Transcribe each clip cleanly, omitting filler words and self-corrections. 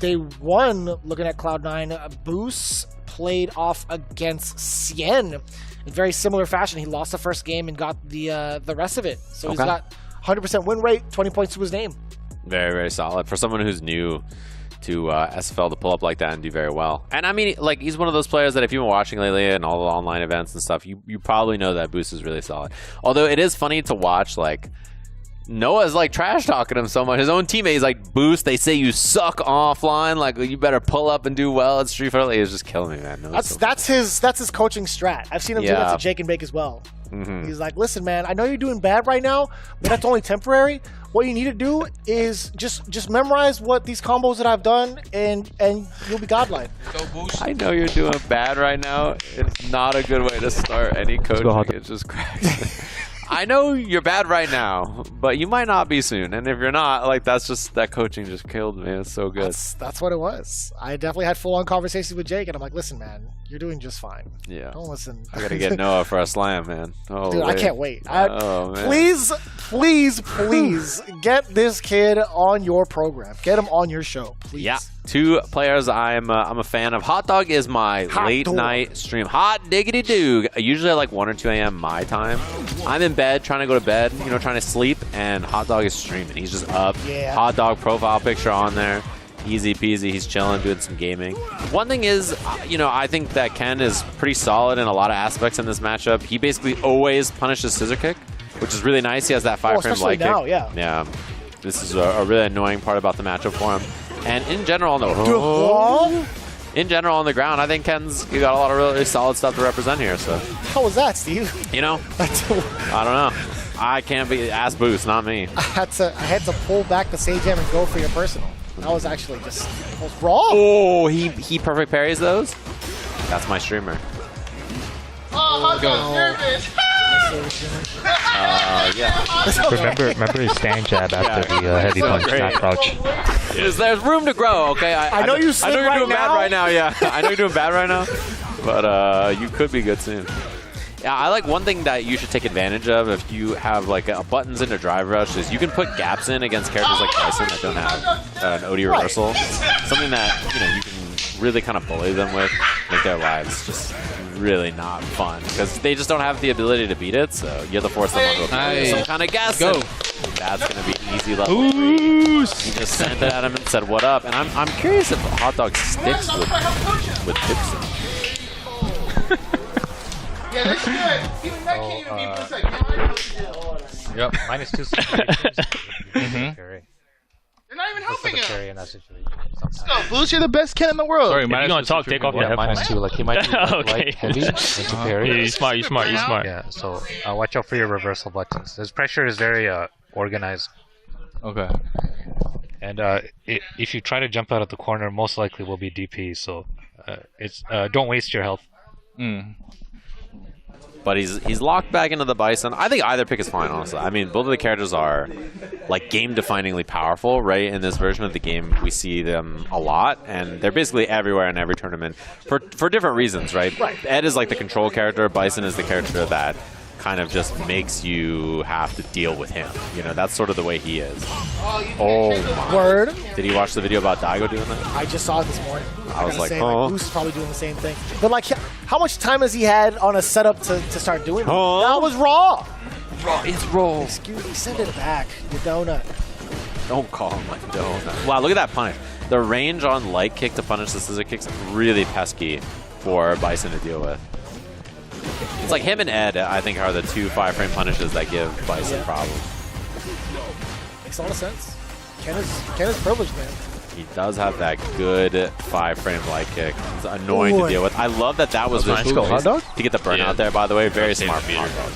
day one, looking at Cloud9, Boost played off against Cien in very similar fashion. He lost the first game and got the rest of it. So he's got 100% win rate, 20 points to his name. Very, very solid. For someone who's new to SFL to pull up like that and do very well. And I mean, like, he's one of those players that if you've been watching lately and all the online events and stuff, you probably know that Boost is really solid. Although it is funny to watch, like, Noah's like trash talking him so much. His own teammates like, Boost, they say you suck offline. Like, you better pull up and do well at Street Fighter. He's just killing me, man. That's his coaching strat. I've seen him do that to Jake and Bake as well. He's like, listen, man, I know you're doing bad right now, but that's only temporary. What you need to do is just memorize what these combos that I've done, and you'll be godlike. I know you're doing bad right now. It's not a good way to start any coaching. It just cracks. I know you're bad right now, but you might not be soon. And if you're not, like, that coaching just killed me. It's so good. That's what it was. I definitely had full-on conversations with Jake, and I'm like, listen, man, you're doing just fine. Yeah. Don't listen. I gotta get Noah for a slam, man. Oh, dude, I can't wait. Man. Please get this kid on your program. Get him on your show, please. Yeah. 2 players I'm a fan of. Hot Dog is my late night stream. Hot diggity doog. Usually at like 1 or 2 a.m. my time. I'm in bed trying to go to bed, trying to sleep, and Hot Dog is streaming. He's just up. Yeah. Hot Dog profile picture on there. Easy peasy. He's chilling, doing some gaming. One thing is, I think that Ken is pretty solid in a lot of aspects in this matchup. He basically always punishes scissor kick, which is really nice. He has that 5-frame light kick. Now, yeah. Yeah. This is a really annoying part about the matchup for him. And in general, on the ground, I think Ken's got a lot of really solid stuff to represent here. So how was that, Steve? I don't know. I can't be ass Boost, not me. I had to pull back the sage jam and go for your personal. That was actually just raw. Oh, he perfect parries those. That's my streamer. Oh, yeah. Remember his stand jab after the heavy punch, not crouch. There's room to grow, okay? I know you're doing bad right now, yeah. I know you're doing bad right now, but you could be good soon. Yeah, I like one thing that you should take advantage of if you have like buttons into drive rush is you can put gaps in against characters like Bison that don't have an OD reversal. Something that you can really kind of bully them with, make their lives just really not fun because they just don't have the ability to beat it. So you have to force them onto some kind of guess. Go. That's gonna be easy level 3. You just sent it at him and said what up. And I'm curious if Hot Dog sticks with Dixon. Yeah, that's good. Even that can't even be just like, no, I know what you did. Yep, -2 situations. You're not even helping him. Carry in that situation. Let's go, Boost. You're the best Ken in the world. Sorry, if you're gonna talk, take off your headphones. -2, like he might be light heavy into parry. Yeah, you're smart. Yeah, so watch out for your reversal buttons. His pressure is very organized. Okay. And if you try to jump out of the corner, most likely will be DP. So don't waste your health. But he's locked back into the Bison. I think either pick is fine, honestly. I mean, both of the characters are like game-definingly powerful, right? In this version of the game, we see them a lot, and they're basically everywhere in every tournament for different reasons, right? Ed is like the control character. Bison is the character that kind of just makes you have to deal with him. That's sort of the way he is. Oh my. Word. Did you watch the video about Daigo doing that? I just saw it this morning. I was like, Boost is probably doing the same thing. But like, how much time has he had on a setup to start doing that? That was raw. It's raw. Excuse me, send it back, you donut. Don't call him like donut. Wow, look at that punish. The range on light kick to punish the scissor kicks really pesky for Bison to deal with. It's like him and Ed, I think, are the 2 5-frame punishes that give Bison problems. Makes a lot of sense. Ken is privileged, man. He does have that good 5-frame light kick. It's annoying to deal with. I love that was nice. Hot Dog? To get the burnout there, by the way. Very smart from Hot Dog.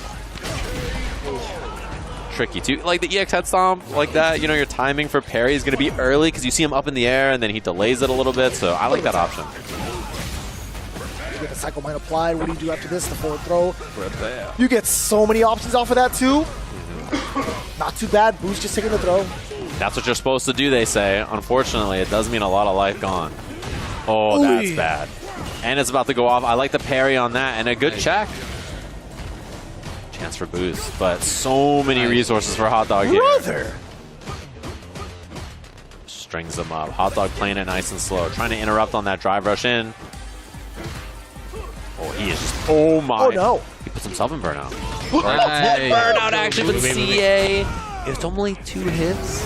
Tricky, too. Like the EX head stomp, like that, your timing for parry is going to be early because you see him up in the air and then he delays it a little bit. So I like that option. You get the Psycho Mine applied. What do you do after this? The forward throw. You get so many options off of that, too. Not too bad. Boost just taking the throw. That's what you're supposed to do, they say. Unfortunately, it does mean a lot of life gone. Oh, that's bad. And it's about to go off. I like the parry on that, and a good check. Chance for Boost, but so many resources for Hot Dog here. strings them up. Hot Dog playing it nice and slow, trying to interrupt on that drive rush in. Oh, he is just, oh my. Oh no. He puts himself in burnout. Nice. Burnout actually with CA. It's only 2 hits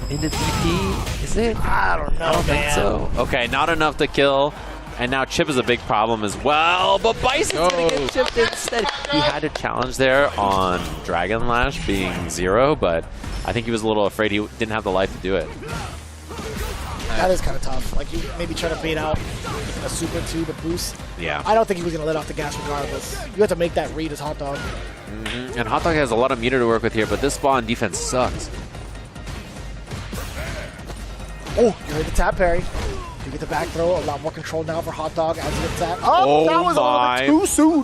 into DP. Is it? I don't know, man. So, okay, not enough to kill. And now Chip is a big problem as well, but Bison's going to get chipped instead. He had a challenge there on Dragon Lash being 0, but I think he was a little afraid he didn't have the life to do it. That is kind of tough. Like, you maybe try to bait out a super 2 to boost. Yeah. I don't think he was going to let off the gas regardless. You have to make that read as Hot Dog. And Hot Dog has a lot of meter to work with here, but this spawn defense sucks. Oh, you heard the tap parry. You get the back throw, a lot more control now for Hot Dog as he gets that. Oh, that was a little bit too soon.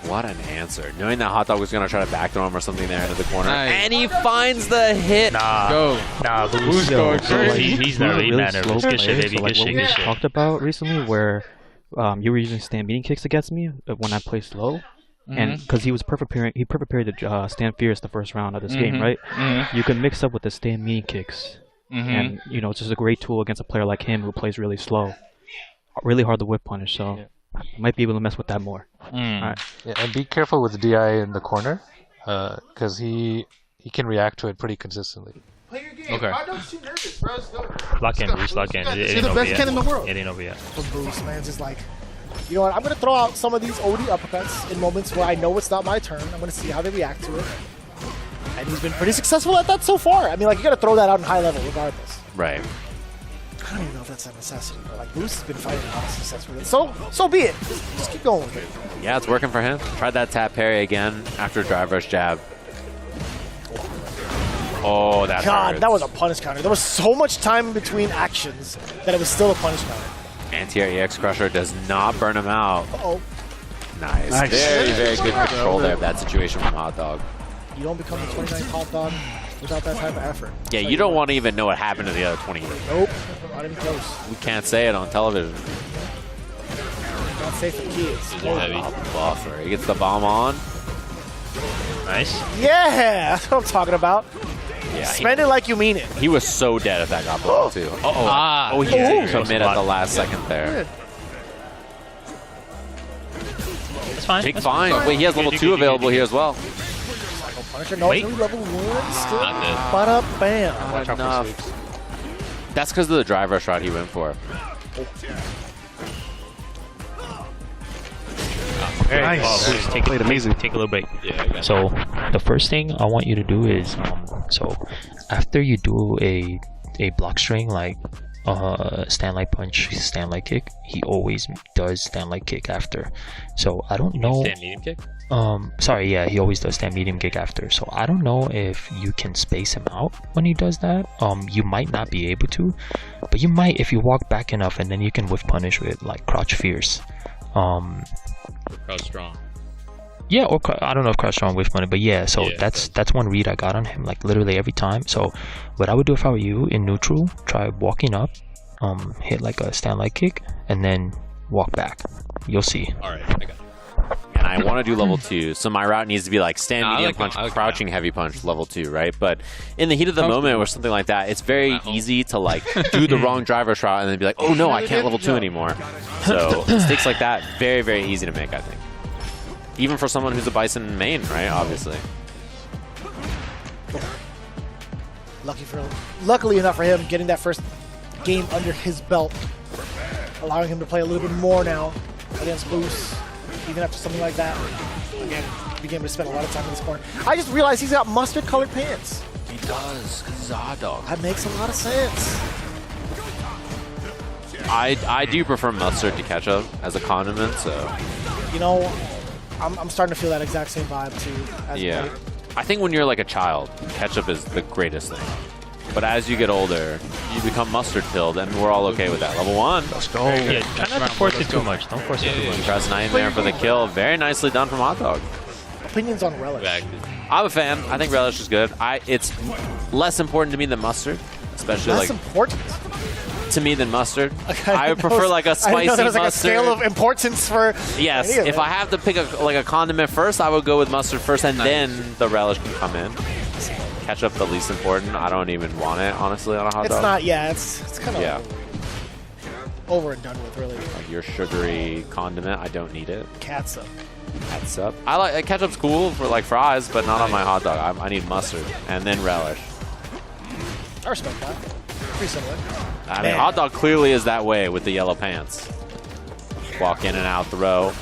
What an answer. Knowing that Hot Dog was going to try to back throw him or something there into the corner. Nice. And he finds the hit. Go. Nah, Who's going crazy? He's not really manner. slow Good shit, player, baby. so, like, Good what shit, we good shit. talked about recently where you were using stand meeting kicks against me when I play slow. And because he prepared to stand fierce the first round of this game, right? You can mix up with the stand meeting kicks. And, you know, it's just a great tool against a player like him who plays really slow. Really hard to whip punish, so you might be able to mess with that more. Alright. Yeah, and be careful with the DI in the corner, because he can react to it pretty consistently. Play your game. Okay. Why don't you nervous, bro? Let's go. Lock in, Bruce, lock in. It You're ain't the over best yet. kid in the world. It ain't over yet. For Bruce, man, just like, you know what? I'm going to throw out some of these OD uppercuts in moments where I know it's not my turn. I'm going to see how they react to it. And he's been pretty successful at that so far. I mean, like, you got to throw that out in high level regardless. Right. I don't even know if that's a necessity, but like Bruce has been fighting a lot of success with it. So be it. Just keep going with it. Yeah, it's working for him. Tried that tap parry again after drive rush jab. Oh, that God, hurts. that was a punish counter. There was so much time in between actions that it was still a punish counter. Anti-air EX Crusher does not burn him out. Uh-oh. Nice. Very, very good control there of that situation from Hot Dog. You don't become the 29th Hot Dog without that type of effort. Yeah, you don't want to even know what happened to the other 28. Nope. Not even close. We can't say it on television. Not safe for kids. Buffer. He gets the bomb on. Nice. Yeah, that's what I'm talking about. Yeah, Spend it like you mean it. he was so dead if that got blocked too. Oh, he did commit at the last second there. That's fine. Big That's fine. Wait, he has level 2 available here as well. Punisher, no, Wait. new level 1 still. Not dead. Bada bam. Watch out for Enough. sweeps. That's because of the drive rush shot he went for. Nice. Oh, take it amazing. Take a little break. Yeah, I got So the first thing I want you to do is, so after you do a block string like stand like punch, stand like kick, he always does stand like kick after. So I don't know. Stand medium kick? Sorry, yeah, he always does stand medium kick after. So I don't know if you can space him out when he does that. You might not be able to, but you might if you walk back enough, and then you can whiff punish with like crouch fierce. Crouch strong. Yeah, or I don't know if crouch strong whiff punish, but yeah. So Yeah, that's one read I got on him, like literally every time. So what I would do if I were you in neutral, try walking up, hit like a stand like kick, and then walk back. You'll see. Alright, I got it. And I want to do level 2, so my route needs to be like stand Nah, I medium like punch, that. I like crouching heavy punch, level 2, right? But in the heat of the moment or something like that, it's very easy to like do the wrong driver shot and then be like, oh no, I can't level 2 anymore. So mistakes like that, very, very easy to make, I think. Even for someone who's a Bison main, right? Obviously. Luckily enough for him, getting that first game under his belt, allowing him to play a little bit more now against Boost, even after something like that. Again, began to spend a lot of time in this corner. I just realized he's got mustard-colored pants. He does, because he's a hot dog. That makes a lot of sense. I do prefer mustard to ketchup as a condiment, so You know, I'm starting to feel that exact same vibe too. As yeah. late. I think when you're like a child, ketchup is the greatest thing. But as you get older, you become mustard filled, and we're all okay with that. Level 1. Let's go. Yeah, try not to force it too much. Don't force it too much. Press 9 there for the kill. Very nicely done from Hot Dog. Opinions on relish. Back. I'm a fan. I think relish is good. It's less important to me than mustard, especially That's like important. to me than mustard. Okay, I would prefer like a I spicy know there was like a mustard. scale of importance for. Yes, any of if it. I have to pick a condiment first, I would go with mustard first, and then the relish can come in. ketchup the least important. I don't even want it, honestly, on a hot dog. It's not, yeah, it's kind of over and done with, really. Like your sugary condiment, I don't need it. Catsup. Catsup. I like ketchup's cool for like fries, but not on my hot dog. I need mustard and then relish. I respect that. Pretty similar. I mean, hot dog clearly is that way with the yellow pants. Walk in and out the row.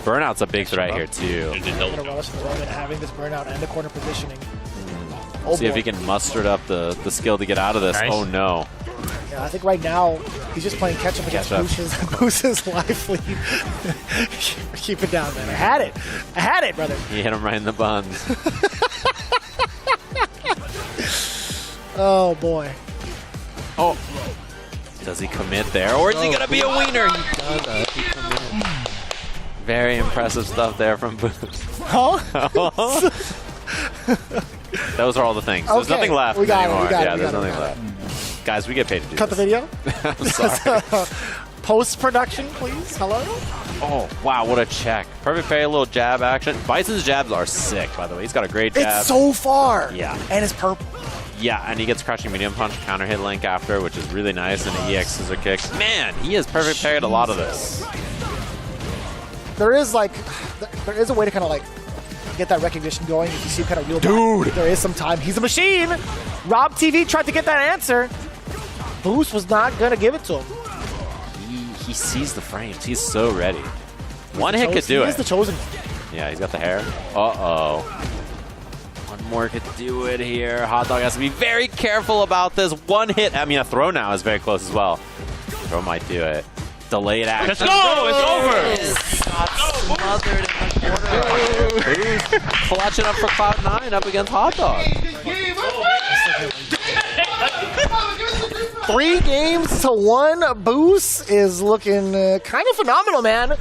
Burnout's a big threat here too. I'm gonna relish the moment having this burnout and the corner positioning. See if he can muster up the skill to get out of this. Nice. Oh no. Yeah, I think right now he's just playing catch-up against Boos's life lead. Keep it down, man. I had it, brother. He hit him right in the buns. Oh, boy. Oh. Does he commit there? Or is he going to be a wiener? He does. He committed. Very impressive stuff there from Boos. Huh? Those are all the things. There's nothing left anymore. There's nothing left. Guys, we get paid to do Cut this. the video. I'm sorry. Post-production, please. Hello? Oh, wow, what a check. Perfect parry, a little jab action. Bison's jabs are sick, by the way. He's got a great jab. It's so far. Yeah. And it's purple. Yeah, and he gets crushing medium punch, counter hit link after, which is really nice, and an EX scissor kick. Man, he has perfect parried a lot of this. There is a way to kind of like get that recognition going. If you see him kind of reel back, there is some time. He's a machine. RobTV tried to get that answer. Boos was not going to give it to him. He sees the frames. He's so ready. One hit could do it. He is the chosen one. Yeah, he's got the hair. Uh-oh. One more could do it here. Hot Dog has to be very careful about this. One hit. I mean, a throw now is very close as well. Throw might do it. Delayed action. Let's go! It's over! Got smothered in the corner. Clutching up for Cloud9 up against Hot Dog. 3 games to 1. Boos is looking kind of phenomenal, man.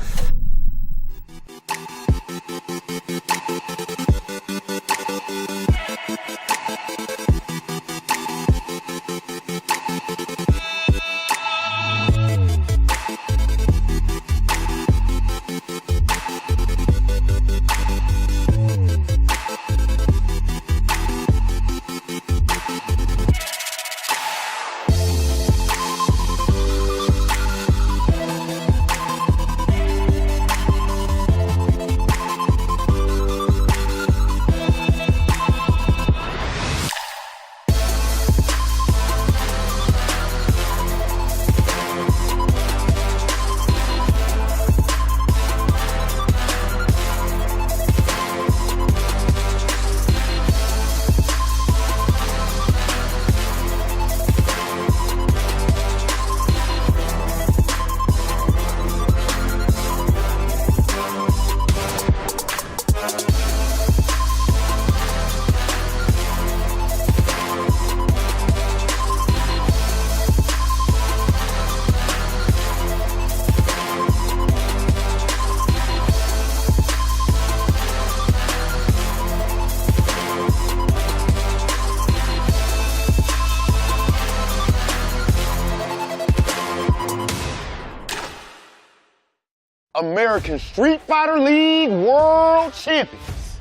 American Street Fighter League World Champions.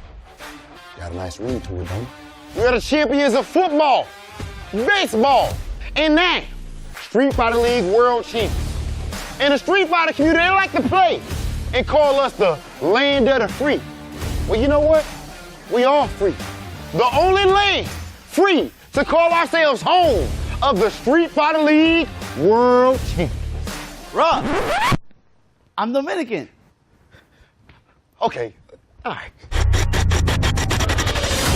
Got a nice ring to it, though. We are the champions of football, baseball, and now Street Fighter League World Champions. And the Street Fighter community, they like to play and call us the land of the free. Well, you know what? We are free. The only land free to call ourselves home of the Street Fighter League World Champions. Rob, I'm Dominican. Okay, all right.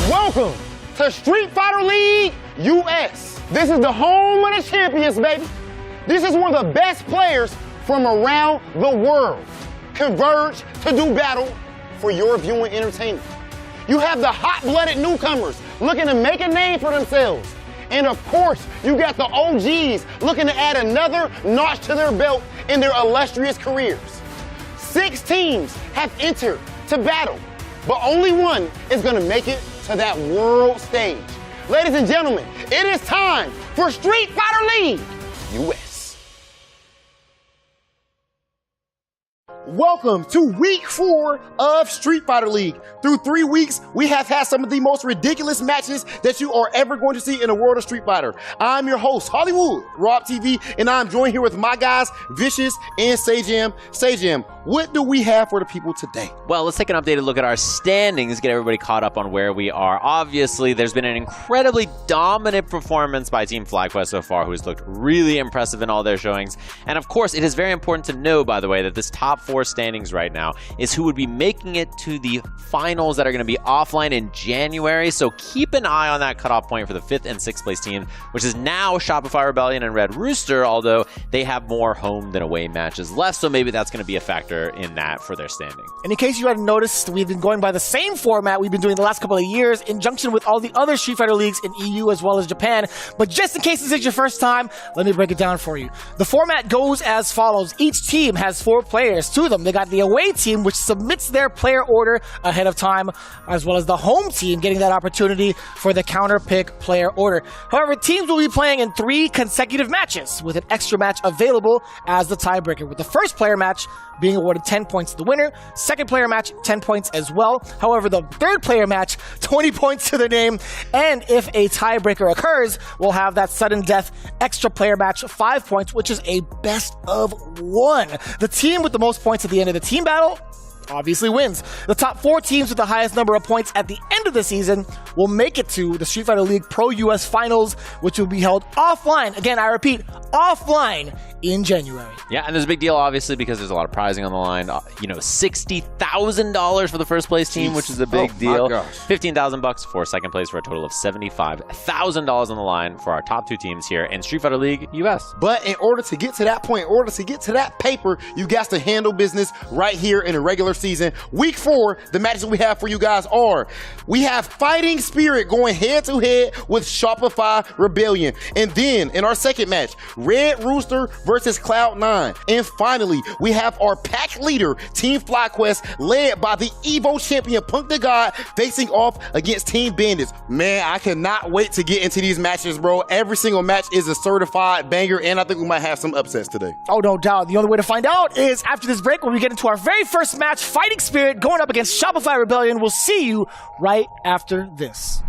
Welcome to Street Fighter League US. This is the home of the champions, baby. This is where the best players from around the world converge to do battle for your viewing entertainment. You have the hot-blooded newcomers looking to make a name for themselves. And of course, you got the OGs looking to add another notch to their belt in their illustrious careers. 6 teams have entered to battle, but only one is going to make it to that world stage. Ladies and gentlemen, it is time for Street Fighter League US. Welcome to week 4 of Street Fighter League. Through 3 weeks, we have had some of the most ridiculous matches that you are ever going to see in the world of Street Fighter. I'm your host, Hollywood, RobTV, and I'm joined here with my guys, Vicious and Sajam. Sajam, what do we have for the people today? Well, let's take an updated look at our standings, get everybody caught up on where we are. Obviously, there's been an incredibly dominant performance by Team FlyQuest so far, who has looked really impressive in all their showings. And of course, it is very important to know, by the way, that this top 4 standings right now is who would be making it to the finals that are going to be offline in January. So keep an eye on that cutoff point for the 5th and 6th place team, which is now Shopify Rebellion and Red Rooster, although they have more home than away matches left. So maybe that's going to be a factor in that for their standing. And in case you hadn't noticed, we've been going by the same format we've been doing the last couple of years in junction with all the other Street Fighter leagues in EU as well as Japan. But just in case this is your first time, let me break it down for you. The format goes as follows. Each team has 4 players to them. They got the away team, which submits their player order ahead of time, as well as the home team getting that opportunity for the counter pick player order. However, teams will be playing in 3 consecutive matches with an extra match available as the tiebreaker, with the first player match being awarded 10 points to the winner, second player match 10 points as well. However, the third player match 20 points to the name, and if a tiebreaker occurs, we'll have that sudden death extra player match 5 points, which is a best of 1. The team with the most points at the end of the team battle obviously wins. The top 4 teams with the highest number of points at the end of the season will make it to the Street Fighter League Pro-US Finals, which will be held offline. Again, I repeat, offline in January. Yeah, and there's a big deal, obviously, because there's a lot of prizing on the line. $60,000 for the first place team, which is a big deal. $15,000 for second place, for a total of $75,000 on the line for our top 2 teams here in Street Fighter League US. But in order to get to that point, in order to get to that paper, you got to handle business right here in the regular season. Week 4, the matches we have for you guys are, we have Fighting Spirit going head-to-head with Shopify Rebellion. And then, in our second match, Red Rooster versus Cloud9. And finally, we have our pack leader, Team FlyQuest, led by the Evo champion Punk the God, facing off against Team Bandits. Man, I cannot wait to get into these matches, bro. Every single match is a certified banger, and I think we might have some upsets today. Oh, no doubt. The only way to find out is after this break, when we get into our very first match, Fighting Spirit going up against Shopify Rebellion. We'll see you right after this.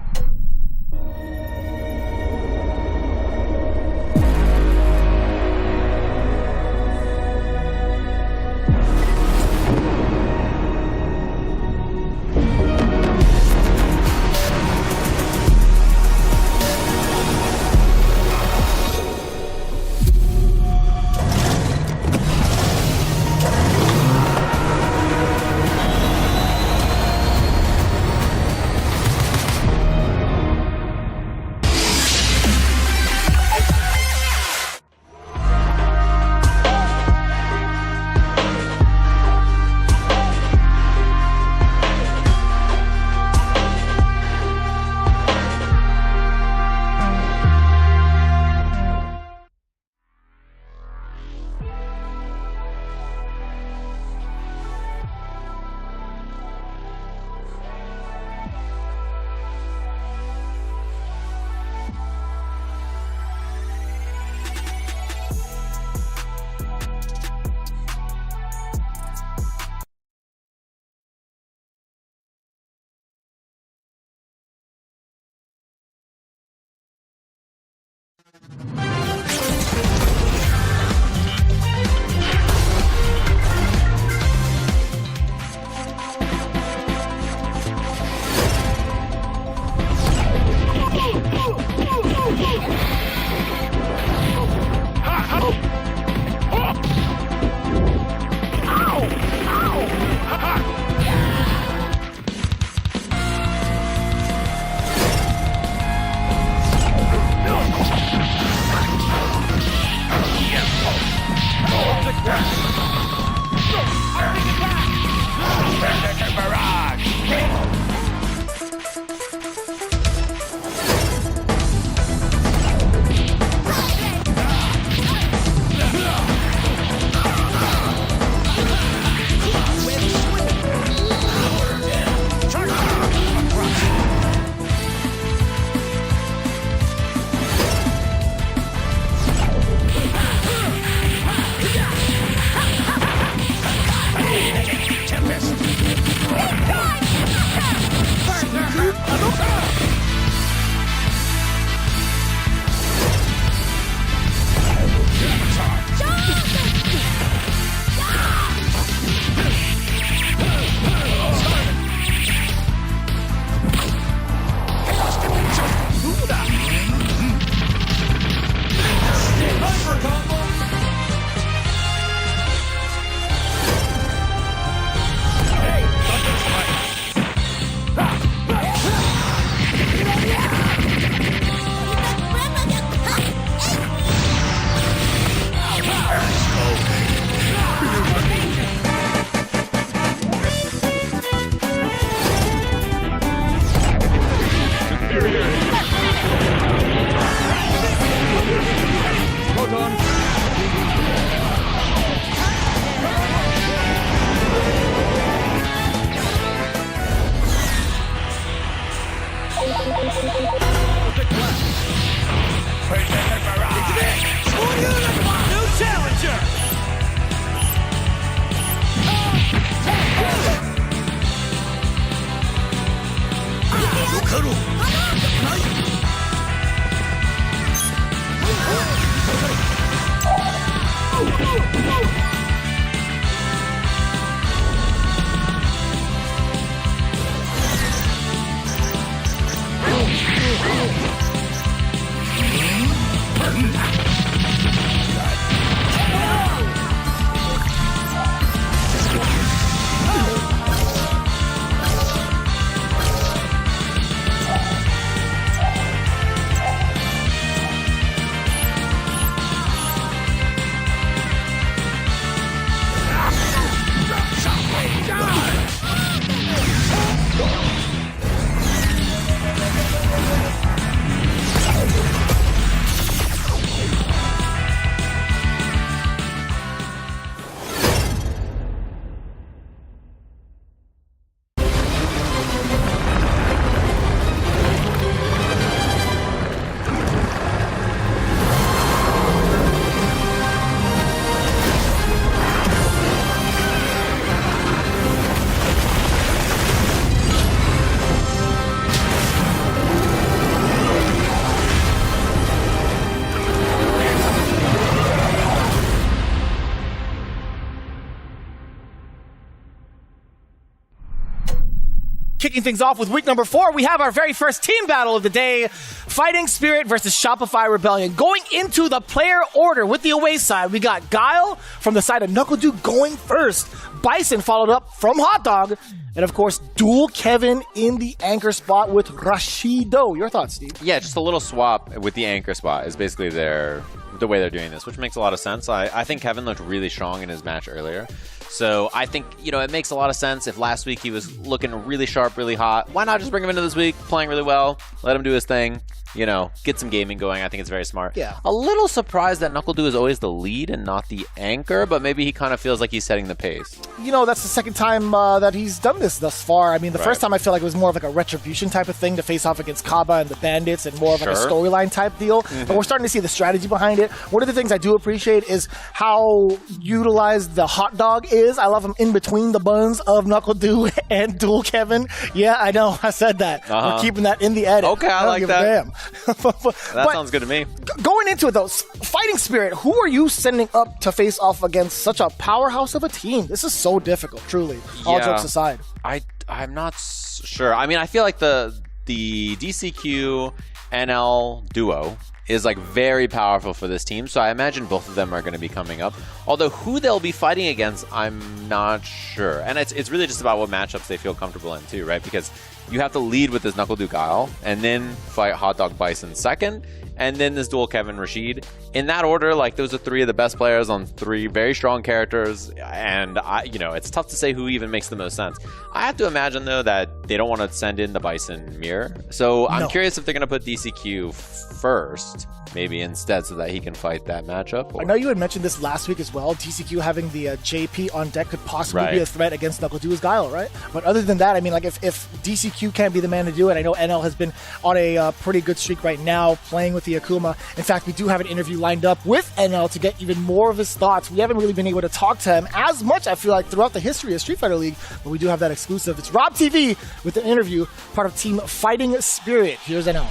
Kicking things off with week number 4, we have our very first team battle of the day. Fighting Spirit versus Shopify Rebellion. Going into the player order with the away side, we got Guile from the side of NuckleDu going first. Bison followed up from Hot Dog. And of course, Dual Kevin in the anchor spot with Rashido. Your thoughts, Steve? Yeah, just a little swap with the anchor spot is basically the way they're doing this, which makes a lot of sense. I think Kevin looked really strong in his match earlier. So I think, it makes a lot of sense. If last week he was looking really sharp, really hot, why not just bring him into this week, playing really well, let him do his thing, get some gaming going. I think it's very smart. Yeah. A little surprised that NuckleDu is always the lead and not the anchor, but maybe he kind of feels like he's setting the pace. That's the second time that he's done this thus far. I mean, the first time I feel like it was more of like a retribution type of thing to face off against Kaba and the Bandits and more of like a storyline type deal. But we're starting to see the strategy behind it. One of the things I do appreciate is how utilized the Hot Dog is. I love him in between the buns of NuckleDu and Dual Kevin. Yeah, I know. I said that. We're keeping that in the edit. Okay, I like that. Damn. That sounds good to me. Going into it, though, Fighting Spirit, who are you sending up to face off against such a powerhouse of a team? This is so difficult, truly. All jokes aside. I'm not sure. I mean, I feel like the DCQ NL duo is like very powerful for this team, so I imagine both of them are going to be coming up. Although who they'll be fighting against, I'm not sure. And it's really just about what matchups they feel comfortable in too, right? Because you have to lead with this NuckleDu Guile, and then fight Hot Dog Bison second, and then this Dual Kevin Rashid. In that order, like, those are 3 of the best players on 3 very strong characters, and it's tough to say who even makes the most sense. I have to imagine, though, that they don't want to send in the Bison mirror. So I'm curious if they're going to put DCQ first, maybe instead, so that he can fight that matchup. Or... I know you had mentioned this last week as well. DCQ having the JP on deck could possibly be a threat against NuckleDu's Guile, right? But other than that, I mean, like, if DCQ can't be the man to do it, I know NL has been on a pretty good streak right now, playing with the Akuma. In fact, we do have an interview lined up with NL to get even more of his thoughts. We haven't really been able to talk to him as much, I feel like, throughout the history of Street Fighter League, but we do have that exclusive. It's RobTV with an interview, part of Team Fighting Spirit. Here's NL.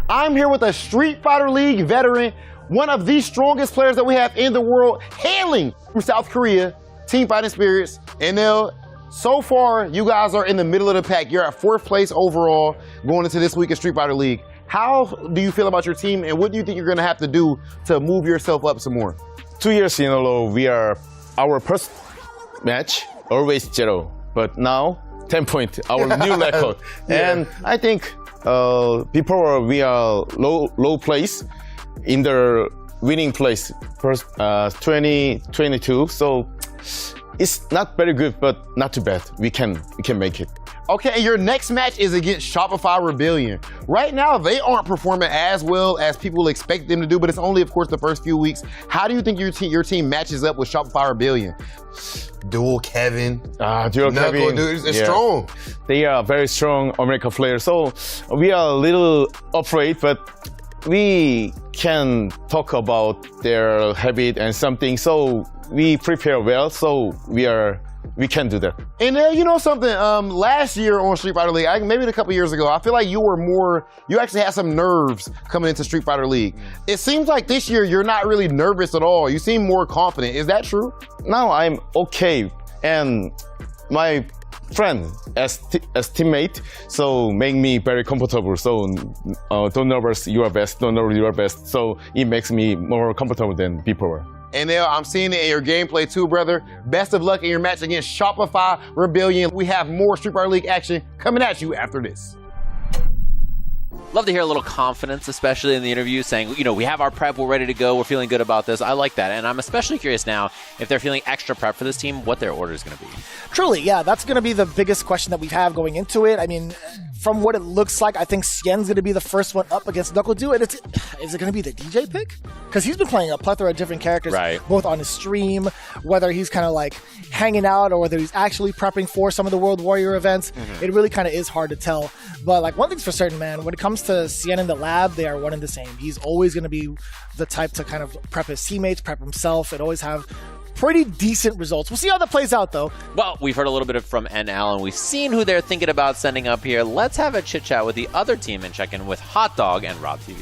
I'm here with a Street Fighter League veteran, one of the strongest players that we have in the world, hailing from South Korea, Team Fighting Spirits. NL, so far, you guys are in the middle of the pack. You're at 4th place overall going into this week of Street Fighter League. How do you feel about your team, and what do you think you're going to have to do to move yourself up some more? 2 years in a row, our first match, always 0. But now, 10 points, our new record. And I think before we are low place in the winning place, first 2022. So it's not very good, but not too bad. We can make it. Okay, and your next match is against Shopify Rebellion. Right now, they aren't performing as well as people expect them to do, but it's only, of course, the first few weeks. How do you think your team matches up with Shopify Rebellion? Dual Kevin. Dual Kevin. Dude, it's strong. They are very strong American players, so we are a little afraid, but we can talk about their habit and something, so we prepare well, so we are we can do that. And you know something? Last year on Street Fighter League, maybe a couple years ago, I feel like you actually had some nerves coming into Street Fighter League. It seems like this year you're not really nervous at all. You seem more confident. Is that true? Now I'm okay, and my friend as teammate, so make me very comfortable. So don't nervous, you are best. Don't nervous, you are best. So it makes me more comfortable than before. And now I'm seeing it in your gameplay too, brother. Best of luck in your match against Shopify Rebellion. We have more Street Fighter League action coming at you after this. Love to hear a little confidence, especially in the interview, saying, you know, we have our prep, we're ready to go, we're feeling good about this. I like that. And I'm especially curious now, if they're feeling extra prep for this team, what their order is going to be. Truly, yeah, that's going to be the biggest question that we have going into it. I mean, from what it looks like, I think Xien's going to be the first one up against NuckleDu. And is it going to be the DJ pick? Because he's been playing a plethora of different characters, both on his stream, whether he's kind of like hanging out or whether he's actually prepping for some of the World Warrior events. It really kind of is hard to tell. But like one thing's for certain, man, when it comes to Xian in the lab, they are one and the same. He's always going to be the type to kind of prep his teammates, prep himself, and always have pretty decent results. We'll see how that plays out, though. Well, we've heard a little bit from NL, and we've seen who they're thinking about sending up here. Let's have a chit-chat with the other team and check in with Hot Dog and RobTV.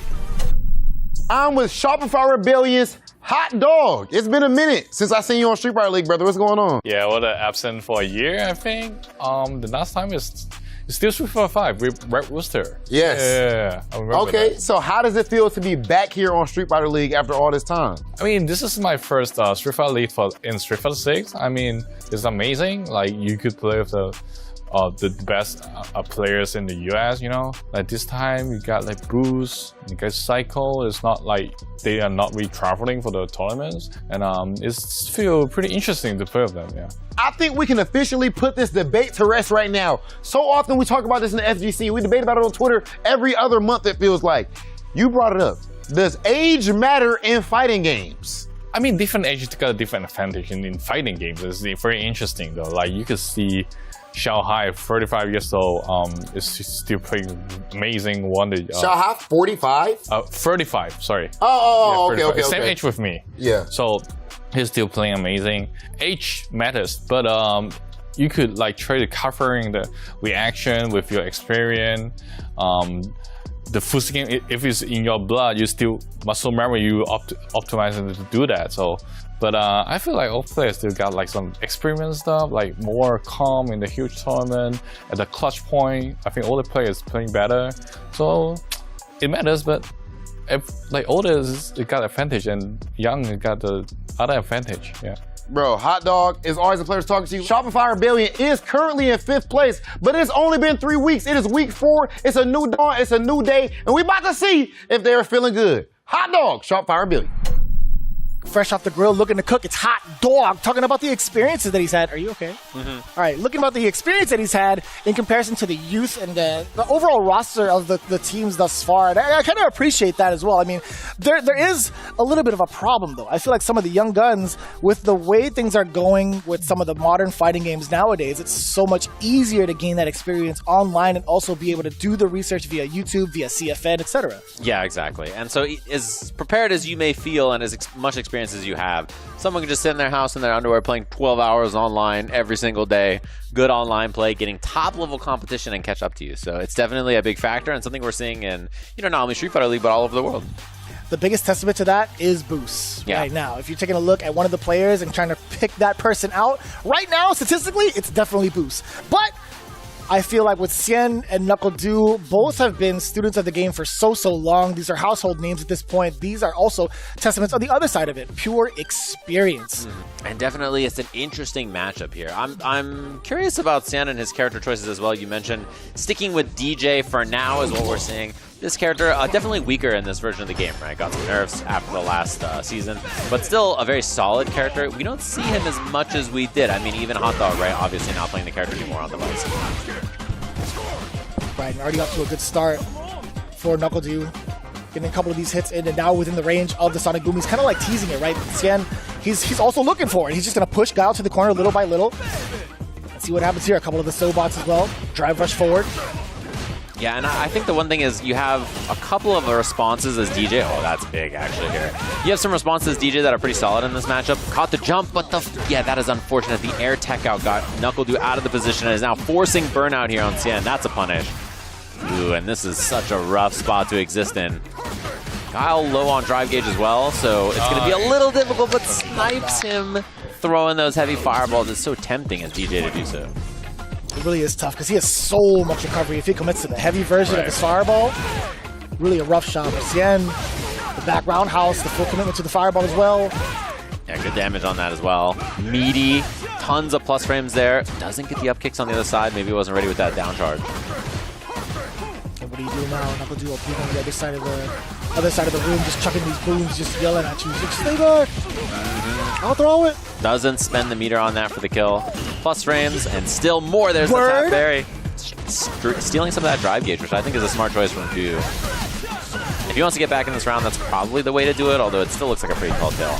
I'm with Shopify Rebellion's Hot Dog. It's been a minute since I seen you on Street Fighter League, brother. What's going on? Yeah, well, absent for a year, I think. The last time is still Street Fighter 5 with Red Rooster. Yes. Yeah, I remember Okay, that. so how does it feel to be back here on Street Fighter League after all this time? I mean, this is my first Street Fighter League in Street Fighter 6. I mean, it's amazing. Like, you could play with the best players in the US, you know? Like, this time, you got, like, Bruce, you got Cycle. It's not like they are not really traveling for the tournaments. And it's feel pretty interesting to play with them, yeah. I think we can officially put this debate to rest right now. So often we talk about this in the FGC. We debate about it on Twitter every other month, it feels like. You brought it up. Does age matter in fighting games? I mean, different age got a different advantage in fighting games. It's very interesting, though. Like, you could see Xiao Hai, 35 years old, is still playing amazing. Xiao Hai, 45? 35, sorry. Oh, yeah, okay. Same age with me. Yeah. So he's still playing amazing. Age matters, but you could like try to covering the reaction with your experience. The foot game, if it's in your blood, you still muscle memory, you optimize it to do that. So, but I feel like all players still got like some experience stuff, like more calm in the huge tournament at the clutch point. I think all the players playing better, so it matters. But if like older, it got advantage, and young it got the other advantage. Yeah. Bro, Hot Dog, it's always a pleasure talking to you. Shopify Rebellion is currently in 5th place, but it's only been 3 weeks. It is week 4. It's a new dawn. It's a new day. And we about to see if they're feeling good. Hot Dog, Shopify Rebellion. Fresh off the grill, looking to cook. It's Hot Dog. Talking about the experiences that he's had. Are you okay? All right, looking about the experience that he's had in comparison to the youth and the overall roster of the teams thus far. And I kind of appreciate that as well. I mean, there is a little bit of a problem, though. I feel like some of the young guns, with the way things are going with some of the modern fighting games nowadays, it's so much easier to gain that experience online and also be able to do the research via YouTube, via CFN, etc. Yeah, exactly. And so as prepared as you may feel and as much experience as you have, someone can just sit in their house in their underwear playing 12 hours online every single day, good online play, getting top level competition and catch up to you. So it's definitely a big factor and something we're seeing in, not only Street Fighter League, but all over the world. The biggest testament to that is Boost right now. If you're taking a look at one of the players and trying to pick that person out, right now, statistically, it's definitely Boost. But I feel like with Xian and NuckleDu, both have been students of the game for so long. These are household names at this point. These are also testaments on the other side of it, pure experience. And definitely it's an interesting matchup here. I'm curious about Xian and his character choices as well. You mentioned sticking with DJ for now is what we're seeing. This character definitely weaker in this version of the game, right? Got some nerfs after the last season, but still a very solid character. We don't see him as much as we did. I mean, even Hot Dog, right? Obviously not playing the character anymore on device. Right, and already got to a good start for NuckleDu. Getting a couple of these hits in, and now within the range of the Sonic Boom. He's kind of like teasing it, right? Xian, he's also looking for it. He's just going to push Guile to the corner little by little. Let's see what happens here. A couple of the Sobots as well. Drive rush forward. Yeah, and I think the one thing is you have a couple of responses as DJ. Oh, that's big actually here. You have some responses as DJ that are pretty solid in this matchup. Caught the jump, but yeah, that is unfortunate. The air tech out got NuckleDu out of the position and is now forcing burnout here on Cien. That's a punish. Ooh, and this is such a rough spot to exist in. Kyle low on drive gauge as well, so it's going to be a little difficult, but snipes him throwing those heavy fireballs. It's so tempting as DJ to do so. It really is tough because he has so much recovery. If he commits to the heavy version of his fireball, really a rough shot. But Cien, the back roundhouse, the full commitment to the fireball as well. Yeah, good damage on that as well. Meaty, tons of plus frames there. Doesn't get the up kicks on the other side. Maybe he wasn't ready with that down charge. And what do you do now? NuckleDu will be on the other side of the room, just chucking these booms, just yelling at you. Just stay back. I'll throw it. Doesn't spend the meter on that for the kill. Plus frames, and still more. There's the tap berry. Stealing some of that drive gauge, which I think is a smart choice from him to do. If he wants to get back in this round, that's probably the way to do it, although it still looks like a pretty tall kill.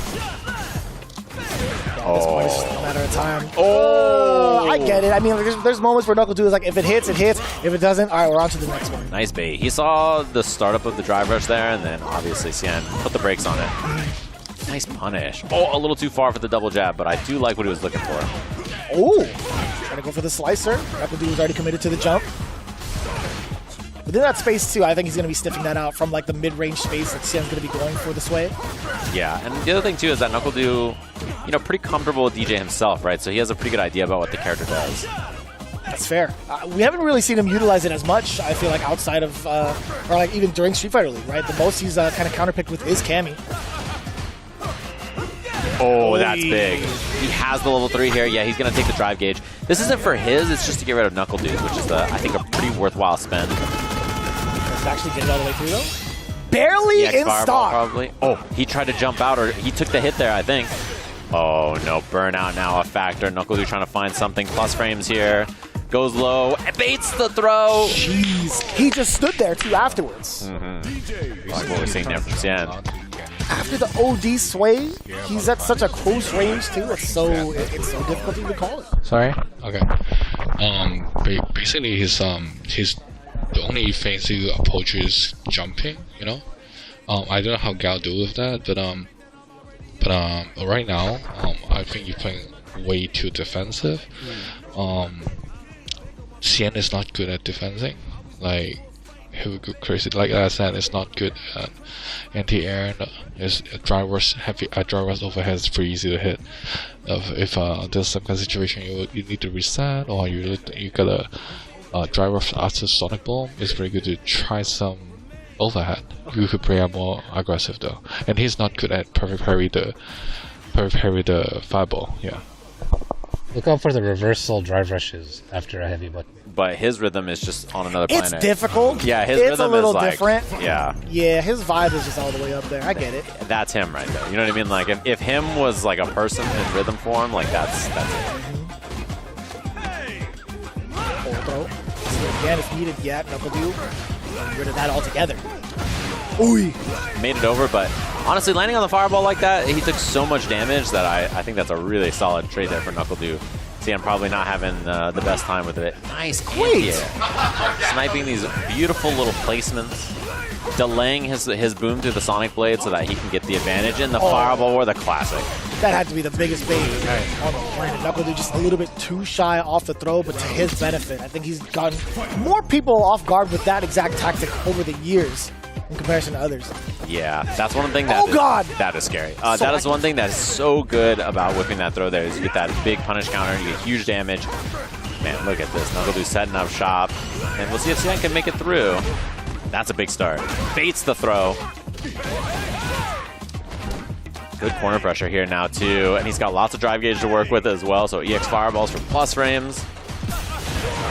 At this point, it's just a matter of time. Oh, I get it. I mean, there's moments where NuckleDu is like, if it hits, it hits. If it doesn't, all right, we're on to the next one. Nice bait. He saw the startup of the drive rush there, and then obviously Cien put the brakes on it. Nice punish. Oh, a little too far for the double jab, but I do like what he was looking for. Oh, trying to go for the slicer. NuckleDu was already committed to the jump. Within that space, too, I think he's going to be sniffing that out from like the mid-range space that Cien's going to be going for this way. Yeah, and the other thing, too, is that NuckleDu, you know, pretty comfortable with DJ himself, right? So he has a pretty good idea about what the character does. That's fair. We haven't really seen him utilize it as much, I feel like, outside of, or like even during Street Fighter League, right? The most he's kind of counterpicked with is Cammy. Oh, that's big. He has the level 3 here. Yeah, he's going to take the drive gauge. This isn't for his, it's just to get rid of NuckleDu, which is, I think, a pretty worthwhile spend. Let's actually get it all the way through, though. Barely in stock. Probably. Oh, he tried to jump out, or he took the hit there, I think. Oh, no. Burnout now a factor. NuckleDu trying to find something. Plus frames here. Goes low. Baits the throw. Jeez. He just stood there, too, afterwards. Like what we're seeing there from Cien. After the OD sway, he's at such a close range too. It's so difficult to even call it. Sorry. Okay. Basically, he's the only fancy approach is jumping. You know. I don't know how Gal do with that, but right now, I think you're playing way too defensive. Cien is not good at defending. Like. He would go crazy. Like I said, it's not good at anti-air. His drive rush overhead is pretty easy to hit. If there's some kind of situation you need to reset, or you got a drive rush after Sonic Boom, it's very good to try some overhead. You could play more aggressive though, and he's not good at perfect parry the fireball. Yeah. Look out for the reversal drive rushes after a heavy button. But his rhythm is just on another planet. It's difficult. Yeah, his rhythm is a little like, different. Yeah. Yeah, his vibe is just all the way up there. I get it. That's him right there. You know what I mean? Like if him was like a person in rhythm form, like that's it. Full throw. So again, if needed, yeah, NuckleDu. Get rid of that altogether. Ooh. Made it over, but honestly, landing on the fireball like that, he took so much damage that I think that's a really solid trade there for NuckleDu. Cien probably not having the best time with it. Nice anti-air. Sniping these beautiful little placements. Delaying his boom through the Sonic Blade so that he can get the advantage in the fireball or the classic. That had to be the biggest bait on the planet. NuckleDu just a little bit too shy off the throw, but to his benefit. I think he's gotten more people off guard with that exact tactic over the years in comparison to others. Yeah, that's one thing that that is scary. That is one thing that is so good about whipping that throw there is you get that big punish counter, you get huge damage. Man, look at this. NuckleDu setting up shop. And we'll see if Cien can make it through. That's a big start. Baits the throw. Good corner pressure here now, too. And he's got lots of drive gauge to work with as well. So EX fireballs for plus frames.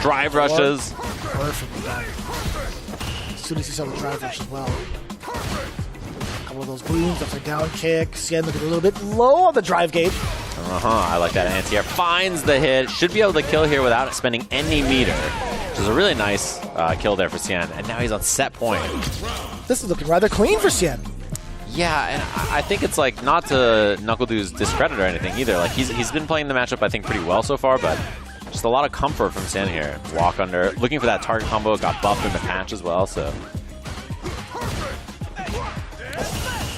Drive rushes. Perfectly done. As soon as he saw the drive rush as well. A couple of those booms, upside down kick. Cien looking a little bit low on the drive gauge. I like that anti-air. Finds the hit. Should be able to kill here without spending any meter. Which is a really nice kill there for Cien. And now he's on set point. This is looking rather clean for Cien. Yeah, and I think it's like not to NuckleDu's discredit or anything either. Like he's been playing the matchup I think pretty well so far, but Just a lot of comfort from Sien here. Walk under, looking for that target combo, got buffed in the patch as well, so.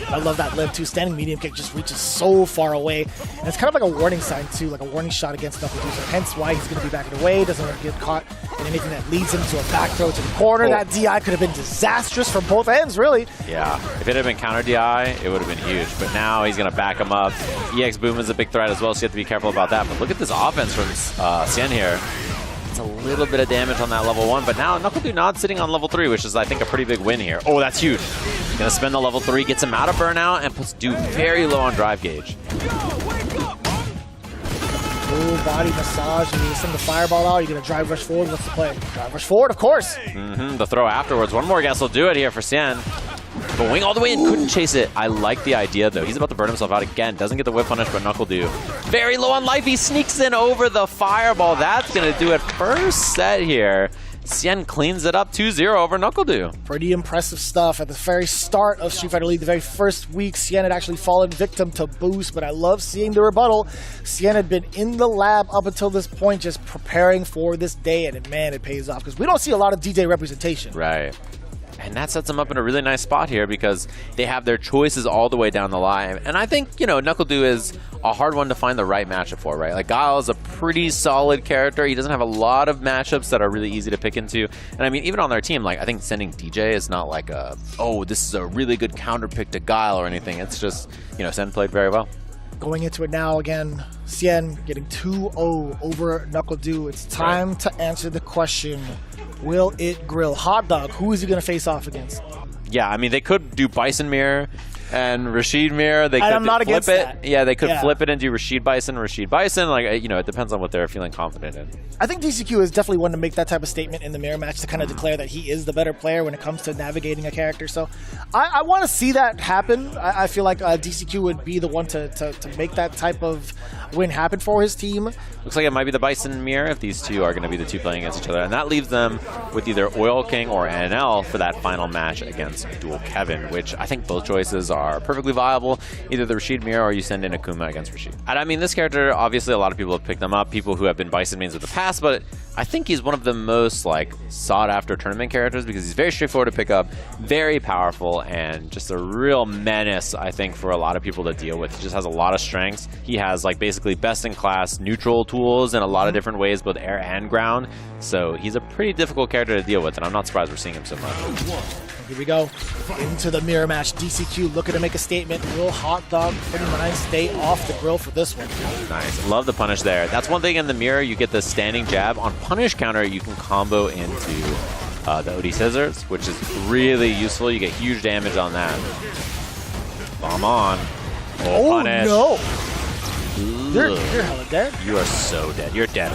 I love that live too. Standing medium kick just reaches so far away. And it's kind of like a warning sign too, like a warning shot against NuckleDu. So hence why he's going to be backing away, doesn't want to get caught in anything that leads him to a back throw to the corner. That DI could have been disastrous from both ends, really. Yeah, if it had been counter DI, it would have been huge. But now he's going to back him up. EX Boom is a big threat as well, so you have to be careful about that. But look at this offense from Sien here. A little bit of damage on that level 1, but now NuckleDu not sitting on level 3, which is, I think, a pretty big win here. Oh, that's huge. Gonna spend the level 3, gets him out of burnout, and puts Du very low on drive gauge. Full body massage, and you send the fireball out, you're gonna drive rush forward. What's the play? Drive rush forward, of course. The throw afterwards. One more guess will do it here for Sien. Going all the way in, couldn't chase it. I like the idea, though. He's about to burn himself out again. Doesn't get the whip punish, but NuckleDu very low on life. He sneaks in over the fireball. That's going to do it. First set here. Sien cleans it up 2-0 over NuckleDu. Pretty impressive stuff. At the very start of Street Fighter League, the very first week, Sien had actually fallen victim to Boost, but I love seeing the rebuttal. Sien had been in the lab up until this point, just preparing for this day, and man, it pays off, because we don't see a lot of DJ representation. Right. And that sets them up in a really nice spot here because they have their choices all the way down the line. And I think, you know, NuckleDu is a hard one to find the right matchup for, right? Like, Guile is a pretty solid character. He doesn't have a lot of matchups that are really easy to pick into. And I mean, even on their team, like, I think sending DJ is not like a, oh, this is a really good counter pick to Guile or anything. It's just, you know, Sen played very well. Going into it now again, Sien getting 2-0 over NuckleDu. It's time to answer the question, will it grill Hot Dog? Who is he going to face off against? Yeah, I mean, they could do Bison Mirror and Rashid Mirror. They could I'm not flip against it. that. Yeah, they could flip it and do Rashid Bison. Like, you know, it depends on what they're feeling confident in. I think DCQ is definitely one to make that type of statement in the mirror match to kind of declare that he is the better player when it comes to navigating a character. So I want to see that happen. I feel like DCQ would be the one to make that type of win happen for his team. Looks like it might be the Bison Mirror if these two are going to be the two playing against each other. And that leaves them with either Oil King or NL for that final match against Dual Kevin, which I think both choices are perfectly viable. Either the Rashid Mirror or you send in Akuma against Rashid. And I mean, this character, obviously a lot of people have picked them up, people who have been Bison mains in the past, but I think he's one of the most like sought after tournament characters because he's very straightforward to pick up, very powerful, and just a real menace, I think, for a lot of people to deal with. He just has a lot of strengths. He has like basically best in class neutral tools in a lot of different ways, both air and ground. So he's a pretty difficult character to deal with, and I'm not surprised we're seeing him so much. Here we go. Into the mirror match. DCQ looking to make a statement. Will Hot Dog 39 stay off the grill for this one? Nice. Love the punish there. That's one thing in the mirror. You get the standing jab. On punish counter, you can combo into the OD scissors, which is really useful. You get huge damage on that. Bomb on. Oh, punish. No. You're hella dead. You are so dead. You're dead.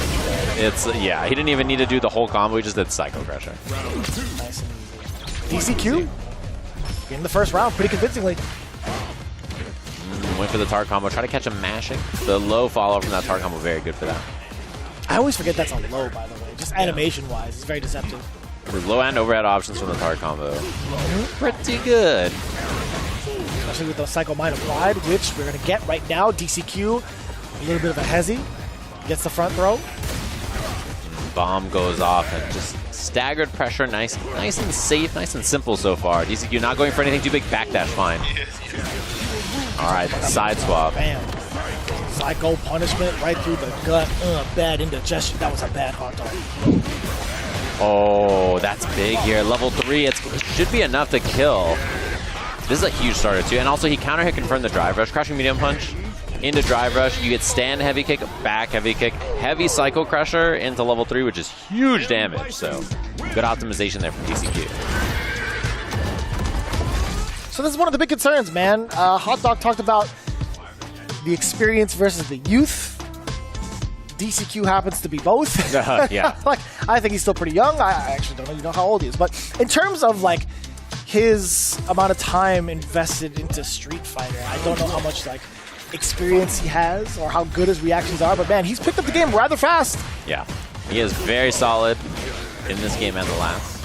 It's, yeah, he didn't even need to do the whole combo. He just did Psycho Crusher. Nice. DCQ in the first round pretty convincingly. Went for the tar combo. Try to catch him mashing. The low follow from that tar combo, very good for that. I always forget that's on low, by the way. Just animation-wise, it's very deceptive. There's low and overhead options from the tar combo. Pretty good. Especially with the Psycho Mind applied, which we're going to get right now. DCQ, a little bit of a hezzy. Gets the front throw. Bomb goes off and just staggered pressure. Nice and safe, nice and simple so far. DCQ not going for anything too big. Backdash fine. All right, side swap. Bam. Psycho punishment right through the gut. Bad indigestion. That was a bad hot dog. Oh, that's big here. Level 3. It should be enough to kill. This is a huge starter too. And also he counter hit confirmed the drive rush. Crushing medium punch into drive rush. You get stand heavy kick, back heavy kick, heavy Psycho Crusher into level 3, which is huge damage. So good optimization there from DCQ. So this is one of the big concerns, man. Hot Dog talked about the experience versus the youth. DCQ happens to be both. Yeah. Like, I think he's still pretty young. I actually don't even know how old he is. But in terms of like his amount of time invested into Street Fighter, I don't know how much like experience he has or how good his reactions are. But man, he's picked up the game rather fast. Yeah, he is very solid in this game and the last.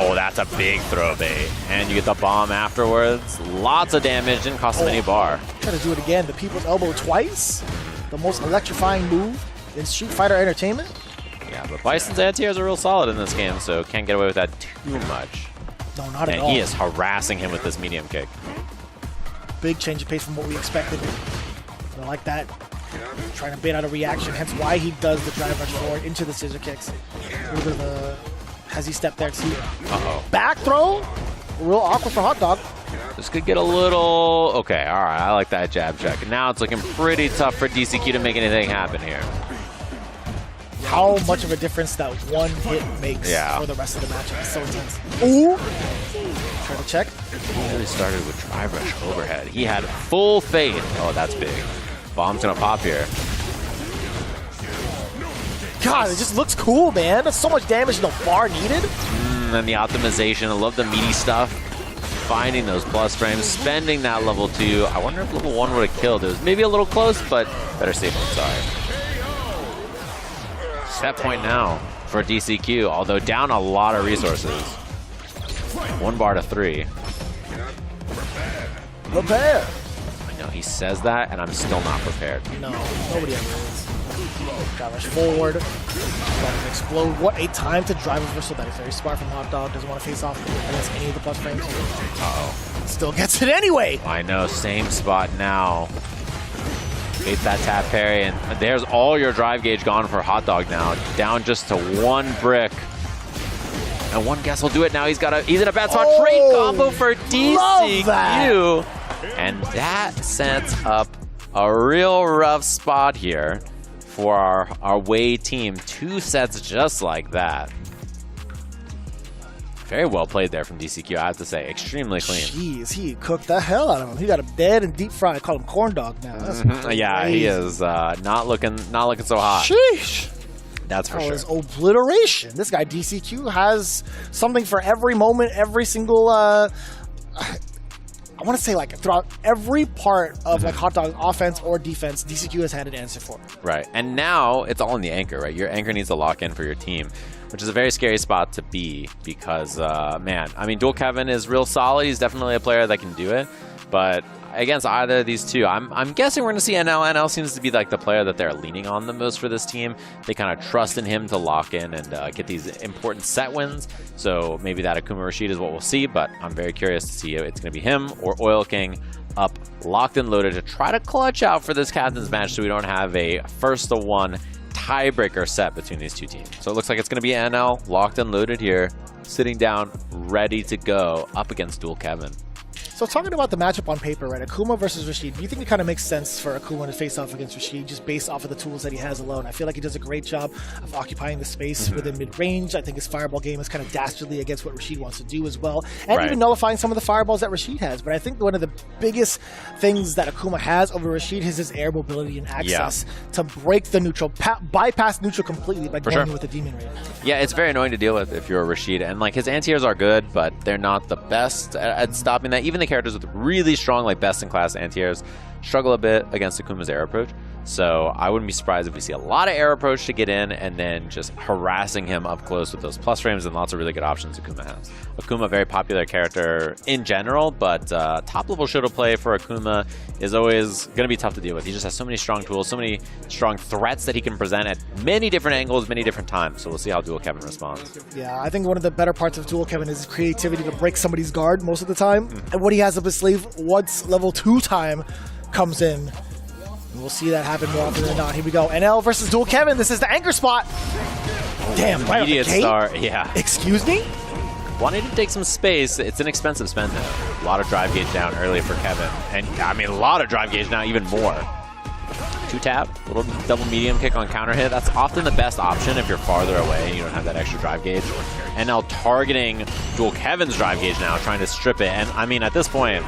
Oh, that's a big throw bait. And you get the bomb afterwards. Lots of damage, didn't cost him any bar. Try to do it again. The people's elbow twice. The most electrifying move in Street Fighter Entertainment. Yeah, but Bison's anti-airs are real solid in this game, so can't get away with that too much. No, not at and all. he is harassing him with this medium kick. Big change of pace from what we expected. I like that. Trying to bait out a reaction, hence why he does the drive rush forward into the scissor kicks. A little bit of a hezzy step there too. Back throw, real awkward for Hot Dog. This could get a little... Okay, all right, I like that jab check. Now it's looking pretty tough for DCQ to make anything happen here. How much of a difference that one hit makes for the rest of the matchup. It's so intense. Ooh! Try to check. He really started with drive rush overhead. He had full faith. Oh, that's big. Bomb's gonna pop here. God, it just looks cool, man. That's so much damage, no bar needed. And the optimization. I love the meaty stuff. Finding those plus frames, spending that level 2. I wonder if level 1 would have killed. It was maybe a little close, but better safe than sorry. Set point now for DCQ, although down a lot of resources. 1 bar to 3. Prepare. I know he says that, and I'm still not prepared. No, nobody ever is. Drive rush forward. Explode. What a time to drive reversal. That is very smart from Hot Dog. Doesn't want to face off against any of the plus frames. Uh-oh. Still gets it anyway. I know, same spot now. Bait that tap parry, and there's all your drive gauge gone for Hot Dog now. Down just to 1 brick. And 1 guess will do it now. He's in a bad spot. Trade combo for DCQ. And that sets up a real rough spot here for our away team. 2 sets just like that. Very well played there from DCQ, I have to say. Extremely clean. Jeez, he cooked the hell out of him. He got him dead and deep fried. I call him corn dog now. That's yeah, he is not looking so hot. Sheesh. That's for sure. Is obliteration. This guy DCQ has something for every moment, every single. I want to say like throughout every part of like Hot Dog's offense or defense, DCQ has had an answer for. Right, and now it's all in the anchor, right? Your anchor needs to lock in for your team, which is a very scary spot to be because, man, I mean, Dual Kevin is real solid. He's definitely a player that can do it, but against either of these two, I'm guessing we're going to see NL. NL seems to be like the player that they're leaning on the most for this team. They kind of trust in him to lock in and get these important set wins. So maybe that Akuma Rashid is what we'll see, but I'm very curious to see if it's going to be him or Oil King up, locked and loaded to try to clutch out for this captain's match so we don't have a first-to-one tiebreaker set between these two teams. So it looks like it's going to be NL, locked and loaded here, sitting down, ready to go up against Dual Kevin. So talking about the matchup on paper, right? Akuma versus Rashid. Do you think it kind of makes sense for Akuma to face off against Rashid just based off of the tools that he has alone? I feel like he does a great job of occupying the space within mid-range. I think his fireball game is kind of dastardly against what Rashid wants to do as well. And even nullifying some of the fireballs that Rashid has. But I think one of the biggest things that Akuma has over Rashid is his air mobility and access to break the neutral, bypass neutral completely by going in with the Demon Ray. Yeah, it's very annoying to deal with if you're a Rashid. And like his anti-airs are good, but they're not the best at stopping that. Even the characters with really strong, like best-in-class anti-airs struggle a bit against Akuma's air approach. So I wouldn't be surprised if we see a lot of air approach to get in and then just harassing him up close with those plus frames and lots of really good options Akuma has. Akuma, very popular character in general, but top-level shoto play for Akuma is always going to be tough to deal with. He just has so many strong tools, so many strong threats that he can present at many different angles, many different times. So we'll see how Dual Kevin responds. Yeah, I think one of the better parts of Dual Kevin is his creativity to break somebody's guard most of the time. And what he has up his sleeve once level 2 time comes in. And we'll see that happen more often than not. Here we go. NL versus Dual Kevin. This is the anchor spot. Damn, right immediate on the gate? start. Yeah. Excuse me? Wanted to take some space. It's an expensive spend though. A lot of drive gauge down early for Kevin. And I mean, a lot of drive gauge now, even more. 2-tap, little double medium kick on counter hit. That's often the best option if you're farther away and you don't have that extra drive gauge. And now targeting Dual Kevin's drive gauge now, trying to strip it. And I mean, at this point,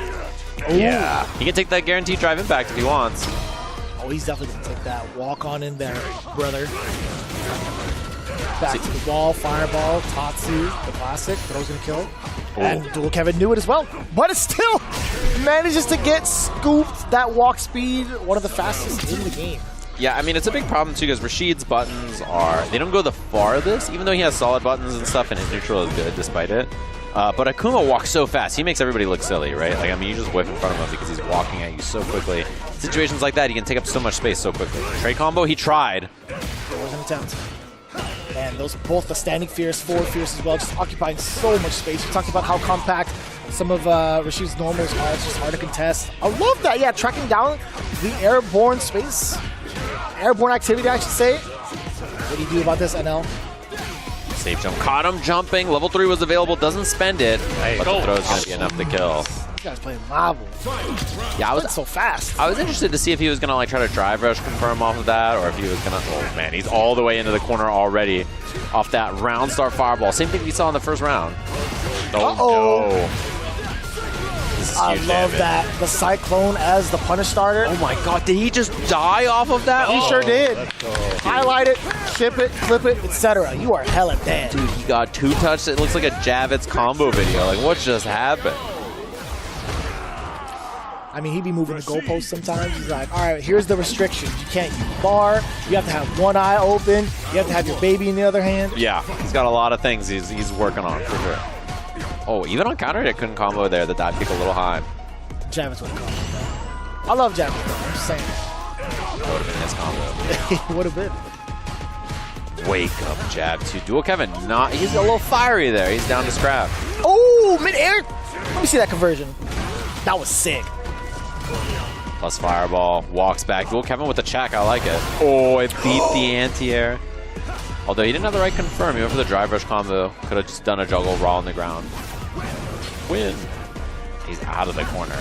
yeah, he can take that guaranteed drive impact if he wants. Oh, he's definitely going to take that. Walk on in there, brother. Back to the wall, fireball, Tatsu, the classic. Throws going to kill. And Dual Kevin knew it as well. But it still manages to get scooped. That walk speed, one of the fastest in the game. Yeah, I mean, it's a big problem too because Rashid's buttons they don't go the farthest, even though he has solid buttons and stuff and his neutral is good despite it. But Akuma walks so fast. He makes everybody look silly, right? Like, I mean, you just whip in front of him because he's walking at you so quickly. Situations like that, he can take up so much space so quickly. Trade combo, he tried. There was an attempt. And those both the standing fierce, forward fierce as well, just occupying so much space. We talked about how compact some of Rashid's normals are. It's just hard to contest. I love that. Yeah, tracking down the airborne space. Airborne activity, I should say. What do you do about this, NL? Safe jump. Caught him jumping. Level 3 was available. Doesn't spend it. But the throw is going to be enough to kill. This guy's playing marvel. Yeah, I was so fast. I was interested to see if he was going to like try to drive rush confirm off of that, or if he was going to. Oh man, he's all the way into the corner already off that round star fireball. Same thing we saw in the first round. Oh no. This is I huge love damage. that. The Cyclone as the punish starter. Oh my god, did he just die off of that? He sure did. Highlight it, ship it, clip it, etc. You are hella dead. Dude, he got 2 touched. It looks like a Javits combo video. Like, what just happened? I mean, he'd be moving the goalpost sometimes. He's like, all right, here's the restrictions. You can't use bar. You have to have one eye open. You have to have your baby in the other hand. Yeah, he's got a lot of things he's working on for sure. Oh, even on counter hit couldn't combo there. The dive kick a little high. Javits would have comboed though. I love Javits though. I'm just saying. That would have been his combo. It would have been. Wake up, jab 2. Dual Kevin, he's a little fiery there. He's down to scrap. Oh, mid-air. Let me see that conversion. That was sick. Plus fireball, walks back. Dual Kevin with the check, I like it. Oh, it beat the anti-air. Although he didn't have the right confirm. He went for the drive rush combo. Could have just done a juggle raw on the ground. Win. He's out of the corner.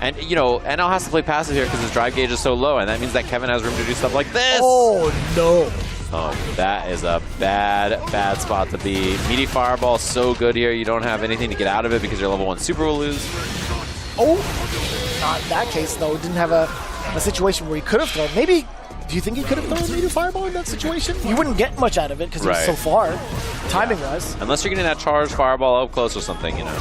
And, you know, NL has to play passive here because his drive gauge is so low, and that means that Kevin has room to do stuff like this. Oh, no. Oh, that is a bad spot to be. Meaty fireball so good here. You don't have anything to get out of it because your level 1 super will lose. Oh, not in that case, though. Didn't have a situation where he could have thrown. Maybe, do you think he could have thrown a meaty fireball in that situation? You wouldn't get much out of it because he was so far, timing-wise. Unless you're getting that charged fireball up close or something, you know.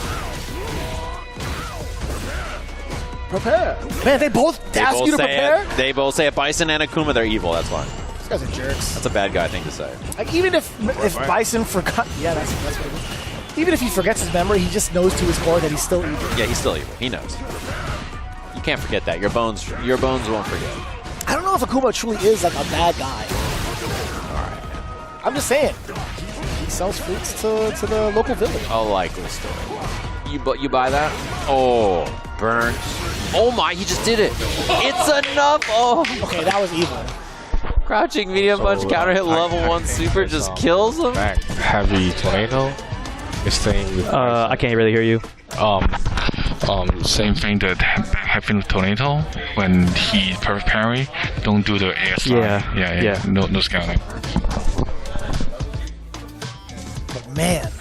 Prepare. Man, they both ask you to prepare? They both say it. Bison and Akuma, they're evil. That's why. These guys are jerks. That's a bad guy thing to say. Like, even if Bison forgot... Yeah, that's what it is. Even if he forgets his memory, he just knows to his core that he's still evil. Yeah, he's still evil. He knows. You can't forget that. Your bones won't forget. I don't know if Akuma truly is like a bad guy. Alright, man. I'm just saying. He sells fruits to the local village. A likely story. You buy that? Oh, burnt. Oh my, he just did it. It's enough. Oh. Okay, that was evil. Crouching medium punch counter hit level 1 super just kills him. Heavy tornado. Is staying with I can't really hear you. Same thing that happened with Tornado when he perfect parry. Don't do the ASR. Yeah. No scouting. But man,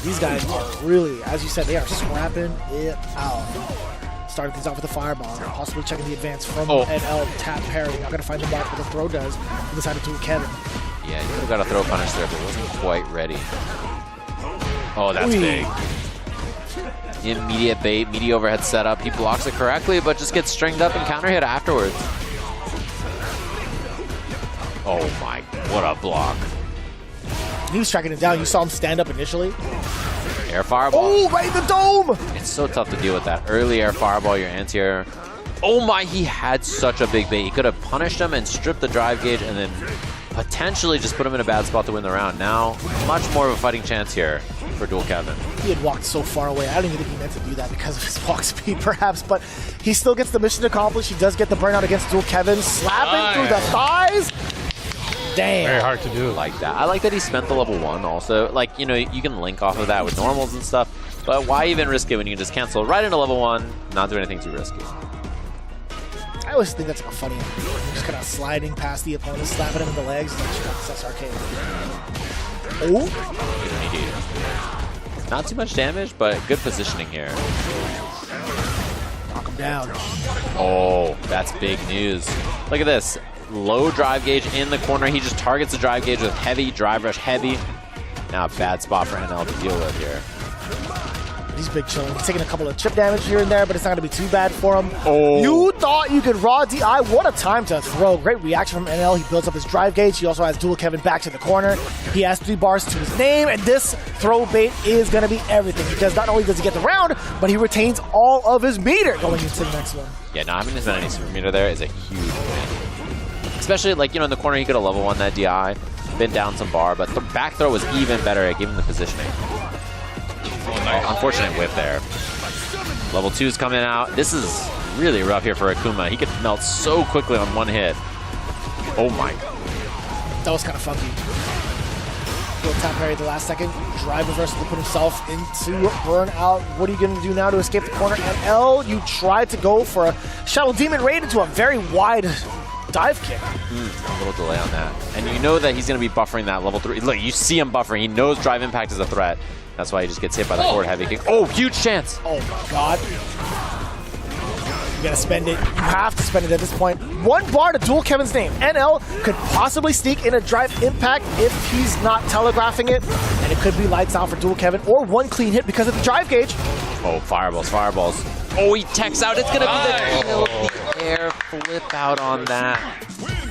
these guys are really, as you said, they are scrapping it out. Started things off with a fireball, possibly checking the advance from NL tap parry. Not gonna find the back, but the throw does. He decided to Kevin. Yeah, you could have got a throw punish there, but wasn't quite ready. Oh, that's big. Immediate bait, meaty overhead setup. He blocks it correctly, but just gets stringed up and counter hit afterwards. Oh my, what a block. He was tracking it down. You saw him stand up initially. Air fireball. Oh, right in the dome! It's so tough to deal with that. Early air fireball, your anti-air. Oh my, he had such a big bait. He could have punished him and stripped the drive gauge and then potentially just put him in a bad spot to win the round. Now, much more of a fighting chance here for Dual Kevin. He had walked so far away. I don't even think he meant to do that because of his walk speed, perhaps, but he still gets the mission accomplished. He does get the burnout against Dual Kevin, slapping through the thighs. Damn. Very hard to do. I like that. I like that he spent the level 1 also. Like, you know, you can link off of that with normals and stuff, but why even risk it when you can just cancel right into level 1, not do anything too risky? I always think that's like a funny one. You're just kind of sliding past the opponent, slapping him in the legs, and like, that's arcade. Oh! Not too much damage, but good positioning here. Knock him down. Oh, that's big news. Look at this. Low drive gauge in the corner. He just targets the drive gauge with heavy drive rush, heavy. Now a bad spot for NL to deal with here. He's big chilling. He's taking a couple of chip damage here and there, but it's not going to be too bad for him. Oh. You thought you could raw DI. What a time to throw. Great reaction from NL. He builds up his drive gauge. He also has dual Kevin back to the corner. He has 3 bars to his name, and this throw bait is going to be everything because not only does he get the round, but he retains all of his meter going into the next one. Yeah, not having to spend any super meter there is a huge win. Especially, like, you know, in the corner, he could have level 1 that DI, been down some bar, but the back throw was even better at giving the positioning. Unfortunate whip there. Level 2's coming out. This is really rough here for Akuma. He could melt so quickly on 1 hit. Oh my. That was kind of funky. Little tap parry at the last second. Drive reversal to put himself into burnout. What are you going to do now to escape the corner? And L, you tried to go for a Shadow Demon Raid into a very wide dive kick. A little delay on that. And you know that he's going to be buffering that level 3. Look, you see him buffering. He knows drive impact is a threat. That's why he just gets hit by the forward heavy kick. Oh, huge chance. Oh my god. You gotta spend it. You have to spend it at this point. 1 bar to dual Kevin's name. NL could possibly sneak in a drive impact if he's not telegraphing it. And it could be lights out for dual Kevin or 1 clean hit because of the drive gauge. Oh, fireballs, fireballs. Oh, he techs out. It's gonna be the kill. The air flip out on that.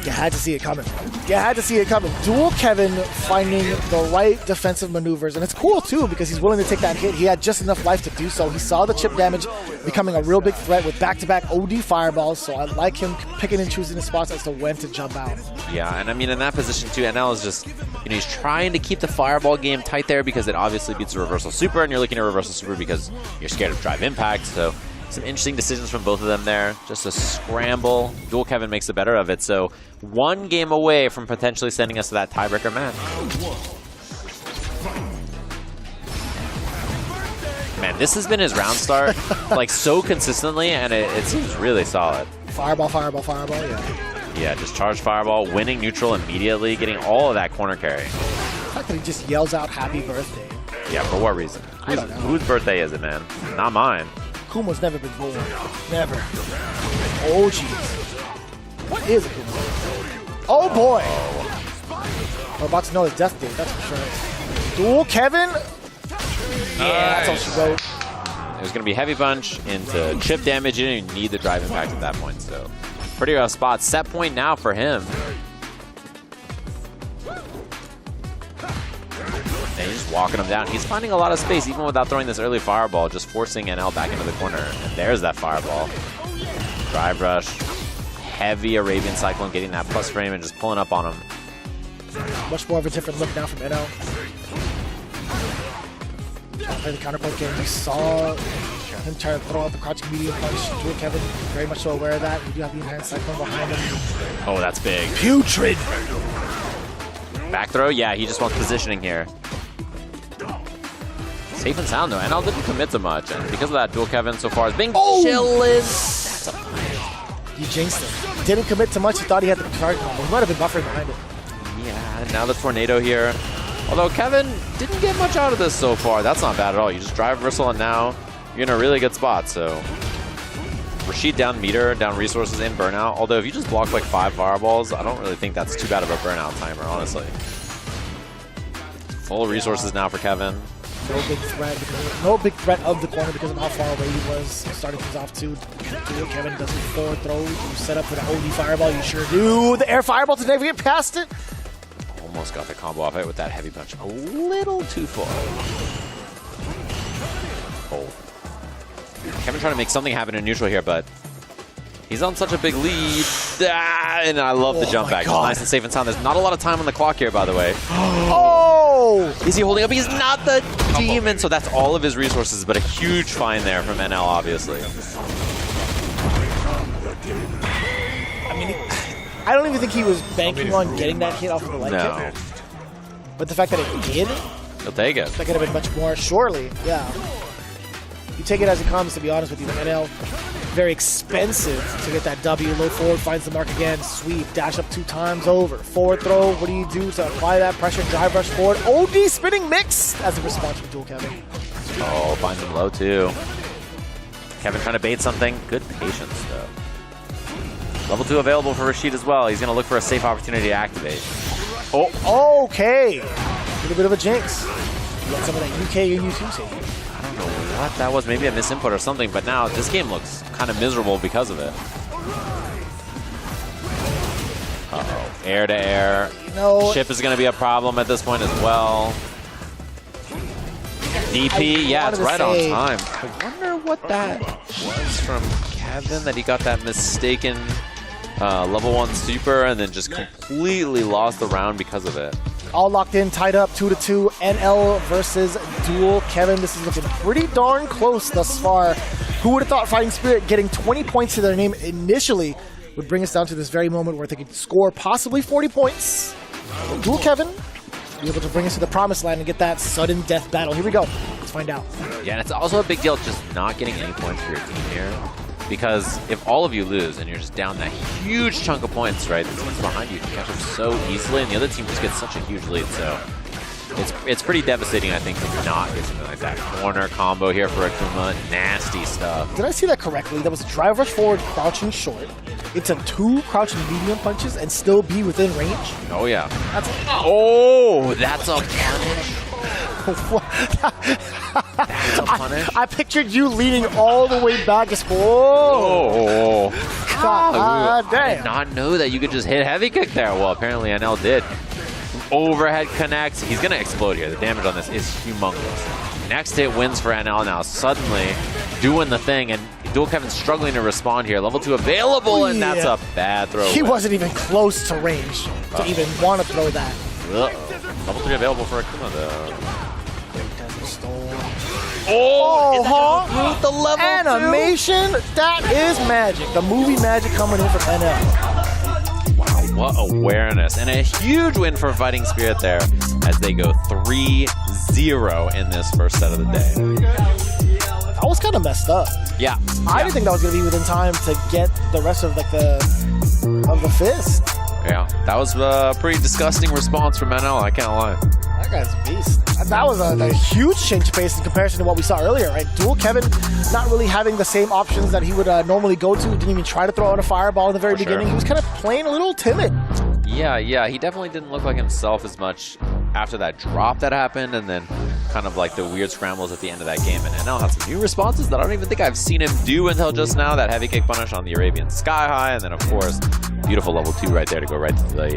You had to see it coming. You had to see it coming. Dual Kevin finding the right defensive maneuvers. And it's cool, too, because he's willing to take that hit. He had just enough life to do so. He saw the chip damage becoming a real big threat with back-to-back OD fireballs. So I like him picking and choosing his spots as to when to jump out. Yeah, and I mean, in that position, too, NL is just, you know, he's trying to keep the fireball game tight there because it obviously beats the reversal super, and you're looking at reversal super because you're scared of drive impact. So some interesting decisions from both of them there. Just a scramble. Dual Kevin makes the better of it. So 1 game away from potentially sending us to that tiebreaker match. Man, this has been his round start like so consistently, and it seems really solid. Fireball, fireball, fireball, yeah. Yeah, just charge fireball, winning neutral immediately, getting all of that corner carry. The fact that he just yells out happy birthday. Yeah, for what reason? I don't know. Whose birthday is it, man? Not mine. Kuma's never been born. Never. Oh, jeez. What is Akuma? Oh, boy. We're about to know his death date, that's for sure. Dual Kevin? Yeah, that's all she wrote. There's going to be heavy punch into chip damage. You didn't even need the drive impact at that point, so pretty rough spot. Set point now for him. And he's just walking him down. He's finding a lot of space even without throwing this early fireball, just forcing NL back into the corner. And there's that fireball. Drive rush. Heavy Arabian Cyclone getting that plus frame and just pulling up on him. Much more of a different look now from NL. Trying to play the counterpoint game. We saw him try to throw out the crouching medium punch. Dual Kevin, very much so aware of that. We do have the enhanced Cyclone behind him. Oh, that's big. Putrid! Back throw? Yeah, he just wants positioning here. Safe and sound though. NL didn't commit to much, and because of that, Dual Kevin so far has been chillin'. That's a punch. He jinxed him. Didn't commit to much. He thought he had the target combo. He might have been buffering behind it. Yeah, now the tornado here. Although Kevin didn't get much out of this so far. That's not bad at all. You just drive reversal, and now you're in a really good spot. So Rashid down meter, down resources in burnout. Although if you just block like 5 fireballs, I don't really think that's too bad of a burnout timer, honestly. Full resources now for Kevin. No big threat of the corner because of how far away he was. Starting things off too. Kevin does a forward throw. You set up for the OD fireball. You sure do. The air fireball to never get past it. Almost got the combo off it with that heavy punch. A little too far. Oh. Kevin trying to make something happen in neutral here, but he's on such a big lead. Ah, and I love the jump back. Just nice and safe and sound. There's not a lot of time on the clock here, by the way. Oh! Is he holding up? He's not the demon, so that's all of his resources, but a huge find there from NL, obviously. I mean, I don't even think he was banking on getting that hit off of the light kick. But the fact that it did, he'll take it. That could have been much more. Surely, yeah. You take it as it comes, to be honest with you. NL, very expensive to get that W. Low forward, finds the mark again. Sweep, dash up 2 times over. Forward throw, what do you do to apply that pressure? Drive rush forward. OD spinning mix as a response from Dual Kevin. Oh, finds him low too. Kevin trying to bait something. Good patience, though. Level 2 available for Rashid as well. He's going to look for a safe opportunity to activate. Oh, okay. A little bit of a jinx. You got some of that UK and U2 safety. I don't don't know what that was. Maybe a misinput or something, but now this game looks kind of miserable because of it. Uh-oh. Air to air. Chip is going to be a problem at this point as well. DP, yeah, it's right on time. I wonder what that was from Kevin, that he got that mistaken level 1 super and then just completely lost the round because of it. All locked in, tied up, 2-2. NL versus Dual. Kevin, this is looking pretty darn close thus far. Who would have thought Fighting Spirit getting 20 points to their name initially would bring us down to this very moment where they could score possibly 40 points. Dual Kevin be able to bring us to the promised land and get that sudden death battle. Here we go. Let's find out. Yeah, and it's also a big deal just not getting any points for your team here. Because if all of you lose and you're just down that huge chunk of points, right, the teams behind you can catch up so easily, and the other team just gets such a huge lead. So it's pretty devastating, I think, to not get something like that. Corner combo here for Akuma. Nasty stuff. Did I see that correctly? That was a drive rush forward, crouching short. It's a 2 crouching medium punches and still be within range. Oh, yeah. That's a punish. That's a punish. I pictured you leaning all the way back. Just God damn. I did not know that you could just hit heavy kick there. Well, apparently NL did. Overhead connects. He's going to explode here. The damage on this is humongous. Next hit wins for NL now. Suddenly doing the thing, and Dual Kevin's struggling to respond here. Level 2 available, and that's a bad throw. He wasn't even close to range to even want to throw that. Level 3 available for Akuma, though. The level animation, 2? That is magic. The movie magic coming in from NL. Wow, what awareness. And a huge win for Fighting Spirit there as they go 3-0 in this first set of the day. I was kind of messed up. Yeah. I didn't think that was going to be within time to get the rest of the fist. Yeah, that was a pretty disgusting response from NL, I can't lie. That guy's a beast. That was a huge change of pace in comparison to what we saw earlier, right? Dual Kevin not really having the same options that he would normally go to. Didn't even try to throw out a fireball in the very beginning. He was kind of playing a little timid. Yeah, he definitely didn't look like himself as much after that drop that happened, and then kind of like the weird scrambles at the end of that game. And NL had some new responses that I don't even think I've seen him do until just now. That heavy kick punish on the Arabian Sky High, and then of course, beautiful level 2 right there to go right to the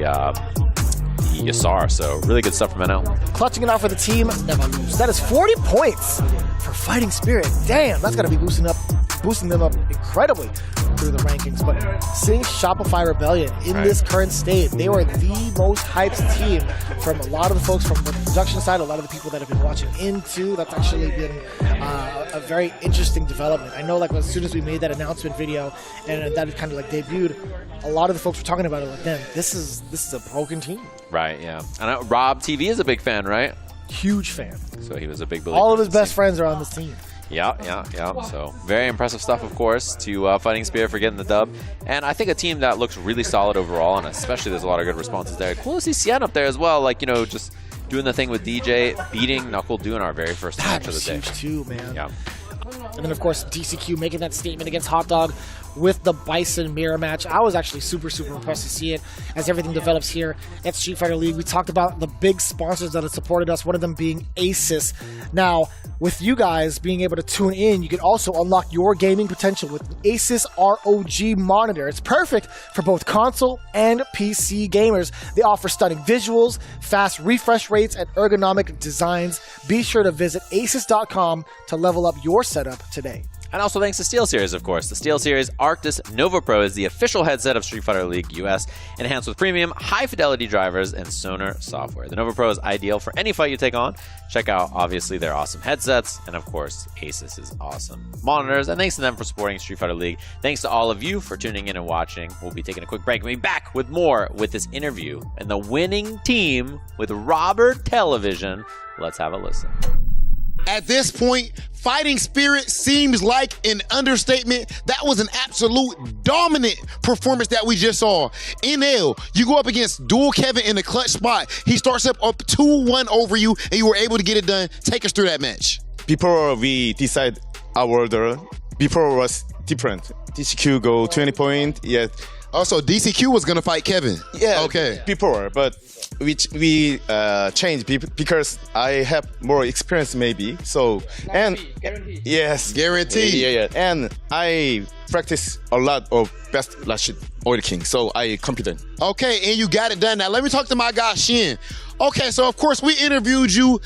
Yasar. So really good stuff from NL. Clutching it out for the team, never lose. That is 40 points for Fighting Spirit. Damn, that's gotta be boosting them up incredibly through the rankings. But seeing Shopify Rebellion in this current state, they were the most hyped team from a lot of the folks from the production side, a lot of the people that have been watching into. That's actually been a very interesting development. I know, like, as soon as we made that announcement video and that kind of like debuted, a lot of the folks were talking about it like, man, this is a broken team. Right, yeah. And RobTV is a big fan, right? Huge fan. So he was a big believer. All of his best friends are on this team. Yeah. So very impressive stuff, of course, to Fighting Spirit for getting the dub. And I think a team that looks really solid overall, and especially there's a lot of good responses there. Cool to see Cien up there as well, like, you know, just doing the thing with DJ, beating Knuckle, doing our very first match of the day. Huge too, man. Yeah. And then, of course, DCQ making that statement against Hot Dog with the Bison mirror match. I was actually super impressed to see it as everything develops here at Street Fighter League. We talked about the big sponsors that have supported us, one of them being Asus. Now, with you guys being able to tune in, you can also unlock your gaming potential with Asus ROG monitor. It's perfect for both console and PC gamers. They offer stunning visuals, fast refresh rates, and ergonomic designs. Be sure to visit asus.com to level up your setup today. And also thanks to SteelSeries, of course. The SteelSeries Arctis Nova Pro is the official headset of Street Fighter League US, enhanced with premium, high-fidelity drivers and Sonar software. The Nova Pro is ideal for any fight you take on. Check out, obviously, their awesome headsets, and of course, Asus's awesome monitors. And thanks to them for supporting Street Fighter League. Thanks to all of you for tuning in and watching. We'll be taking a quick break and we'll be back with more with this interview and the winning team with Robert Television. Let's have a listen. At this point, Fighting Spirit seems like an understatement. That was an absolute dominant performance that we just saw. NL, you go up against Dual Kevin in the clutch spot. He starts up 2-1 over you, and you were able to get it done. Take us through that match. Before we decide our order, before was different. DCQ go 20 point, yet Also, DCQ was gonna fight Kevin. Yeah. Okay. Before, but we changed because I have more experience maybe. So and guarantee. yes, Guarantee. Yeah. And I practice a lot of best Rashid Oil King, so I confident. Okay, and you got it done. Now let me talk to my guy Shin. Okay, so of course we interviewed you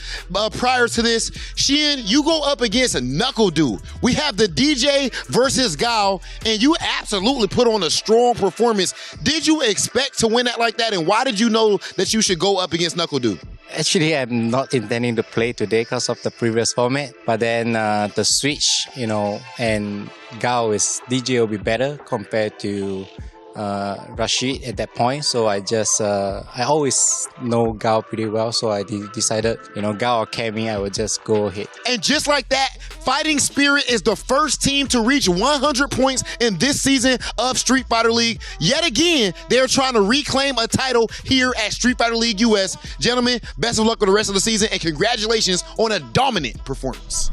prior to this. Shin, you go up against Knuckle Dude. We have the DJ versus Gao, and you absolutely put on a strong performance. Did you expect to win that like that, and why did you know that you should go up against Knuckle Dude? Actually, I'm not intending to play today because of the previous format. But then the switch, and Gao is DJ will be better compared to Rashid at that point. So I always know Gao pretty well. So I decided, Gao or Cammy, I would just go ahead. And just like that, Fighting Spirit is the first team to reach 100 points in this season of Street Fighter League. Yet again, they're trying to reclaim a title here at Street Fighter League US. Gentlemen, best of luck with the rest of the season and congratulations on a dominant performance.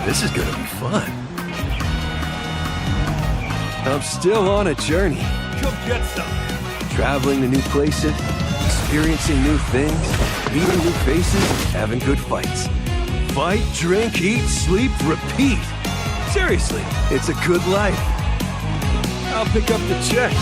This is gonna be fun. I'm still on a journey. Come get some. Traveling to new places, experiencing new things, meeting new faces, having good fights. Fight, drink, eat, sleep, repeat. Seriously, it's a good life. I'll pick up the check.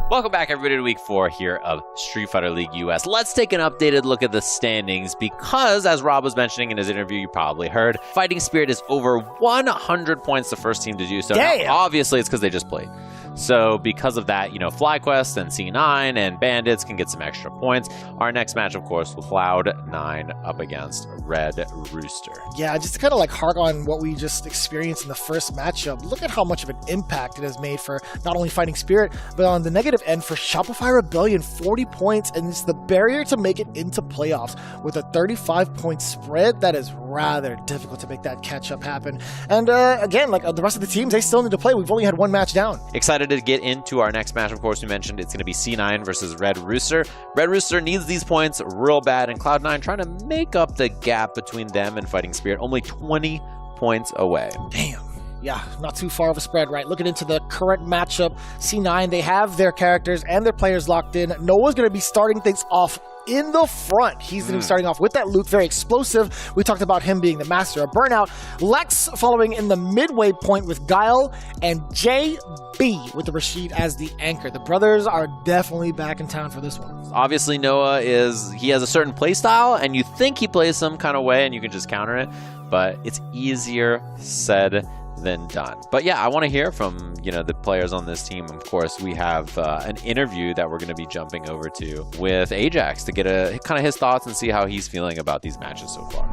Welcome back, everybody, to week 4 here of Street Fighter League US. Let's take an updated look at the standings because, as Rob was mentioning in his interview, you probably heard, Fighting Spirit is over 100 points, the first team to do so. Now, obviously, it's because they just played. So because of that, FlyQuest and C9 and Bandits can get some extra points. Our next match, of course, will Cloud9 up against Red Rooster. Yeah, just to kind of like hark on what we just experienced in the first matchup, look at how much of an impact it has made for not only Fighting Spirit, but on the negative end for Shopify Rebellion, 40 points, and it's the barrier to make it into playoffs with a 35-point spread. That is rather difficult to make that catch-up happen. And again, like the rest of the teams, they still need to play. We've only had one match down. Excited to get into our next match. Of course, we mentioned it's going to be C9 versus Red Rooster. Red Rooster needs these points real bad, and Cloud9 trying to make up the gap between them and Fighting Spirit, only 20 points away. Damn. Yeah, not too far of a spread, right? Looking into the current matchup, C9, they have their characters and their players locked in. Noah's going to be starting things off in the front. He's going to be starting off with that Luke, very explosive. We talked about him being the master of burnout. Lex following in the midway point with Guile, and JB with the Rashid as the anchor. The brothers are definitely back in town for this one. Obviously, Noah he has a certain play style, and you think he plays some kind of way, and you can just counter it, but it's easier said than done. But yeah, I want to hear from the players on this team. Of course, we have an interview that we're going to be jumping over to with Ajax to get a kind of his thoughts and see how he's feeling about these matches so far.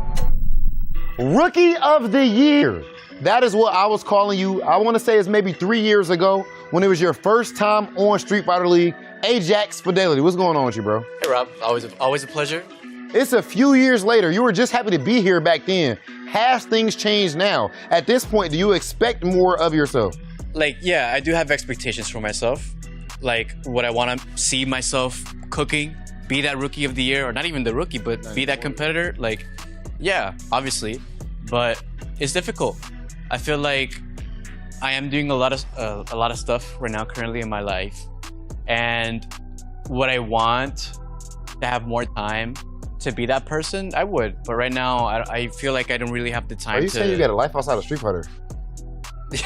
Rookie of the Year. That is what I was calling you. I want to say it's maybe 3 years ago when it was your first time on Street Fighter League. Ajax Fidelity. What's going on with you, bro? Hey, Rob. Always a pleasure. It's a few years later. You were just happy to be here back then. Has things changed now? At this point, do you expect more of yourself? Yeah, I do have expectations for myself. What I want to see myself cooking, be that Rookie of the Year, or not even the rookie, but be that competitor. Yeah, obviously. But it's difficult. I feel like I am doing a lot of stuff right now currently in my life. And what I want to have more time to be that person, I would. But right now, I feel like I don't really have the time to... Are you saying you got a life outside of Street Fighter?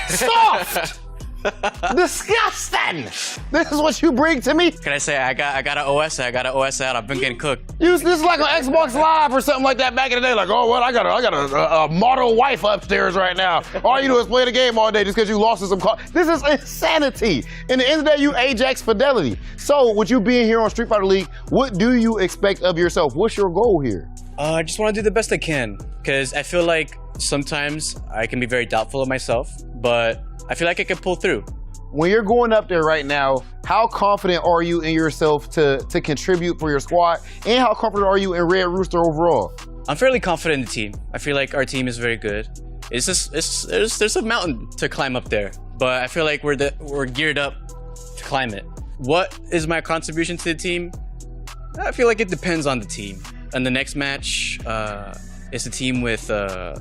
Soft! Disgusting! This is what you bring to me? Can I say I got an OS out. I've been getting cooked. This is like on Xbox Live or something like that back in the day. Like, oh, well, I got a model wife upstairs right now. All you do is play the game all day just because you lost to some car. This is insanity. In the end of the day, you Ajax Fidelity. So, with you being here on Street Fighter League, what do you expect of yourself? What's your goal here? I just want to do the best I can, because I feel like sometimes I can be very doubtful of myself, but I feel like I can pull through. When you're going up there right now, how confident are you in yourself to contribute for your squad? And how confident are you in Red Rooster overall? I'm fairly confident in the team. I feel like our team is very good. It's just there's a mountain to climb up there, but I feel like we're geared up to climb it. What is my contribution to the team? I feel like it depends on the team. And the next match is a team with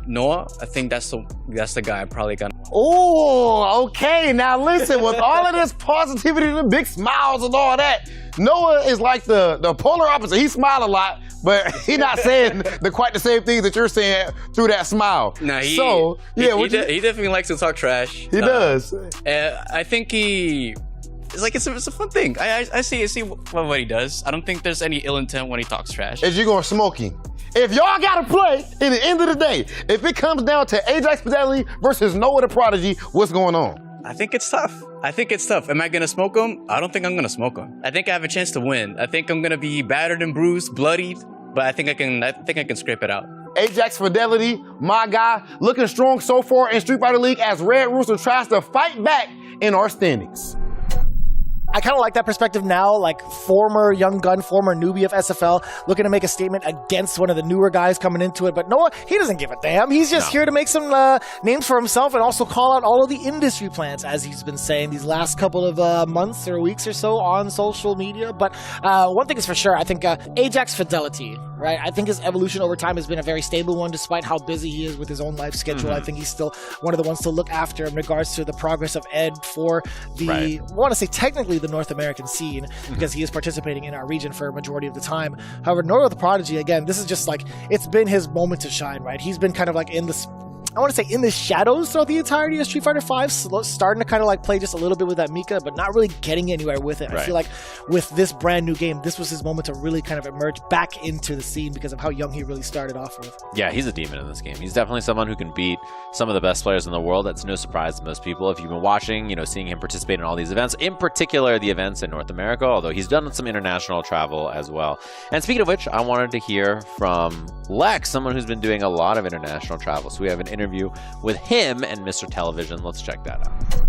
Noah. I think that's the guy I'm probably gonna. Oh, okay. Now listen, with all of this positivity, the big smiles and all that, Noah is like the polar opposite. He smiles a lot, but he's not saying quite the same things that you're saying through that smile. Nah, he definitely likes to talk trash. He does. I think it's a fun thing. I see what he does. I don't think there's any ill intent when he talks trash. Is you gonna smoke him? If y'all gotta play, in the end of the day, if it comes down to Ajax Fidelity versus Noah the Prodigy, what's going on? I think it's tough. Am I gonna smoke him? I don't think I'm gonna smoke him. I think I have a chance to win. I think I'm gonna be battered and bruised, bloodied, but I think I can scrape it out. Ajax Fidelity, my guy, looking strong so far in Street Fighter League as Red Rooster tries to fight back in our standings. I kind of like that perspective now, like former young gun, former newbie of SFL, looking to make a statement against one of the newer guys coming into it. But Noah, he doesn't give a damn. He's just here to make some names for himself and also call out all of the industry plans, as he's been saying these last couple of months or weeks or so on social media. But one thing is for sure, I think Ajax Fidelity, right? I think his evolution over time has been a very stable one, despite how busy he is with his own life schedule. I think he's still one of the ones to look after in regards to the progress of Ed for the, I want to say technically the North American scene, because he is participating in our region for a majority of the time. However, Noah the Prodigy, again, this is just like, it's been his moment to shine, right? He's been kind of like in the I want to say, in the shadows throughout the entirety of Street Fighter V, starting to kind of like play just a little bit with that Mika, but not really getting anywhere with it. I feel like with this brand new game, this was his moment to really kind of emerge back into the scene because of how young he really started off with. Yeah, he's a demon in this game. He's definitely someone who can beat some of the best players in the world. That's no surprise to most people. If you've been watching, seeing him participate in all these events, in particular the events in North America, although he's done some international travel as well. And speaking of which, I wanted to hear from Lex, someone who's been doing a lot of international travel. So we have an interview with him and Mr. Television. Let's check that out.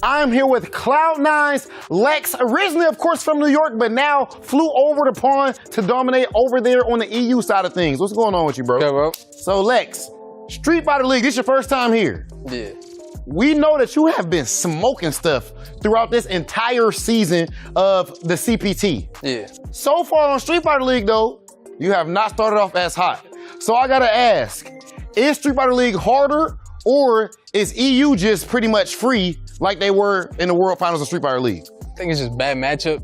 I'm here with Cloud9's Lex, originally, of course, from New York, but now flew over the pond to dominate over there on the EU side of things. What's going on with you, bro? Yeah, bro. So, Lex, Street Fighter League, this your first time here? Yeah. We know that you have been smoking stuff throughout this entire season of the CPT. Yeah. So far on Street Fighter League, though, you have not started off as hot. So I gotta ask, is Street Fighter League harder, or is EU just pretty much free like they were in the World Finals of Street Fighter League? I think it's just bad matchup.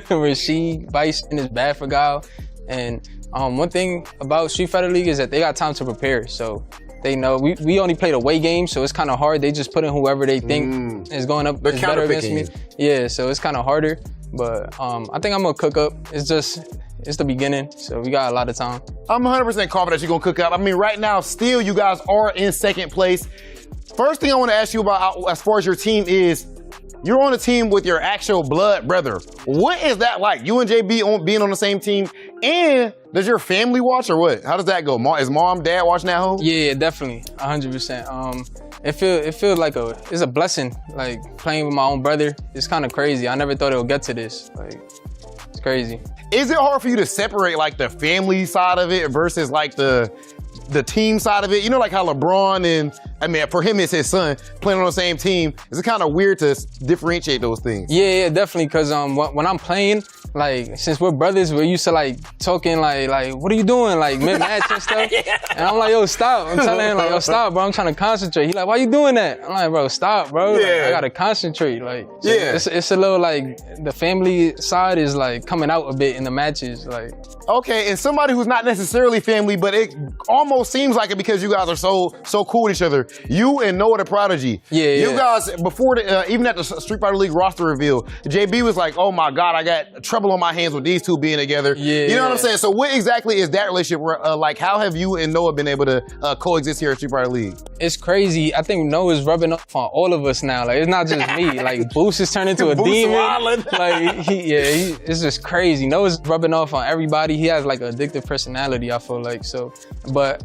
Rashid, Bison is bad for Guile. And one thing about Street Fighter League is that they got time to prepare. So they know we only played away games, so it's kind of hard. They just put in whoever they think is going up is better against me. Yeah, so it's kind of harder. But I think I'm gonna cook up. It's the beginning, so we got a lot of time. I'm 100% confident you're gonna cook up. I mean, right now, still you guys are in second place. First thing I wanna ask you about as far as your team is, you're on a team with your actual blood brother. What is that like? You and JB being on the same team, and does your family watch or what? How does that go? Is mom, dad watching at home? Yeah, definitely, 100%. It feels like it's a blessing, like playing with my own brother. It's kind of crazy. I never thought it would get to this. Like, it's crazy. Is it hard for you to separate like the family side of it versus like the team side of it? You know, like how LeBron and, I mean, for him it's his son playing on the same team. Is it kind of weird to differentiate those things? Yeah, definitely. Cause when I'm playing, like since we're brothers, we're used to like talking like what are you doing like mid-match and stuff. And I'm like, yo, stop. I'm telling him like, yo, stop, bro. I'm trying to concentrate. He like, why you doing that? I'm like, bro, stop, bro. Like, I gotta concentrate. Like, it's a little like the family side is like coming out a bit in the matches. Like, okay, and somebody who's not necessarily family, but it almost seems like it because you guys are so cool with each other. You and Noah the Prodigy. You guys, before even at the Street Fighter League roster reveal, JB was like, oh my God, I got trouble on my hands with these two being together. You know what I'm saying? So what exactly is that relationship like? How have you and Noah been able to coexist here at Street Fighter League? It's crazy. I think Noah's rubbing off on all of us now. Like, it's not just me. Like, Boost has turned into a demon. Like, it's just crazy. Noah's rubbing off on everybody. He has like an addictive personality, I feel like. So, but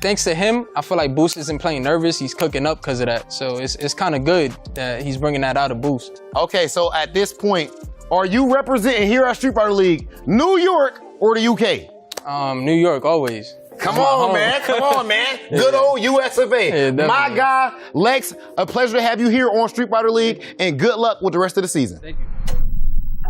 thanks to him, I feel like Boost isn't playing nervous. He's cooking up because of that. So it's kind of good that he's bringing that out of Boost. Okay, so at this point, are you representing here at Street Fighter League, New York or the UK? New York, always. Come on, man. Come on, man. Good old US of A. My guy, Lex, a pleasure to have you here on Street Fighter League, and good luck with the rest of the season. Thank you.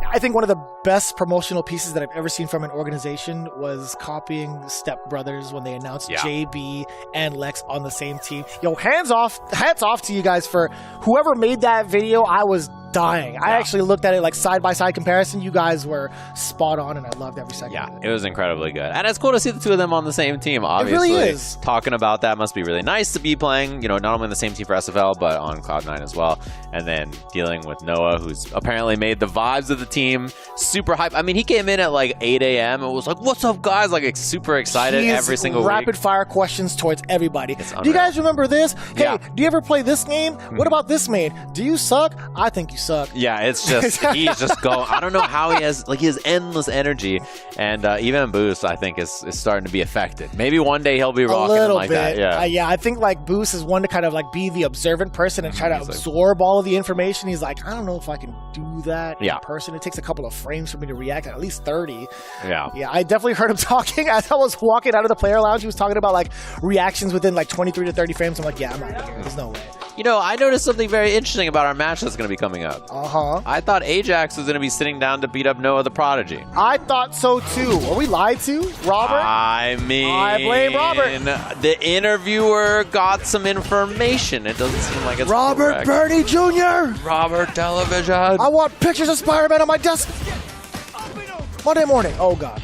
I think one of the best promotional pieces that I've ever seen from an organization was copying Step Brothers when they announced JB and Lex on the same team. Yo, hats off to you guys for whoever made that video. I was dying. I actually looked at it like side-by-side comparison. You guys were spot on, and I loved every second of it. It was incredibly good. And it's cool to see the two of them on the same team, obviously. It really is. Talking about that must be really nice to be playing, not only on the same team for SFL, but on Cloud9 as well. And then dealing with Noah, who's apparently made the vibes of the team super hype. I mean, he came in at like 8 a.m. and was like, what's up, guys? Like, super excited every single week. Rapid-fire questions towards everybody. Do you guys remember this? Hey, do you ever play this game? What about this main? Do you suck? I think you suck. Yeah, it's just, he's just going. I don't know how he has endless energy. And even Boost, I think, is starting to be affected. Maybe one day he'll be rocking it like that. Yeah, I think like Boost is one to kind of like be the observant person and try to absorb all of the information. He's like, I don't know if I can do that in person. It takes a couple of frames for me to react, at least 30. Yeah, I definitely heard him talking as I was walking out of the player lounge. He was talking about like reactions within like 23 to 30 frames. I'm like, yeah, I'm out here. There's no way. I noticed something very interesting about our match that's going to be coming up. I thought Ajax was going to be sitting down to beat up Noah the Prodigy. I thought so too. Were we lied to, Robert? I mean, I blame Robert. The interviewer got some information. It doesn't seem like it's Robert Bernie Jr. Robert Television. I want pictures of Spider-Man on my desk Monday morning. Oh God.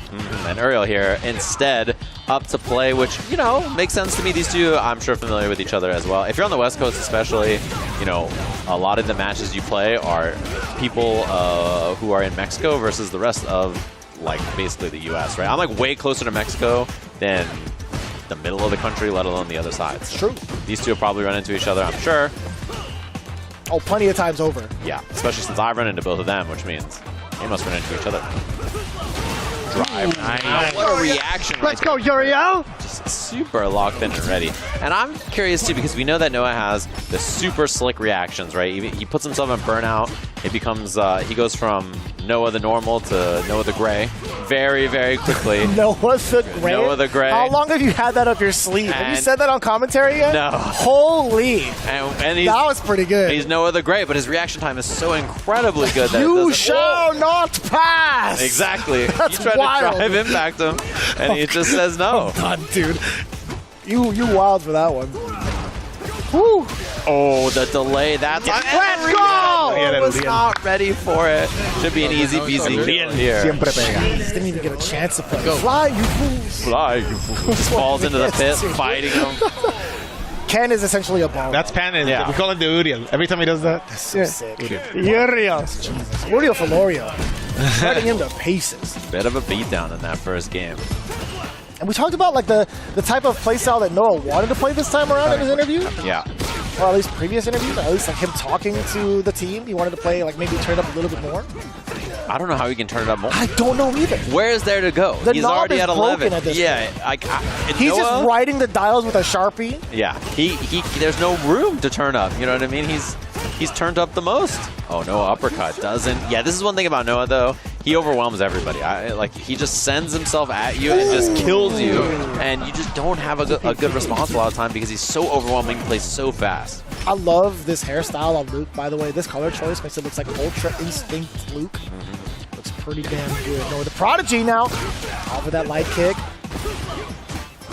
And Uriel here instead up to play, which, you know, makes sense to me. These two, I'm sure, familiar with each other as well. If you're on the West Coast especially, you know, a lot of the matches you play are people who are in Mexico versus the rest of, like, basically the U.S., right? I'm, like, way closer to Mexico than the middle of the country, let alone the other side. It's true. These two will probably run into each other, I'm sure. Oh, plenty of times over. Yeah, especially since I've run into both of them, which means they must run into each other. Drive. Nice. What a reaction. Let's go, Uriel! Just super locked in and ready. And I'm curious, too, because we know that Noah has the super slick reactions, right? He puts himself in burnout. It becomes, he goes from Noah the normal to Noah the gray very, very quickly. Noah the gray? Noah the gray. How long have you had that up your sleeve? Have you said that on commentary yet? No. Holy. And he's, that was pretty good. He's Noah the gray, but his reaction time is so incredibly good that you shall not pass. Exactly. That's you try wild. to drive impact him, and he just says no. I'm done, dude. You wild for that one. Woo. Oh, the delay. That's Let's go! Noah was not ready for it. Should be an easy peasy kill here. Jeez, didn't even get a chance to play. Fly, you fools. Fly, you fools. Just falls into the pit, fighting him. Ken is essentially a ball. That's Pan. Yeah. We call him the Uriel. Every time he does that. That's so sick. Uriel. Jesus. Uriel for L'Oreal. Shredding him to pieces. Bit of a beatdown in that first game. And we talked about like the type of playstyle that Noah wanted to play this time around in his interview. Yeah. Or at least previous interviews, or at least like him talking to the team. He wanted to play like maybe turn it up a little bit more. I don't know how he can turn it up more. I don't know either. Where is there to go? The He's knob already is at 11. broken at this point. He's Noah, just riding the dials with a Sharpie. Yeah, he there's no room to turn up. You know what I mean? He's turned up the most. Oh, Noah uppercut doesn't. Yeah, this is one thing about Noah though. He overwhelms everybody. Like he just sends himself at you and just kills you, and you just don't have a good response a lot of time because he's so overwhelming. He plays so fast. I love this hairstyle on Luke, by the way. This color choice makes it look like Ultra Instinct Luke. Looks pretty damn good. Noah the Prodigy now. Off with that light kick.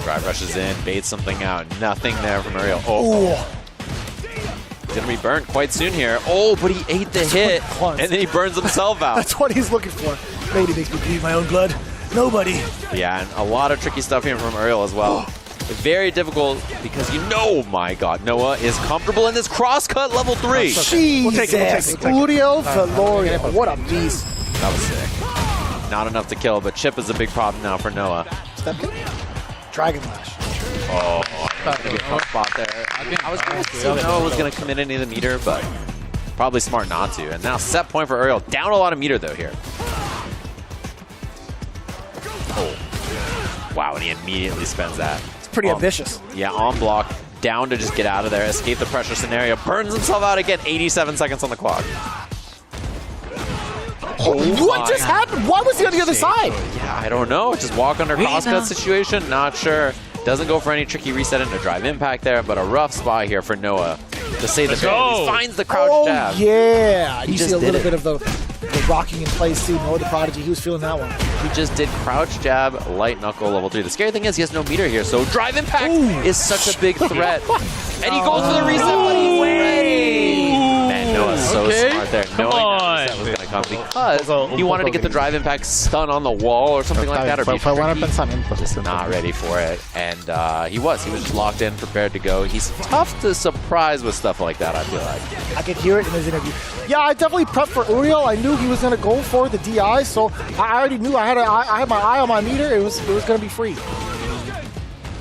Drive rushes in, baits something out. Nothing there from Uriel. Oh. He's going to be burnt quite soon here. Oh, but he ate the hit, and then he burns himself out. That's what he's looking for. Nobody makes me bleed my own blood. Nobody. Yeah, and a lot of tricky stuff here from Uriel as well. Very difficult because oh my god, Noah is comfortable in this crosscut level 3. Jesus. We'll take it. Uriel Velorio. What a beast. That was sick. Not enough to kill, but chip is a big problem now for Noah. Step kick. Dragon Lash. Oh, that's going to be a tough spot there. I was going to say Noah was going to commit any of the meter, but probably smart not to. And now set point for Uriel. Down a lot of meter though here. Oh. Wow, and he immediately spends that. Pretty ambitious. Yeah, on block, down to just get out of there, escape the pressure scenario, burns himself out again, 87 seconds on the clock. What just happened? Why was he on the other side? Yeah, I don't know. Just walk under crosscut situation, not sure. Doesn't go for any tricky reset into drive impact there, but a rough spot here for Noah to say the bit. He finds the crouch jab. Yeah, you just see a little did bit of the rocking in place too. Noah the Prodigy, he was feeling that one. He just did crouch jab, light knuckle level 3. The scary thing is he has no meter here, so drive impact is such a big threat. And he goes for the reset, but he's ready. Man, Noah's so smart there. Knowing that reset was going to come because he wanted to get the drive impact stun on the wall or something like that. Or be just not ready for it. And he was just locked in, prepared to go. He's tough to surprise with stuff like that, I feel like. I could hear it in his interview. Yeah, I definitely prepped for Uriel. I knew he was going to go for the DI, so I already knew I had my eye on my meter. It was going to be free.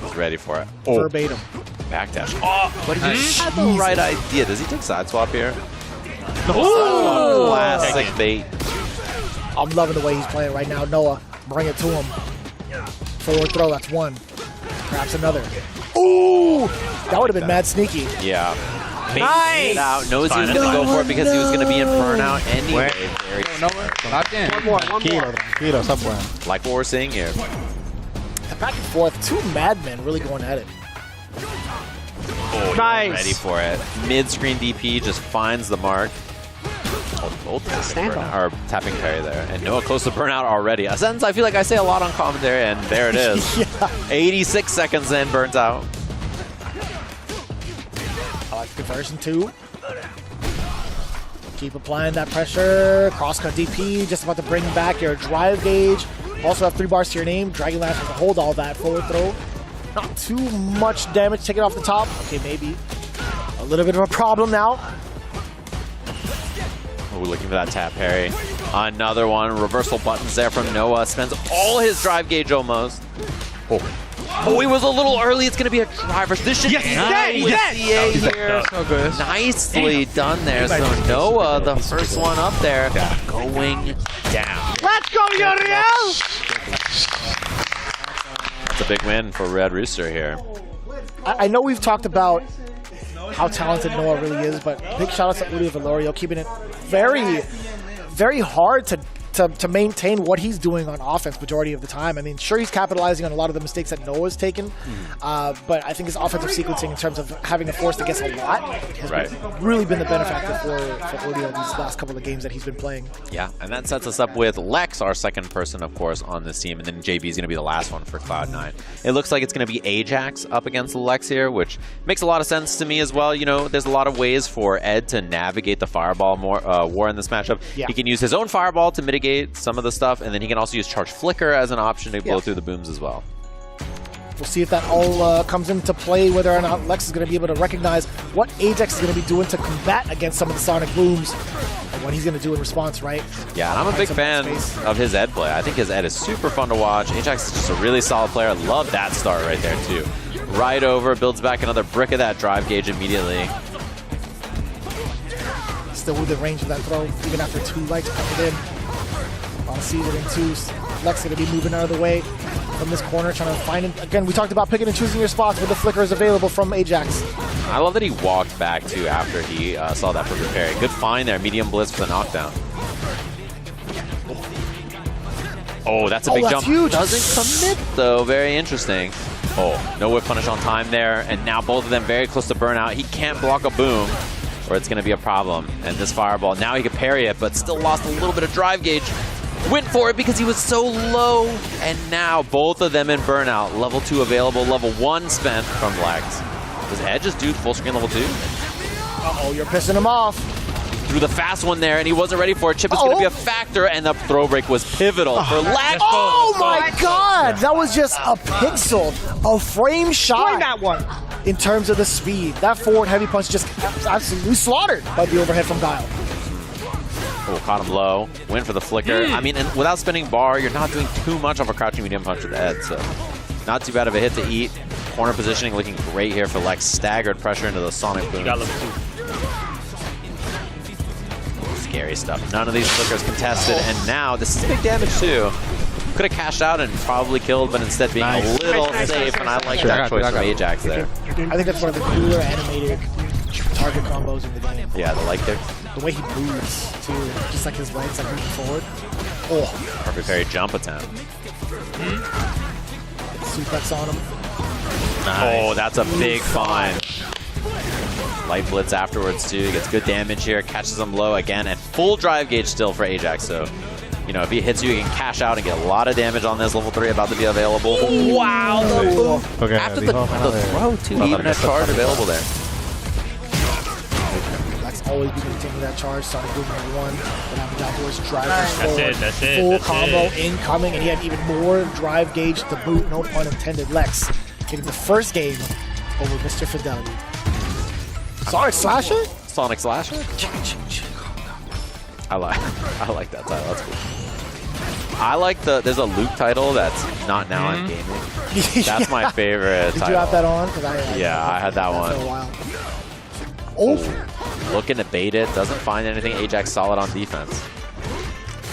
Was ready for it. Verbatim. Backdash. Oh, but he had the right idea. Does he take side swap here? Ooh. Classic bait. I'm loving the way he's playing right now. Noah, bring it to him. Forward throw, that's one. Perhaps another. Ooh! That would have been mad sneaky. Yeah. Nice! It out. Knows he was going to go for it because he was going to be in burnout anyway. Very Locked in. One more. Like what we're seeing here. The back and forth. Two madmen really going at it. Oh, nice. Ready for it. Mid-screen DP just finds the mark. Oh, both are tapping parry there. And Noah close to burnout already. A sentence I feel like I say a lot on commentary, and there it is. Yeah. 86 seconds in, burnt out. I like the conversion too. Keep applying that pressure. Crosscut DP, just about to bring back your drive gauge. Also have 3 bars to your name. Dragon Lash has to hold all that. Forward throw. Not too much damage taken off the top. Okay, maybe. A little bit of a problem now. Oh, looking for that tap parry. Another one. Reversal buttons there from Noah. Spends all his drive gauge almost. Oh, he was a little early. It's going to be a driver. This should end with CA here. So good. Nicely done there. So Noah, the first one up there, going down. Let's go, Uriel! It's a big win for Red Rooster here. I know we've talked about how talented Noah really is, but big shout out to Uri Valorio, keeping it very, very hard to maintain what he's doing on offense majority of the time. I mean, sure, he's capitalizing on a lot of the mistakes that Noah's taken, but I think his offensive sequencing in terms of having to force against a lot has really been the benefactor for Audio these last couple of games that he's been playing. Yeah, and that sets us up with Lex, our second person, of course, on this team, and then JB is going to be the last one for Cloud9. It looks like it's going to be Ajax up against Lex here, which makes a lot of sense to me as well. You know, there's a lot of ways for Ed to navigate the Fireball war in this matchup. Yeah. He can use his own Fireball to mitigate some of the stuff, and then he can also use Charge Flicker as an option to blow through the booms as well. We'll see if that all comes into play, whether or not Lex is going to be able to recognize what Ajax is going to be doing to combat against some of the Sonic booms, and what he's going to do in response, right? Yeah, and I'm a big fan of his Ed play. I think his Ed is super fun to watch. Ajax is just a really solid player. I love that start right there, too. Right over, builds back another brick of that drive gauge immediately. Still within range of that throw, even after 2 lights put it in. On season in 2, Lex going to be moving out of the way from this corner, trying to find him. Again, we talked about picking and choosing your spots, but the flicker is available from Ajax. I love that he walked back, too, after he saw that perfect parry. Good find there. Medium blitz for the knockdown. Oh, that's a big jump. Huge. Doesn't commit, though. Very interesting. Oh, no whip punish on time there, and now both of them very close to burnout. He can't block a boom, or it's going to be a problem. And this Fireball, now he can parry it, but still lost a little bit of drive gauge. Went for it because he was so low, and now both of them in burnout. Level 2 available, level 1 spent from Lex. Does Ed just do full screen level 2? Uh-oh, you're pissing him off. Threw the fast one there, and he wasn't ready for it. Chip is going to be a factor, and the throw break was pivotal for Lex. Oh my God, that was just a pixel, a frame shot. That one. In terms of the speed, that forward heavy punch just absolutely slaughtered by the overhead from Guile. Oh, caught him low. Went for the flicker. I mean, and without spinning bar, you're not doing too much of a crouching medium punch with Ed, so not too bad of a hit to eat. Corner positioning looking great here for Lex. Staggered pressure into the Sonic boom. Scary stuff. None of these flickers contested, and now this is big damage too. Could have cashed out and probably killed, but instead being a little safe, and I like that choice from Ajax there. I think that's one of the cooler animated target combos in the game. Yeah, the way he moves too, just like his legs like moving forward. Oh, perfect parry jump attempt. Suplex on him. Nice. Oh, that's a big find. Light blitz afterwards too. Gets good damage here. Catches him low again, and full drive gauge still for Ajax. So, you know, if he hits you, you can cash out and get a lot of damage on this. Level 3 about to be available. Wow! Okay, after the throw too, even a charge available there. Always be taking that charge. Sonic boom number 1. But now the downwards drive forward. That's it. Full combo incoming, and he had even more drive gauge to boot. No pun intended. Lex getting the first game over Mr. Fidelity. Sonic Slasher? Sonic Slasher? I like that title. That's cool. I like there's a Luke title that's not now in gaming. That's my favorite title. Did you have that on? I had that one. For a while. Oh. Looking to bait it. Doesn't find anything. Ajax solid on defense.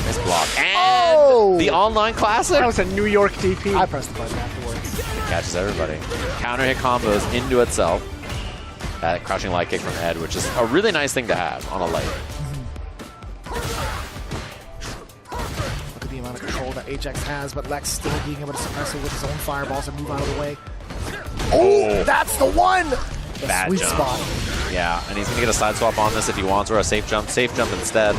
Nice block. And the online classic. That was a New York DP. I pressed the button afterwards. It catches everybody. Counter hit combos into itself. That crouching light kick from Ed, which is a really nice thing to have on a light. Look at the amount of control that Ajax has, but Lex still being able to suppress it with his own fireballs and move out of the way. Oh, that's the one! The bad sweet jump. Spot. Yeah, and he's going to get a side swap on this if he wants, or a safe jump. Safe jump instead.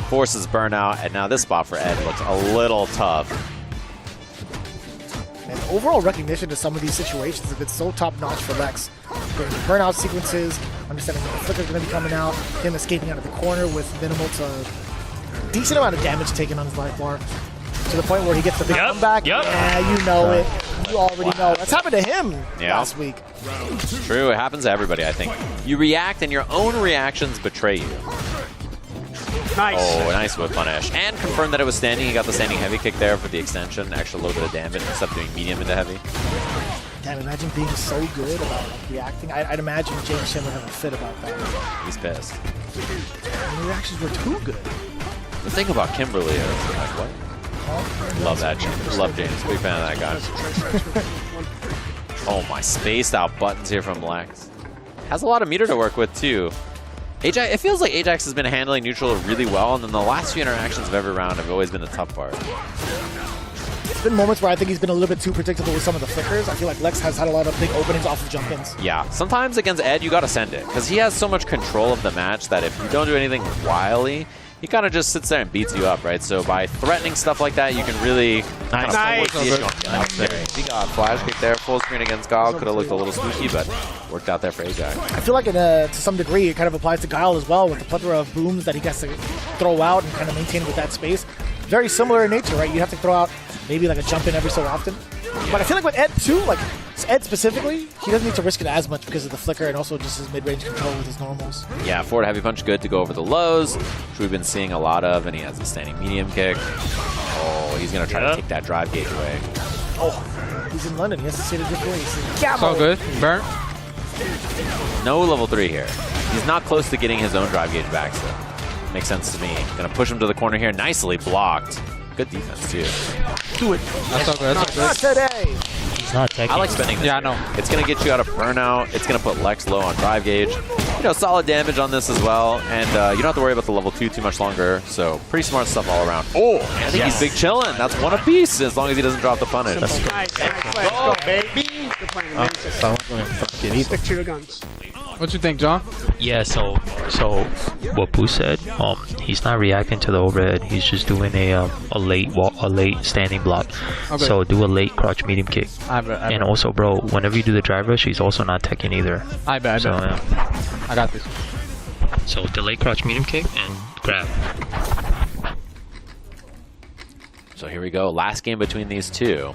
Forces burnout, and now this spot for Ed looks a little tough. And overall recognition to some of these situations have been so top-notch for Lex. Burnout sequences, understanding that the flicker's going to be coming out, him escaping out of the corner with minimal to decent amount of damage taken on his life bar. to the point where he gets the big comeback. Yeah, you know it. You already know. That's happened to him last week. True, it happens to everybody, I think. You react and your own reactions betray you. Nice. Oh, nice whip punish. And confirmed that it was standing. He got the standing heavy kick there for the extension. Actually, a little bit of damage instead of doing medium into heavy. Damn, imagine being so good about reacting. I'd imagine James Shin would have a fit about that. He's pissed. And the reactions were too good. The thing about Kimberly is, like, what? Love that James. Love James. Big fan of that guy. Oh, my spaced out buttons here from Lex. Has a lot of meter to work with, too. Ajax, it feels like Ajax has been handling neutral really well, and then the last few interactions of every round have always been the tough part. It's been moments where I think he's been a little bit too predictable with some of the flickers. I feel like Lex has had a lot of big openings off of jump-ins. Yeah, sometimes against Ed, you gotta send it, because he has so much control of the match that if you don't do anything wily, he kind of just sits there and beats you up, right? So by threatening stuff like that, you can really kind of force the issue on him. He got flash kick there, full screen against Guile. Could have looked a little spooky, but worked out there for Ajax. I feel like to some degree, it kind of applies to Guile as well, with the plethora of booms that he gets to throw out and kind of maintain with that space. Very similar in nature, right? You have to throw out maybe like a jump in every so often. But I feel like with Ed too, like Ed specifically, he doesn't need to risk it as much because of the flicker and also just his mid-range control with his normals. Yeah, forward heavy punch good to go over the lows, which we've been seeing a lot of, and he has a standing medium kick. Oh, he's going to try to take that drive gauge away. Oh, he's in London. He has to say it a different way. It's all good. Burn. No level 3 here. He's not close to getting his own drive gauge back, so makes sense to me. Going to push him to the corner here. Nicely blocked. Good defense, too. Do it. That's all good. That's all Not today. He's not taking. I like spending this. Yeah, I know. It's going to get you out of burnout. It's going to put Lex low on drive gauge. You know, solid damage on this as well. And you don't have to worry about the level 2 too much longer. So pretty smart stuff all around. Oh, I think he's big chillin'. That's one apiece as long as he doesn't drop the punish. Nice. Let's go, baby. Good playing, Stick to your guns. What you think, John? Yeah, so what Boo said, he's not reacting to the overhead. He's just doing a late standing block. Okay. So do a late crouch medium kick. And also, bro, whenever you do the drive rush, he's also not teching either. I bet. So, I got this. So the late crouch medium kick and grab. So here we go. Last game between these two.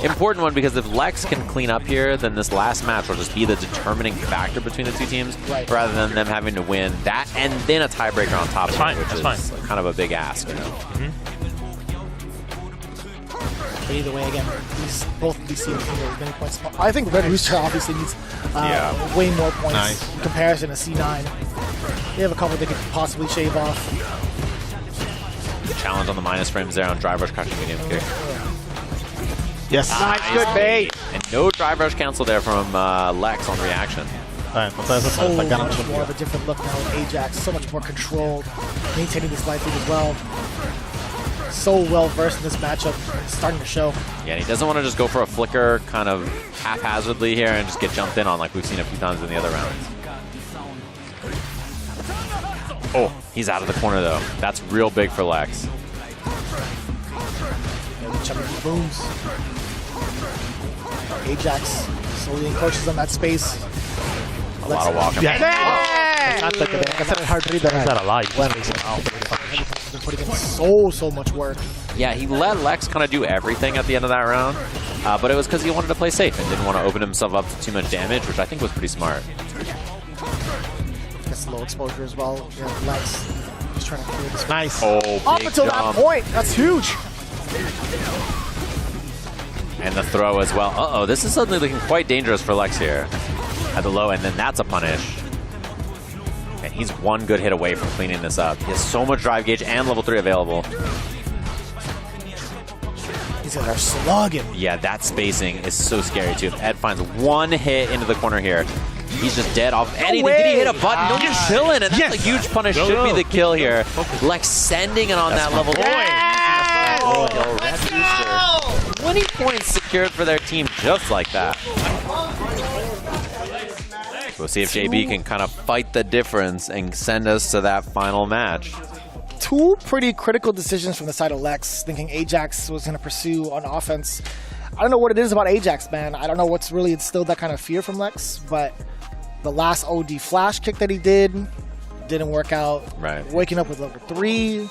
Important one because if Lex can clean up here, then this last match will just be the determining factor between the two teams, rather than them having to win that and then a tiebreaker on top of it, which is kind of a big ask, you know. But either way, again, both of these teams need as many points. I think Red Rooster obviously needs way more points in comparison to C9. They have a couple they could possibly shave off. Challenge on the minus frames there on drive rush crushing medium kick. Yes. Nice, good bait. And no drive rush cancel there from Lex on reaction. So much more of a different look now with Ajax. So much more controlled, maintaining this life lead as well. So well versed in this matchup, starting to show. Yeah, and he doesn't want to just go for a flicker kind of haphazardly here and just get jumped in on like we've seen a few times in the other rounds. Oh, he's out of the corner though. That's real big for Lex. Booms. Ajax slowly encroaches on that space. A lot of walking. Putting in so much work. Yeah, he let Lex kind of do everything at the end of that round, but it was because he wanted to play safe and didn't want to open himself up to too much damage, which I think was pretty smart. Gets low exposure as well. Yeah, Lex just trying to clear this. Nice. Oh, up until that point. That's huge. And the throw as well. Uh-oh, this is suddenly looking quite dangerous for Lex here. At the low end, then that's a punish. And he's one good hit away from cleaning this up. He has so much drive gauge and level 3 available. These guys are slugging. Yeah, that spacing is so scary too. If Ed finds one hit into the corner here, he's just dead off anything. Did he hit a button? No, he's chilling, and that's a huge punish. Should be the kill here. Lex sending it on that level. Let's go! 20 points secured for their team just like that. We'll see if JB can kind of fight the difference and send us to that final match. Two pretty critical decisions from the side of Lex, thinking Ajax was going to pursue on offense. I don't know what it is about Ajax, man. I don't know what's really instilled that kind of fear from Lex, but the last OD flash kick that he didn't work out. Right. Waking up with level 3,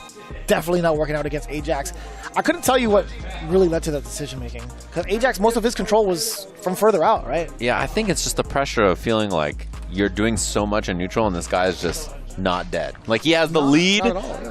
definitely not working out against Ajax. I couldn't tell you what really led to that decision making. Because Ajax, most of his control was from further out, right? Yeah, I think it's just the pressure of feeling like you're doing so much in neutral and this guy is just not dead. Like, he has the lead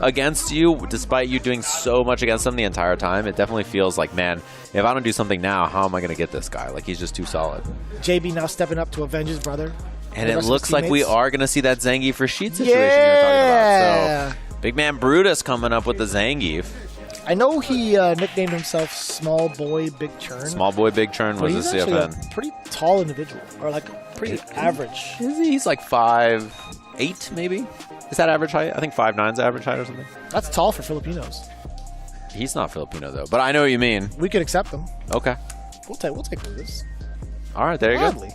against you despite you doing so much against him the entire time. It definitely feels like, man, if I don't do something now, how am I going to get this guy? Like, he's just too solid. JB now stepping up to avenge his brother. And it looks like we are going to see that Zangief Rashid situation you're talking about. So, big man Brutus coming up with the Zangief. I know he nicknamed himself Small Boy Big Churn. Small Boy Big Churn was his CFN. A pretty tall individual, or like pretty average. Is he? He's like 5'8", maybe? Is that average height? I think 5'9's average height or something. That's tall for Filipinos. He's not Filipino though, but I know what you mean. We could accept him. Okay. We'll take Brutus. All right, there you go.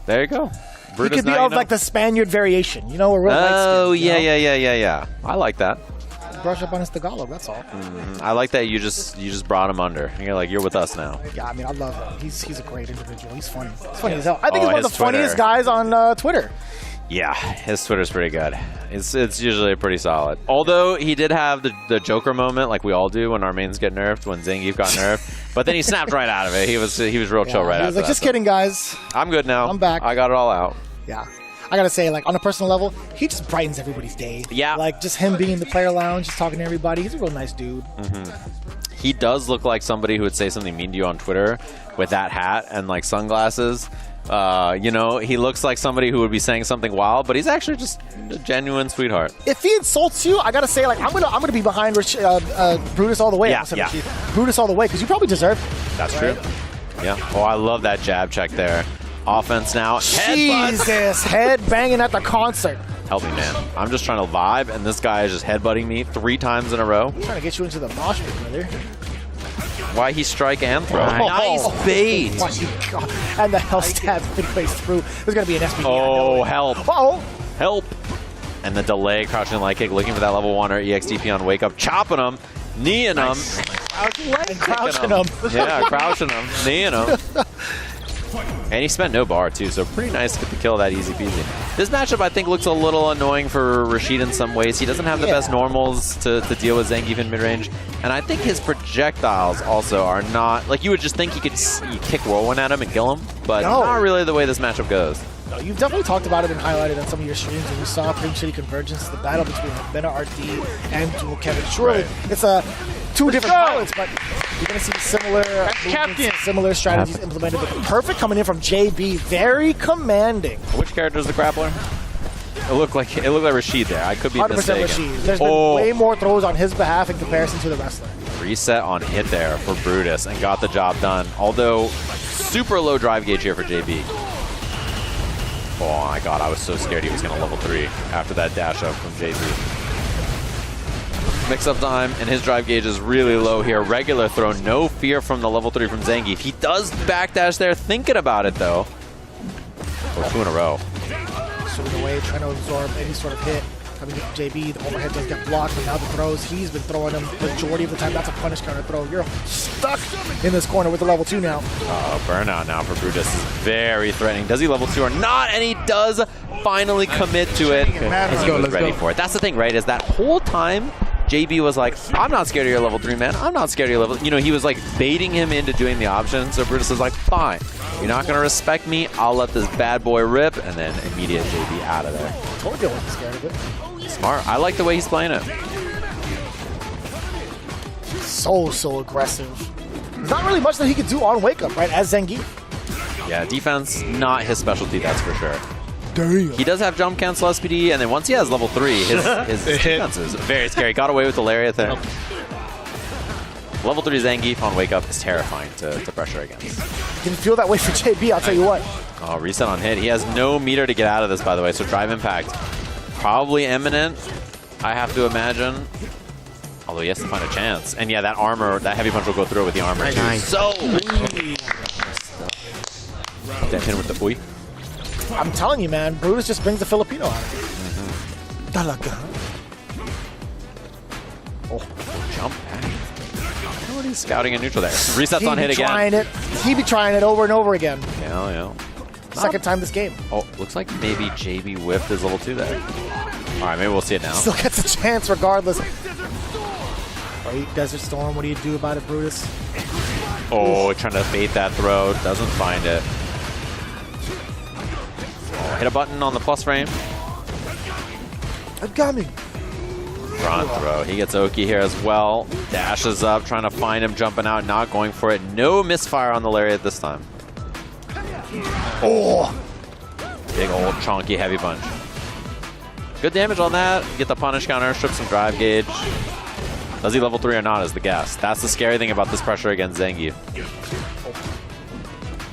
There you go. Brutus, he could be of like the Spaniard variation, you know, a real light skin, yeah. I like that. Brush up on his Tagalog, that's all. I like that you just brought him under. You're like, you're with us now. Yeah, I mean, I love him. He's a great individual. He's funny. He's funny as hell. I think he's one of the funniest guys on Twitter. Yeah, his Twitter's pretty good. It's usually pretty solid. Although he did have the Joker moment, like we all do when our mains get nerfed, when Zangief got nerfed. But then he snapped right out of it. He was real chill right after that. He was like, just kidding, guys. I'm good now. I'm back. I got it all out. Yeah. I gotta say, like, on a personal level, he just brightens everybody's day. Yeah. Like, just him being in the player lounge, just talking to everybody. He's a real nice dude. He does look like somebody who would say something mean to you on Twitter with that hat and, like, sunglasses. You know, he looks like somebody who would be saying something wild, but he's actually just a genuine sweetheart. If he insults you, I gotta say, like, I'm gonna be behind Brutus all the way. Yeah. Brutus all the way, because you probably deserve it. That's true. Yeah. Oh, I love that jab check there. Offense now. Jesus, head banging at the concert. Help me, man. I'm just trying to vibe, and this guy is just headbutting me 3 times in a row. I'm trying to get you into the mosh pit, brother. Why he strike and throw? Nice bait. Oh my God. And the hell stab midway through. There's going to be an SBD. Oh, help. Uh-oh. Help. And the delay, crouching light kick, looking for that level 1 or EXDP on wake up, chopping him, kneeing him. And crouching him. Yeah, crouching him, kneeing him. And he spent no bar, too, so pretty nice to get the kill that easy peasy. This matchup, I think, looks a little annoying for Rashid in some ways. He doesn't have the best normals to deal with Zangief in mid-range. And I think his projectiles also are not... Like, you would just think you could kick Whirlwind at him and kill him, but not really the way this matchup goes. No, you've definitely talked about it and highlighted on some of your streams, and we saw Pink Shitty Convergence, the battle between Bena RD and Dual Kevin. Surely, it's two different pilots, but you're going to see similar strategies implemented. But perfect coming in from JB, very commanding. Which character is the grappler? It looked like Rashid there. I could be 100% mistaken. Rashid. There's been way more throws on his behalf in comparison to the wrestler. Reset on hit there for Brutus and got the job done. Although, super low drive gauge here for JB. Oh my God, I was so scared he was going to level 3 after that dash up from JB. Mix-up time, and his drive gauge is really low here. Regular throw, no fear from the level 3 from Zangief. He does backdash there, thinking about it though. Oh, 2 in a row. Swinging away, trying to absorb any sort of hit. Coming from JB, the overhead does get blocked, but now the throws, he's been throwing them the majority of the time. That's a punish counter throw. You're stuck in this corner with the level 2 now. Burnout now for Brutus is very threatening. Does he level 2 or not? And he does finally commit to it. He was ready for it. That's the thing, right? Is that whole time, JB was like, I'm not scared of your level 3, man. I'm not scared of your level... You know, he was like baiting him into doing the option. So Brutus is like, fine. You're not going to respect me. I'll let this bad boy rip. And then immediate JB out of there. I told you I wasn't scared of it. Smart. I like the way he's playing it. So aggressive. There's not really much that he could do on wake up, right? As Zangief. Yeah, defense, not his specialty, that's for sure. Damn. He does have jump cancel SPD, and then once he has level 3, his defense is very scary. Got away with the lariat there. Level 3 Zangief on wake up is terrifying to pressure against. Didn't feel that way for JB, I'll tell you what. Oh, reset on hit. He has no meter to get out of this, by the way, so drive impact probably imminent, I have to imagine. Although he has to find a chance. And yeah, that armor, that heavy punch will go through with the armor too. Nice. So that hit with the boy. I'm telling you, man, Brutus just brings the Filipino out. Talaga. Oh, jump back. He's scouting in neutral there. Resets on hit again. He be trying it over and over again. Yeah. Second time this game. Oh, looks like maybe JB whiffed his level 2 there. All right, maybe we'll see it now. Still gets a chance regardless. Wait, Desert Storm, what do you do about it, Brutus? Oh, trying to bait that throw. Doesn't find it. Oh, hit a button on the plus frame. I'm coming. Front throw. He gets Oki here as well. Dashes up, trying to find him, jumping out, not going for it. No misfire on the lariat this time. Oh! Big old chunky heavy punch. Good damage on that. Get the punish counter, strip some drive gauge. Does he level 3 or not is the guess. That's the scary thing about this pressure against Zangief.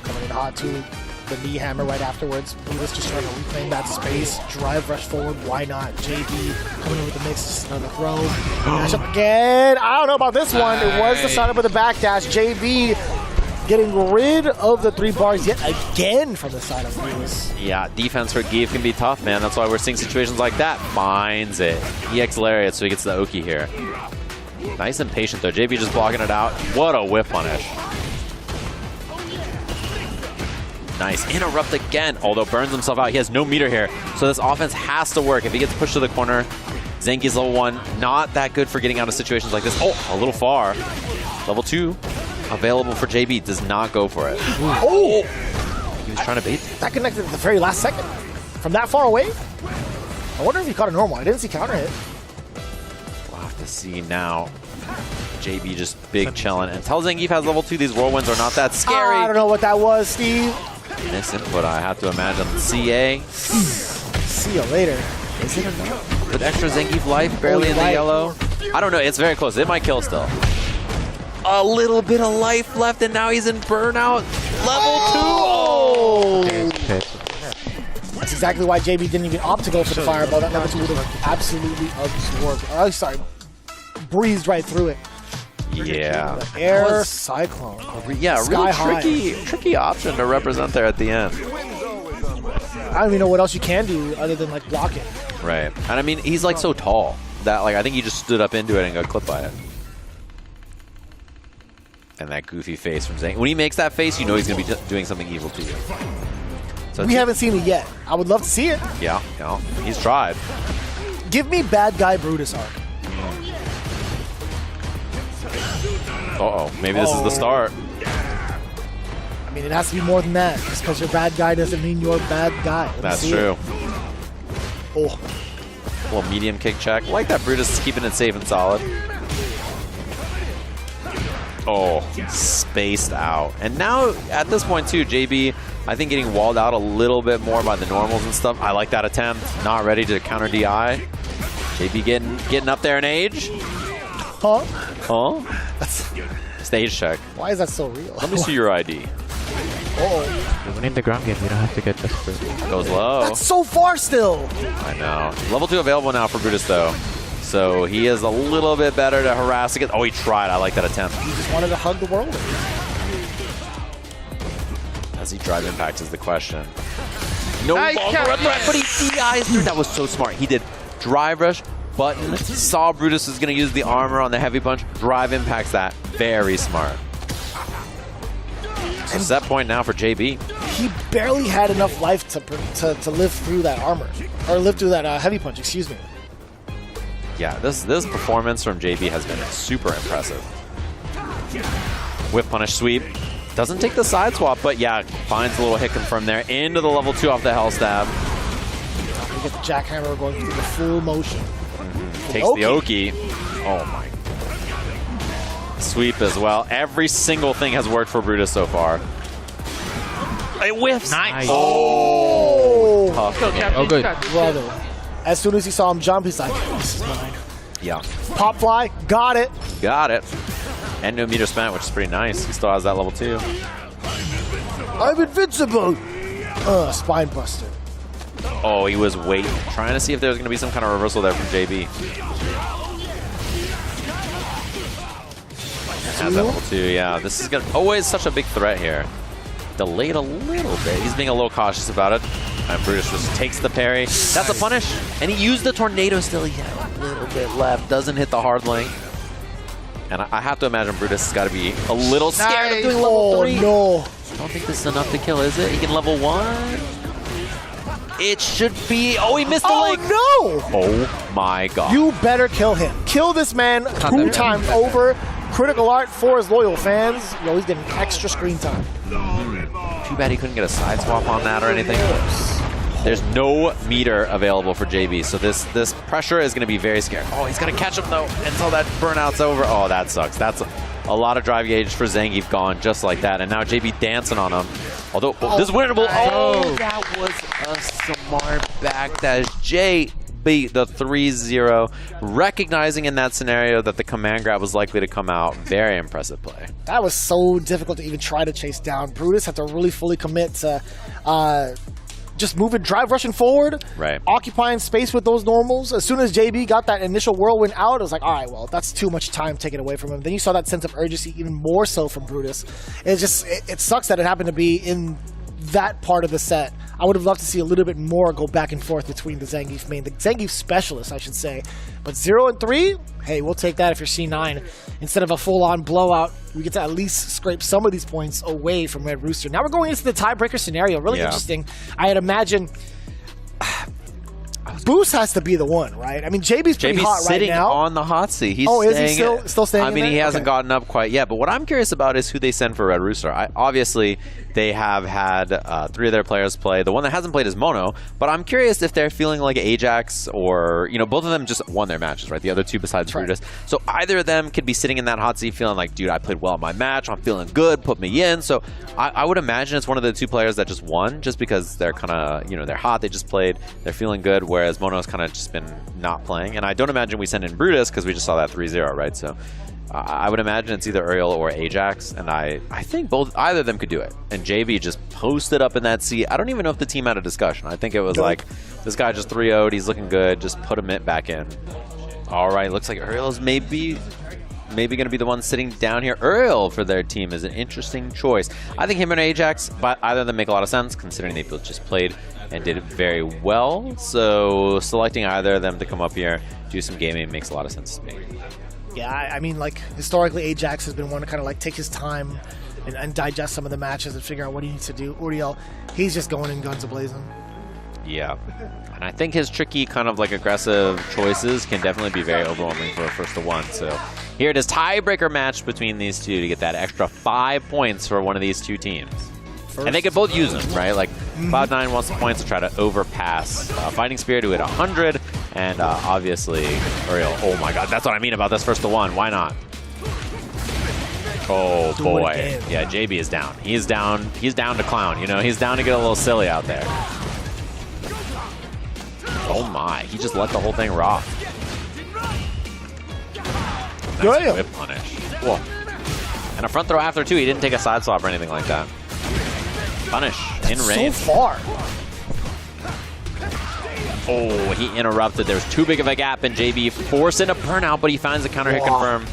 Coming in hot too. The knee hammer right afterwards. Brutus just trying to reclaim that space. Drive rush forward. Why not? JB coming in with the mix. Just another throw. Dash up again. I don't know about this one. It was the setup with the back dash. JB getting rid of the 3 bars yet again from the side of Brutus. Yeah, defense for Geef can be tough, man. That's why we're seeing situations like that. Finds it. EX Lariat, so he gets the Oki here. Nice and patient, though. JB just blocking it out. What a whip punish. Nice. Interrupt again. Although burns himself out. He has no meter here. So this offense has to work. If he gets pushed to the corner, Zangief's level 1. Not that good for getting out of situations like this. Oh, a little far. Level 2. Available for JB. Does not go for it. Oh! He was trying to bait. That connected at the very last second. From that far away? I wonder if he caught a normal. I didn't see counter hit. We'll have to see now. JB just big chilling. Until Zangief has level 2, these whirlwinds are not that scary. I don't know what that was, Steve. Misinput, I have to imagine. CA. See you later. Is it enough? With extra Zangief life, barely in the yellow. I don't know, it's very close. It might kill still. A little bit of life left, and now he's in burnout. Level 2! Oh! That's exactly why JB didn't even opt to go for the fireball. That level 2 would have absolutely absorbed. Oh, sorry. Breezed right through it. Yeah. The air cyclone. Yeah, Sky really tricky option to represent there at the end. I don't even know what else you can do other than like block it. Right. And I mean, he's like so tall that like I think he just stood up into it and got clipped by it. And that goofy face from Zang. When he makes that face, you know he's going to be doing something evil to you. So we haven't seen it yet. I would love to see it. Yeah, he's tried. Give me bad guy Brutus arc. Uh-oh, maybe this is the start. I mean, it has to be more than that. Just because you're a bad guy doesn't mean you're a bad guy. That's true. Oh. A little medium kick check. Like that Brutus is keeping it safe and solid. Oh, spaced out. And now, at this point too, JB, I think getting walled out a little bit more by the normals and stuff. I like that attempt. Not ready to counter DI. JB getting up there in age. Huh? That's stage check. Why is that so real? Let me see your ID. Oh. When in the ground game, you don't have to get desperate. Goes low. That's so far still. I know. Level 2 available now for Brutus, though. So he is a little bit better to harass against. Oh, he tried. I like that attempt. He just wanted to hug the world. Does he drive impact is the question. No longer a threat, but he DIs through. That was so smart. He did drive rush, button, saw Brutus was going to use the armor on the heavy punch, drive impacts that. Very smart. So set point now for JB. He barely had enough life to live through that armor. Or live through that heavy punch, excuse me. Yeah, this performance from JB has been super impressive. Whip punish sweep. Doesn't take the side swap, but yeah, finds a little hit confirm there. Into the level 2 off the hell stab. You get the jackhammer going through the full motion. Takes the Oki. Oh my. Sweep as well. Every single thing has worked for Brutus so far. It whiffs. Nice. Oh! Tough. Oh, good. Brother. As soon as he saw him jump, he's like, this is mine. Yeah. Pop fly, got it. Got it. And no meter spent, which is pretty nice. He still has that level 2. I'm invincible. Spine buster. Oh, he was waiting. Trying to see if there was going to be some kind of reversal there from JB. Has that level 2, yeah. This is going to always such a big threat here. Delayed a little bit. He's being a little cautious about it. And Brutus just takes the parry. That's a punish. And he used the tornado still. He had a little bit left. Doesn't hit the hard link. And I have to imagine Brutus has got to be a little scared of doing level 3. No. I don't think this is enough to kill, is it? He can level 1. It should be. Oh, he missed the link. Oh, no. Oh, my God. You better kill him. Kill this man 2 times over. Critical art for his loyal fans. Yo, he's getting extra screen time. Too bad he couldn't get a side swap on that or anything. There's no meter available for JB, so this pressure is going to be very scary. Oh, he's going to catch him, though, until that burnout's over. Oh, that sucks. That's a lot of drive gauge for Zangief gone just like that, and now JB dancing on him. Although, this is winnable. Oh, that was a smart backdash. JB, the 3-0, recognizing in that scenario that the command grab was likely to come out. Very impressive play. That was so difficult to even try to chase down. Brutus had to really fully commit to just moving, drive rushing forward, occupying space with those normals. As soon as JB got that initial whirlwind out, it was like, all right, well, that's too much time taken away from him. Then you saw that sense of urgency even more so from Brutus. It's just, it sucks that it happened to be in that part of the set. I would have loved to see a little bit more go back and forth between the Zangief main, the Zangief specialist, I should say. But 0 and 3, hey, we'll take that if you're C9. Instead of a full-on blowout, we get to at least scrape some of these points away from Red Rooster. Now we're going into the tiebreaker scenario. Really interesting. I had imagined Boost has to be the one, right? I mean, JB's pretty hot right sitting now. On the hot seat. He's is he still staying I mean, he hasn't gotten up quite yet. But what I'm curious about is who they send for Red Rooster. Obviously, they have had 3 of their players play. The one that hasn't played is Mono. But I'm curious if they're feeling like Ajax or, both of them just won their matches, right? The other 2 besides Brutus. So either of them could be sitting in that hot seat feeling like, dude, I played well in my match. I'm feeling good. Put me in. So I would imagine it's one of the 2 players that just won just because they're kind of, they're hot. They just played. They're feeling good. Whereas Mono's kind of just been not playing. And I don't imagine we send in Brutus because we just saw that 3-0, right? So I would imagine it's either Uriel or Ajax, and I think either of them could do it. And JB just posted up in that seat. I don't even know if the team had a discussion. I think it was like, this guy just 3-0'd, he's looking good, just put him back in. All right, looks like Uriel's maybe going to be the one sitting down here. Uriel for their team is an interesting choice. I think him and Ajax, but either of them make a lot of sense considering they both just played and did it very well. So selecting either of them to come up here, do some gaming makes a lot of sense to me. Yeah, I mean, like, historically, Ajax has been one to kind of, like, take his time and digest some of the matches and figure out what he needs to do. Uriel, he's just going in guns a-blazing. Yeah. And I think his tricky kind of, like, aggressive choices can definitely be very overwhelming for a first to one. So here it is, tiebreaker match between these 2 to get that extra 5 points for one of these 2 teams. And they could both use them, right? Like, Cloud9 wants the points to try to overpass Fighting Spirit, who hit 100, and obviously Uriel. Oh my God, that's what I mean about this first to one. Why not? Oh boy, yeah, JB is down. He's down. He's down to clown. He's down to get a little silly out there. Oh my, he just let the whole thing rock. Nice whip punish. Whoa. And a front throw after 2. He didn't take a side swap or anything like that. Punish in range. So far. Oh, he interrupted. There was too big of a gap, and JB forcing a burnout, but he finds the counter hit confirm.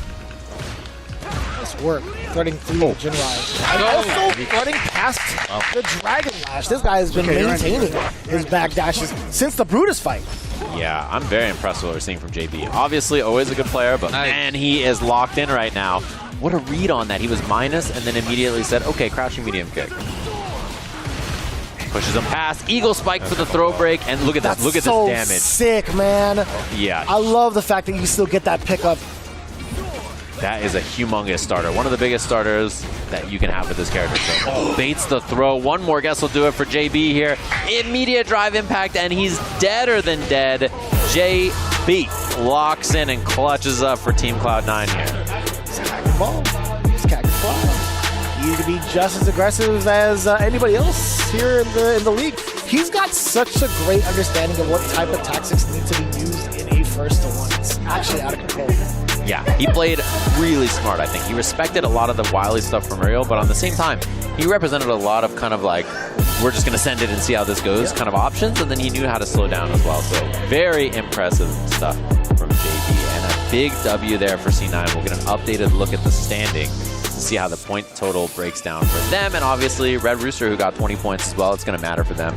Nice work. Threading through Jin Rise. And also threading past the Dragon Lash. This guy has been maintaining his backdashes since the Brutus fight. Yeah, I'm very impressed with what we're seeing from JB. Obviously, always a good player, but man, he is locked in right now. What a read on that. He was minus and then immediately said, okay, crouching medium kick. Pushes him past. Eagle spike for the throw break. And look at that. Look at this damage. Sick, man. Yeah. I love the fact that you still get that pickup. That is a humongous starter. One of the biggest starters that you can have with this character. So, baits the throw. One more guess will do it for JB here. Immediate drive impact, and he's deader than dead. JB locks in and clutches up for Team Cloud9 here. He to be just as aggressive as anybody else here in the league. He's got such a great understanding of what type of tactics need to be used in a first to one. It's actually out of control. Yeah, he played really smart, I think. He respected a lot of the wily stuff from Uriel, but on the same time, he represented a lot of kind of like, we're just going to send it and see how this goes kind of options, and then he knew how to slow down as well. So very impressive stuff from JB, and a big W there for C9. We'll get an updated look at the standing to see how the point total breaks down for them, and obviously Red Rooster, who got 20 points as well. It's going to matter for them,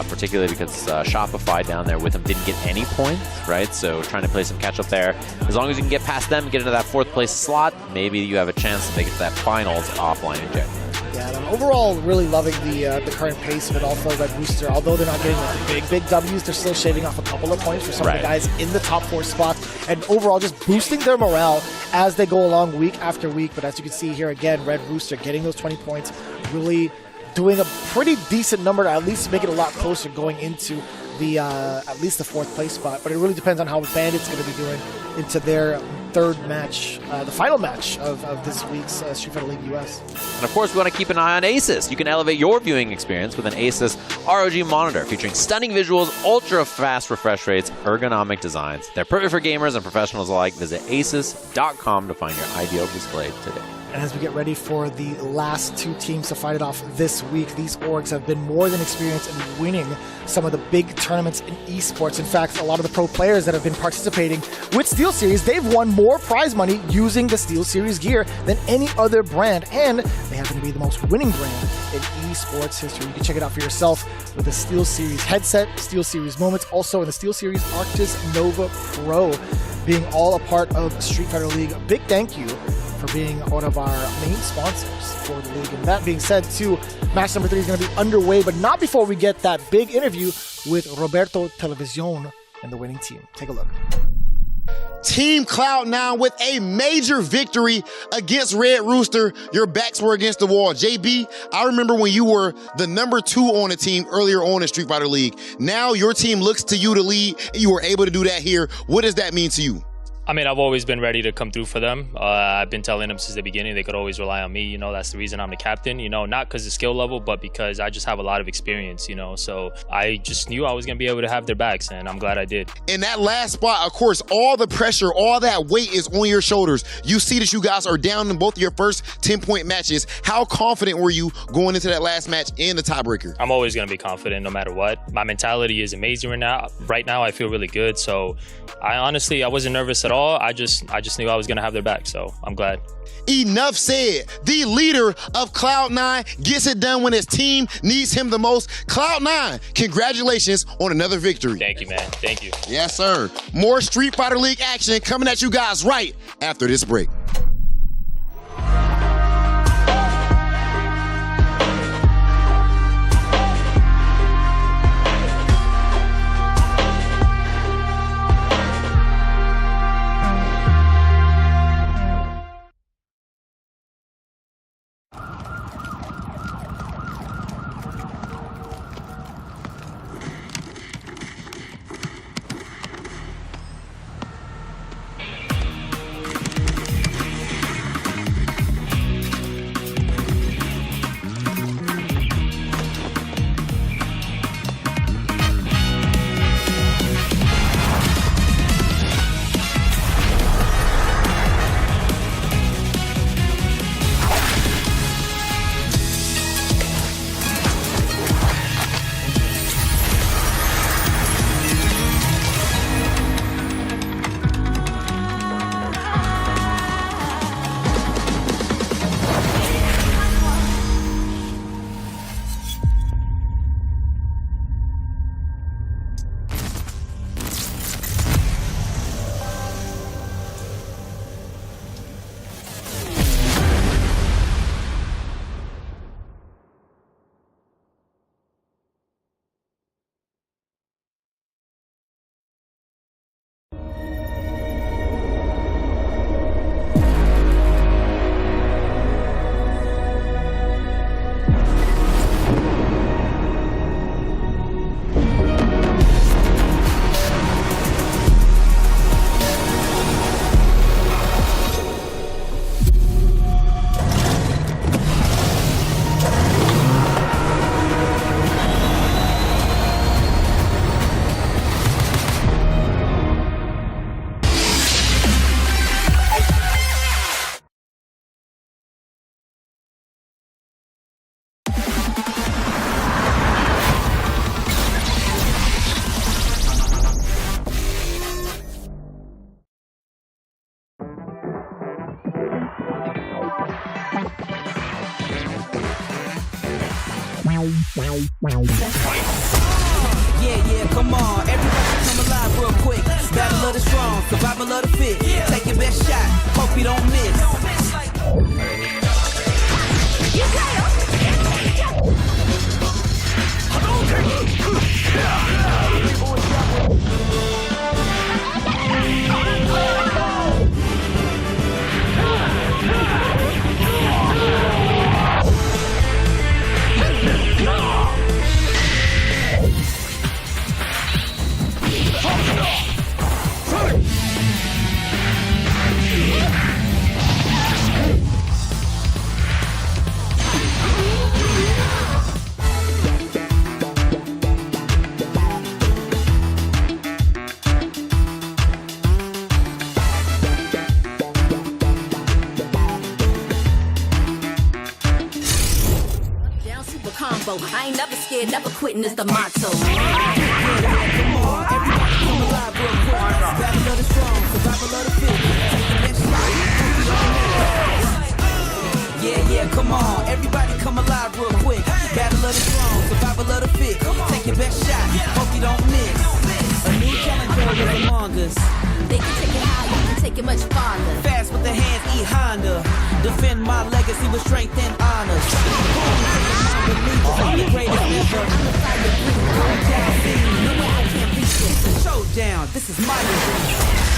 particularly because Shopify down there with them didn't get any points, right? So trying to play some catch up there. As long as you can get past them, get into that 4th place slot, maybe you have a chance to make it to that finals offline inject. Yeah, man. I'm overall really loving the current pace of it all for Red Rooster. Although they're not getting like the big W's, they're still shaving off a couple of points for some of the guys in the top 4 spots, and overall just boosting their morale as they go along week after week. But as you can see here again, Red Rooster getting those 20 points, really doing a pretty decent number to at least make it a lot closer going into the at least the 4th place spot. But it really depends on how Bandits going to be doing into their 3rd match, the final match of this week's Street Fighter League US. And of course, we want to keep an eye on Asus. You can elevate your viewing experience with an Asus ROG monitor featuring stunning visuals, ultra-fast refresh rates, ergonomic designs. They're perfect for gamers and professionals alike. Visit asus.com to find your ideal display today. And as we get ready for the last 2 teams to fight it off this week, these orgs have been more than experienced in winning some of the big tournaments in esports. In fact, a lot of the pro players that have been participating with SteelSeries, they've won more prize money using the SteelSeries gear than any other brand, and they happen to be the most winning brand in esports history. You can check it out for yourself with the SteelSeries headset, SteelSeries moments, also in the SteelSeries Arctis Nova Pro, being all a part of Street Fighter League. A big thank you for being one of our main sponsors for the league. And that being said, too, match number 3 is going to be underway, but not before we get that big interview with Roberto Television and the winning team. Take a look. Team Cloud9 with a major victory against Red Rooster. Your backs were against the wall. JB, I remember when you were the number 2 on the team earlier on in Street Fighter League. Now your team looks to you to lead, and you were able to do that here. What does that mean to you? I mean, I've always been ready to come through for them. I've been telling them since the beginning they could always rely on me. You know, that's the reason I'm the captain, you know, not because of skill level, but because I just have a lot of experience, you know. So I just knew I was going to be able to have their backs, and I'm glad I did. In that last spot, of course, all the pressure, all that weight is on your shoulders. You see that you guys are down in both of your first 10-point matches. How confident were you going into that last match and the tiebreaker? I'm always going to be confident no matter what. My mentality is amazing right now. Right now, I feel really good. So I wasn't nervous at all. I just knew I was going to have their back, so I'm glad. Enough said. The leader of Cloud9 gets it done when his team needs him the most. Cloud9, congratulations on another victory. Thank you, man. Thank you. Yes, sir. More Street Fighter League action coming at you guys right after this break. Yeah, come on. Everybody come alive real quick. Battle of the strong, survival of the fit. Take your best shot, hope you don't miss. You got combo. I ain't never scared, never quitting is the motto. Come on, everybody come alive real quick. Battle of the strong, survival of the fit. Take the best shot. Yeah, come on, everybody come alive real quick. Battle of the strong, survival of the fit. Take your best shot, hope you don't miss. A new challenger is among us. They can take it high, you can take it much farther. Fast with the hands, eat Honda. Defend my legacy with strength and honor. I'm the greatest ever. I'm the fire blue, come down, see. No way I can't reach this. Showdown, this is my arena.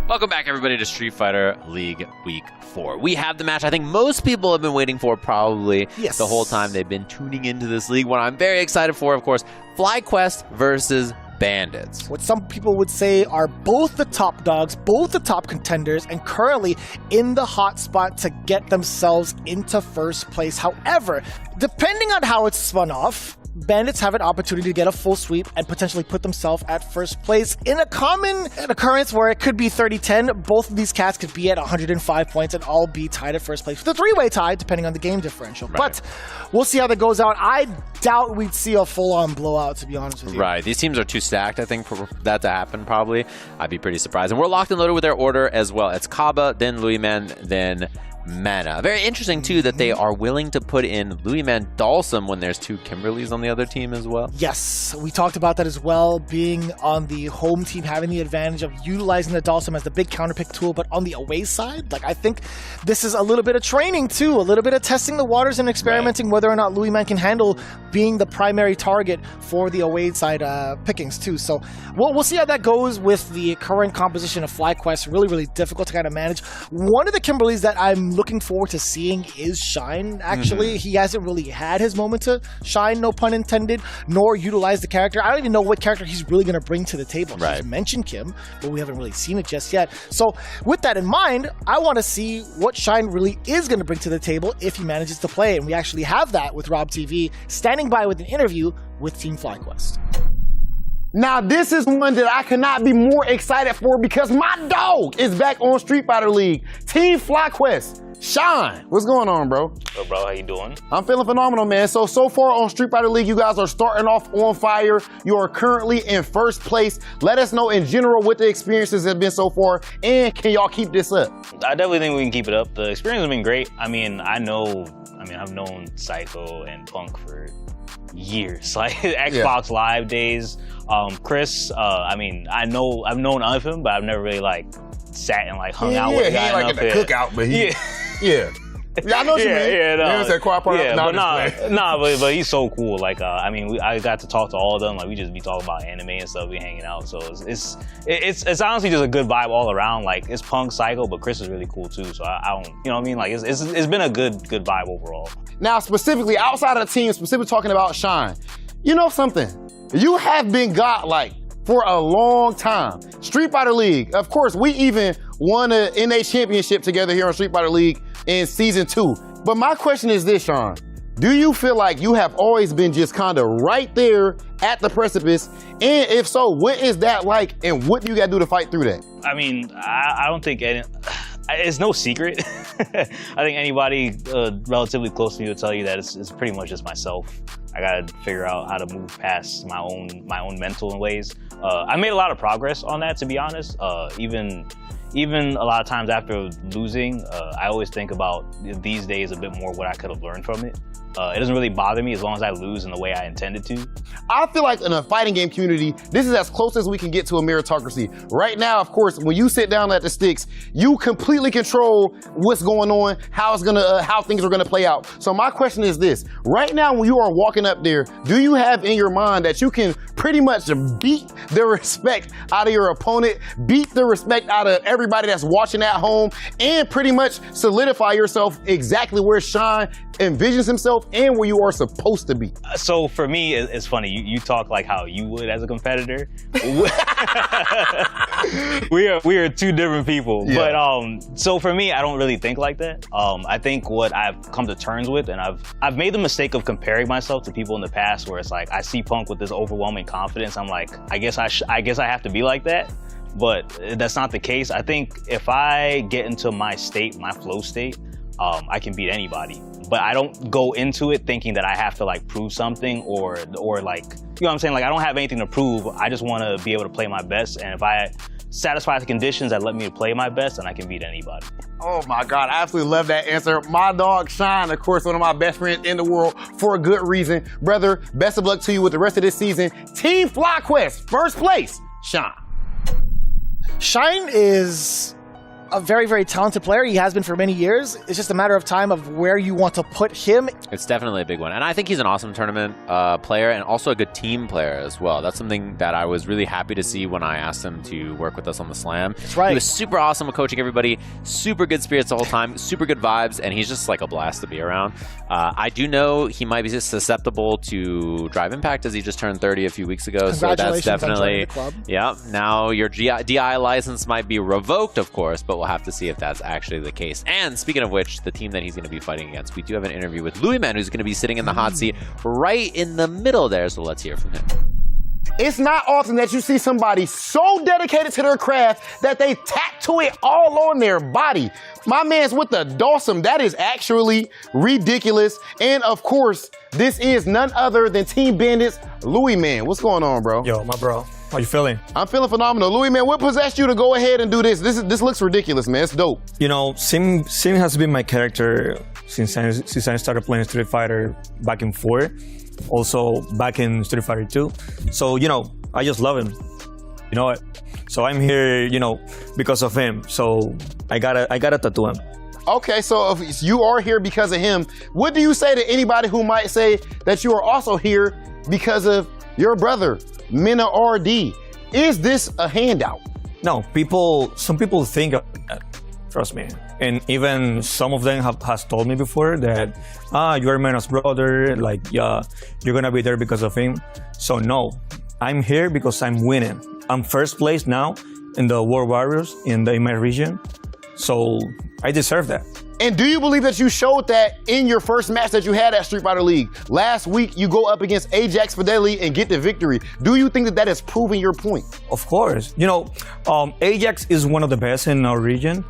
Welcome back, everybody, to Street Fighter League Week 4. We have the match I think most people have been waiting for probably the whole time they've been tuning into this league. What I'm very excited for, of course, FlyQuest versus Bandits. What some people would say are both the top dogs, both the top contenders, and currently in the hot spot to get themselves into first place. However, depending on how it's spun off, Bandits have an opportunity to get a full sweep and potentially put themselves at first place in a common occurrence where it could be 30-10. Both of these cats could be at 105 points and all be tied at first place with a three-way tie, depending on the game differential. Right. But we'll see how that goes out. I doubt we'd see a full-on blowout, to be honest with you. Right. These teams are too stacked, I think, for that to happen, probably. I'd be pretty surprised. And we're locked and loaded with their order as well. It's Kaba, then Louis-Man, then Mana. Very interesting, too, that they are willing to put in Louis-Man Dalsum when there's two Kimberlys on the other team as well. Yes, we talked about that as well, being on the home team, having the advantage of utilizing the Dalsum as the big counterpick tool, but on the away side, like, I think this is a little bit of training, too, a little bit of testing the waters and experimenting whether or not Louis-Man can handle being the primary target for the away side pickings, too. So we'll see how that goes with the current composition of FlyQuest. Really, really difficult to kind of manage. One of the Kimberlys that I'm looking forward to seeing is Shine, actually. He hasn't really had his moment to shine, no pun intended, nor utilize the character. I don't even know what character he's really going to bring to the table. He's mentioned Kim, but we haven't really seen it just yet. So with that in mind, I want to see what Shine really is going to bring to the table if he manages to play. And we actually have that with RobTV standing by with an interview with Team FlyQuest. Now, this is one that I could not be more excited for because my dog is back on Street Fighter League. Team FlyQuest. Shine, what's going on, bro? Yo, bro, how you doing? I'm feeling phenomenal, man. So far on Street Fighter League, you guys are starting off on fire. You are currently in first place. Let us know in general what the experiences have been so far, and can y'all keep this up? I definitely think we can keep it up. The experience has been great. I've known Psycho and Punk for years, like Xbox Live days. Chris, I've known of him, but I've never really sat and hung out with the guy. He ain't at the cookout, but he I know what you mean. Yeah, no. That quiet part but he's so cool. I got to talk to all of them. We just be talking about anime and stuff, be hanging out. So it's honestly just a good vibe all around. It's Punk, Psycho, but Chris is really cool too. So I don't, you know what I mean? It's been a good vibe overall. Now, specifically outside of the team, specifically talking about Shine, you know something? You have been got for a long time. Street Fighter League, of course, we even won an NA championship together here on Street Fighter League in season 2. But my question is this, Sean. Do you feel like you have always been just kind of right there at the precipice? And if so, what is that like and what do you gotta do to fight through that? I don't think it's no secret. I think anybody relatively close to me will tell you that it's pretty much just myself. I gotta figure out how to move past my own mental ways. I made a lot of progress on that, to be honest. Even a lot of times after losing, I always think about these days a bit more what I could have learned from it. It doesn't really bother me as long as I lose in the way I intended to. I feel like in a fighting game community, this is as close as we can get to a meritocracy. Right now, of course, when you sit down at the sticks, you completely control what's going on, how things are gonna play out. So my question is this: right now, when you are walking up there, do you have in your mind that you can pretty much beat the respect out of your opponent, beat the respect out of everybody that's watching at home, and pretty much solidify yourself exactly where Sean envisions himself and where you are supposed to be? So for me, it's funny. You talk like how you would as a competitor. we are two different people. Yeah. But so for me, I don't really think like that. I think what I've come to terms with, and I've made the mistake of comparing myself to people in the past, where it's like I see Punk with this overwhelming confidence. I'm like, I guess I have to be like that. But that's not the case. I think if I get into my state, my flow state, I can beat anybody. But I don't go into it thinking that I have to like prove something or like, you know what I'm saying? Like I don't have anything to prove. I just want to be able to play my best. And if I satisfy the conditions that let me play my best, then I can beat anybody. Oh my God, I absolutely love that answer. My dog Sean, of course, one of my best friends in the world for a good reason. Brother, best of luck to you with the rest of this season. Team FlyQuest, first place, Sean. Shine is a very, very talented player. He has been for many years. It's just a matter of time of where you want to put him. It's definitely a big one. And I think he's an awesome tournament player and also a good team player as well. That's something that I was really happy to see when I asked him to work with us on the Slam. That's right. He was super awesome at coaching everybody, super good spirits the whole time, super good vibes, and he's just like a blast to be around. I do know he might be just susceptible to Drive Impact as he just turned 30 a few weeks ago. So that's definitely, yeah, now your DI license might be revoked, of course, but we'll have to see if that's actually the case. And speaking of which, the team that he's going to be fighting against, we do have an interview with Louis Man, who's going to be sitting in the hot seat right in the middle there. So let's hear from him. It's not often that you see somebody so dedicated to their craft that they tattoo it all on their body. My man's with the Dawson. That is actually ridiculous. And of course, this is none other than Team Bandits, Louis Man. What's going on, bro? Yo, my bro. How you feeling? I'm feeling phenomenal. Louis, man, what possessed you to go ahead and do this? This looks ridiculous, man. It's dope. You know, Sim has been my character since I started playing Street Fighter back in 4. Also back in Street Fighter 2. So, you know, I just love him. You know what? So I'm here, you know, because of him. So I gotta tattoo him. Okay, so if you are here because of him, what do you say to anybody who might say that you are also here because of your brother, Mina RD? Is this a handout? No, some people think of that, trust me. And even some of them has told me before that, you're Mina's brother, like, yeah, you're gonna be there because of him. So no, I'm here because I'm winning. I'm first place now in the World Warriors in my region. So I deserve that. And do you believe that you showed that in your first match that you had at Street Fighter League? Last week, you go up against Ajax Fidelity and get the victory. Do you think that that has proven your point? Of course. You know, Ajax is one of the best in our region.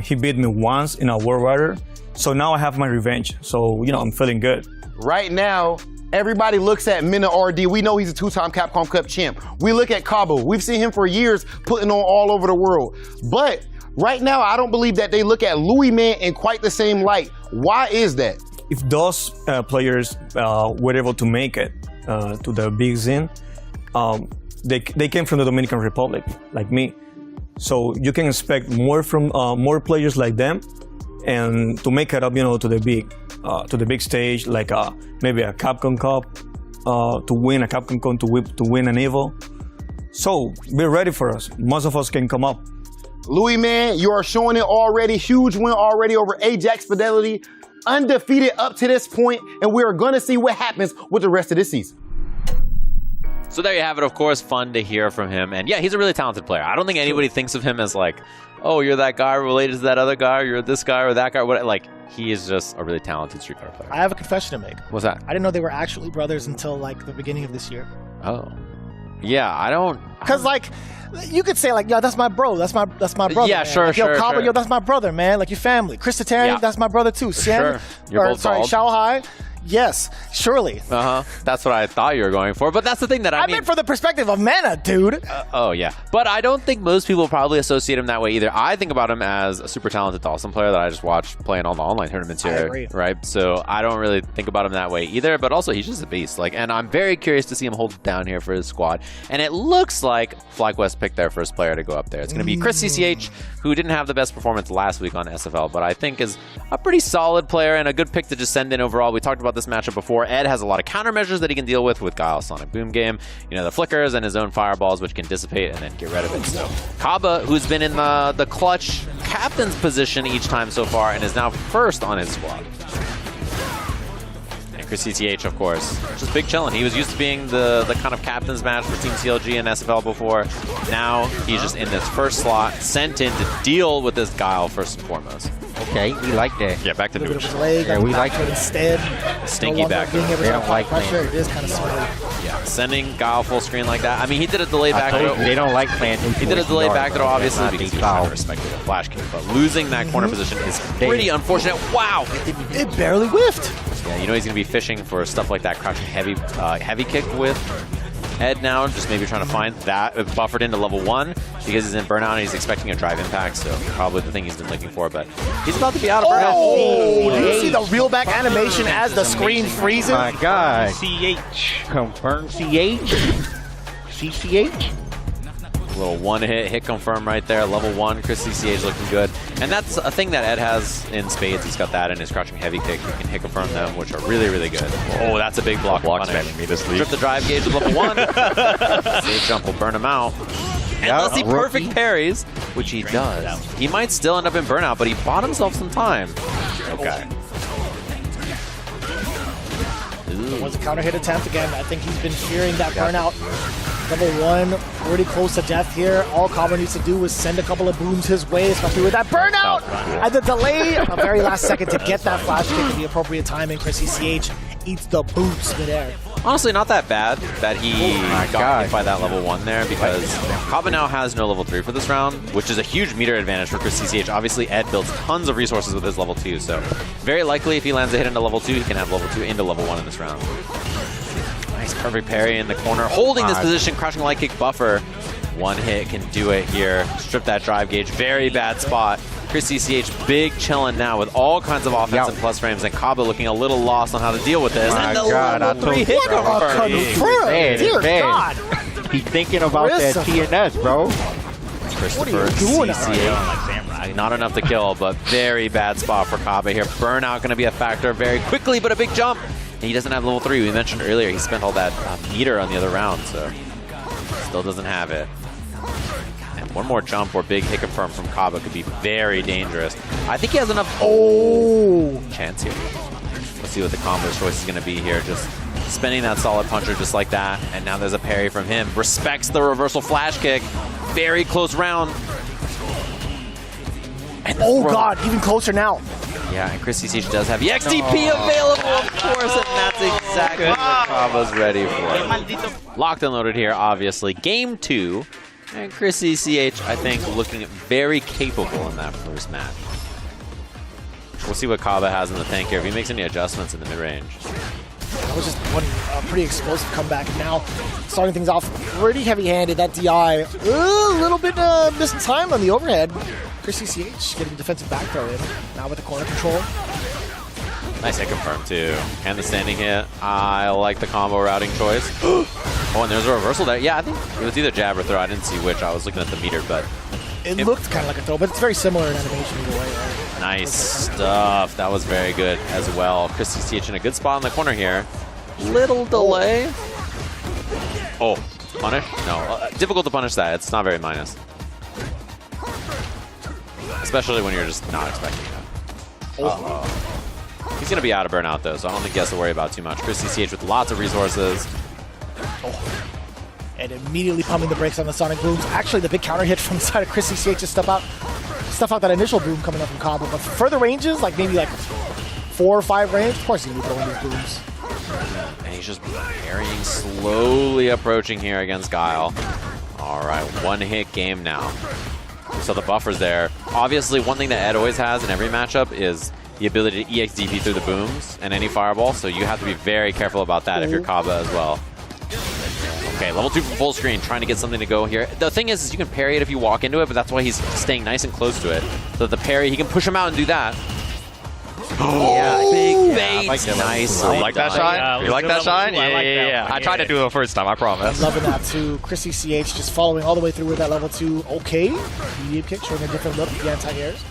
He beat me once in a World Warrior. So now I have my revenge. So, you know, I'm feeling good. Right now, everybody looks at Mina RD. We know he's a 2-time Capcom Cup champ. We look at Cabo. We've seen him for years putting on all over the world. But right now, I don't believe that they look at Louis Man in quite the same light. Why is that? If those players were able to make it to the big scene, they came from the Dominican Republic, like me. So you can expect more from more players like them, and to make it up, you know, to the big stage, like maybe a Capcom Cup, to win a Capcom Cup, to win an Evo. So be ready for us. Most of us can come up. Louis, man, you are showing it already. Huge win already over Ajax Fidelity. Undefeated up to this point, and we are going to see what happens with the rest of this season. So there you have it, of course, fun to hear from him. And yeah, he's a really talented player. I don't think anybody thinks of him as like, oh, you're that guy related to that other guy, or you're this guy or that guy. Like, he is just a really talented Street Fighter player. I have a confession to make. What's that? I didn't know they were actually brothers until like the beginning of this year. Oh. Yeah, I don't... Because like, you could say like, yo, that's my bro, that's my brother. Yeah, man. sure, like, yo, sure, Cabo, sure. yo, that's my brother, man. Like your family. Chris Tatarian, Yeah. that's my brother too. Sure. You're both bald. Shao Hai. Yes, surely. That's what I thought you were going for. But that's the thing that I mean. meant for the perspective of mana, dude. Oh, yeah. But I don't think most people probably associate him that way either. I think about him as a super talented Dawson player that I just watched playing all the online tournaments here. I agree. Right? So I don't really think about him that way either. But also, he's just a beast. And I'm very curious to see him hold it down here for his squad. And it looks like FlyQuest picked their first player to go up there. It's going to be Chris CCH, who didn't have the best performance last week on SFL, but I think is a pretty solid player and a good pick to just send in overall. We talked about this matchup before. Ed has a lot of countermeasures that he can deal with Guile's Sonic Boom game. The flickers and his own fireballs, which can dissipate and then get rid of it. So Kaba, who's been in the clutch captain's position each time so far and is now first on his squad. And Chris CCH, of course, just big chillin'. He was used to being the kind of captain's match for Team CLG and SFL before. Now he's just in this first slot, sent in to deal with this Guile first and foremost. Okay, we like that. Yeah, back to Nooch. Yeah, we like it. Instead, stinky back. Being able They to don't apply like pressure, playing. it is kind of smelly. Yeah, sending Guile full screen like that. I mean, he did a delayed back throw. They don't like playing. He did a delayed back throw, obviously, Not because deep he was trying foul. to respect the flash kick. But losing that corner position is pretty unfortunate. Wow! It barely whiffed. Yeah, he's going to be fishing for stuff like that, crouching heavy kick with Ed now, just maybe trying to find that buffered into level 1 because he's in burnout and he's expecting a drive impact, so probably the thing he's been looking for, but he's about to be out of burnout. Oh, did you see the real back animation as the screen freezes? My God. CH. Confirm CH. CCH. A little one hit confirm right there. Level 1, Chris CCH looking good. And that's a thing that Ed has in spades. He's got that in his crouching heavy kick. He can hit confirm them, which are really, really good. Oh, that's a big block. Block spamming me this league. Strip the drive gauge with level 1. Save jump will burn him out. Unless he perfect parries, which he does. He might still end up in burnout, but he bought himself some time. Okay. It was a counter hit attempt again. I think he's been fearing that burnout. Level 1, already close to death here. All Kaba needs to do is send a couple of booms his way, especially with that burnout. And the delay, a very last second to get that flash kick at the appropriate timing. Chris CCH eats the boots midair. Honestly, not that bad that he got hit by that level 1 there, because Kaba now has no level 3 for this round, which is a huge meter advantage for Chris CCH. Obviously, Ed builds tons of resources with his level 2, so very likely if he lands a hit into level 2, he can have level 2 into level 1 in this round. Nice perfect parry in the corner, holding this position, crouching light kick buffer. One hit can do it here. Strip that drive gauge, very bad spot. Chris CCH big chillin' now with all kinds of offense and plus frames, and Kaba looking a little lost on how to deal with this. My and the God, level 3 hit confirm. Dear God. He's thinking about that TNS, bro. Christopher CCH. Not enough to kill, but very bad spot for Kaba here. Burnout going to be a factor very quickly, but a big jump. And he doesn't have level 3. We mentioned earlier he spent all that meter on the other round, so still doesn't have it. And one more jump or big hit confirm from Kaba could be very dangerous. I think he has enough chance here. Let's see what the combo choice is going to be here. Just spinning that solid puncher just like that. And now there's a parry from him. Respects the reversal flash kick. Very close round. And God, even closer now. Yeah, and Chris CCH does have the XDP available, of course, and that's exactly what Kaba's ready for. Locked and loaded here, obviously. Game 2, and Chris CCH, I think, looking very capable in that first match. We'll see what Kaba has in the tank here, if he makes any adjustments in the mid-range. That was just one pretty explosive comeback. Now, starting things off pretty heavy-handed. That DI, a little bit missing time on the overhead. Chris CCH getting defensive back throw in. Now with the corner control. Nice hit confirm, too. And the standing hit. I like the combo routing choice. Oh, and there's a reversal there. Yeah, I think it was either jab or throw. I didn't see which. I was looking at the meter, but... It looked kind of like a throw, but it's very similar in animation either way, right? Nice stuff. That was very good as well. Chris CCH in a good spot in the corner here. Little delay. Oh, punish? No, difficult to punish that. It's not very minus. Especially when you're just not expecting that. He's going to be out of burnout, though, so I don't think he has to worry about too much. Chris CCH with lots of resources. And immediately pumping the brakes on the Sonic Booms. Actually, the big counter hit from the side of Chris CCH to stuff out that initial boom coming up from Kaba. But further ranges, like maybe like 4 or 5 range, of course he's going to be throwing these booms. And he's just parrying, slowly approaching here against Guile. All right, one hit game now. So the buffer's there. Obviously, one thing that Ed always has in every matchup is the ability to EXDP through the booms and any fireball, so you have to be very careful about that if you're Kaba as well. Okay, level 2 from full screen, trying to get something to go here. The thing is you can parry it if you walk into it, but that's why he's staying nice and close to it. So the parry, he can push him out and do that. Yeah, big bait. Nice. You like that shine? You like that shine? Yeah. I tried to do it the first time, I promise. Loving that too. Chrissy CH just following all the way through with that level 2. Okay. Medium kick, showing a different look with the anti-airs.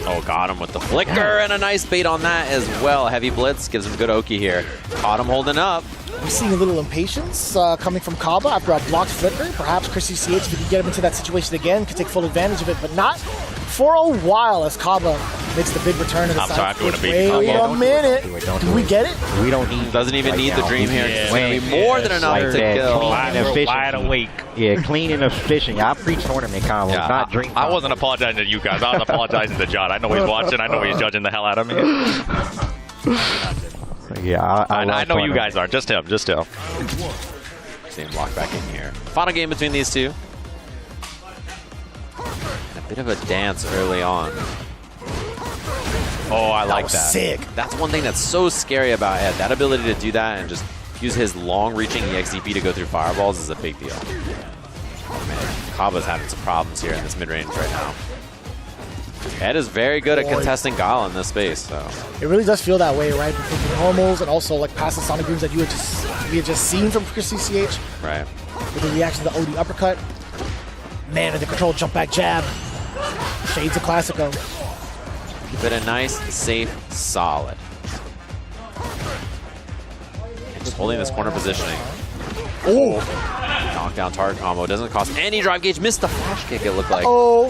Oh, got him with the flicker and a nice bait on that as well. Heavy blitz gives him good Oki here. Caught him holding up. We're seeing a little impatience coming from Kaba after a blocked flicker. Perhaps Chrissy CH, if he can get him into that situation again, could take full advantage of it, but not for a while as Kaba makes the big return. To the I'm sorry, I'm doing a big Wait a minute. Do we get it? We don't need. Doesn't even need the dream here. It's going to be more than enough to kill. Wide awake. Yeah, clean and efficient. Y'all pre-tournament combos, not dream. I wasn't apologizing to you guys. I was apologizing to John. I know he's watching. I know he's judging the hell out of me. Yeah, I know you guys are. Just him. Just him. See him walk back in here. Final game between these two. And a bit of a dance early on. Oh, I like that. Sick. That's one thing that's so scary about Ed. That ability to do that and just use his long-reaching EXDP to go through fireballs is a big deal. Oh, man. Kaba's having some problems here in this mid-range right now. Ed is very good at contesting Gala in this space, so. It really does feel that way, right? Between the normals and also like past the Sonic Booms that we had just seen from Chrissy CH. Right. With the reaction to the OD uppercut. Man, and the control jump back jab. Shades of Classico. But a nice, safe, solid. And just holding this corner positioning. Oh! Knockdown target combo. Doesn't cost any drive gauge. Missed the flash kick, it looked like. Oh!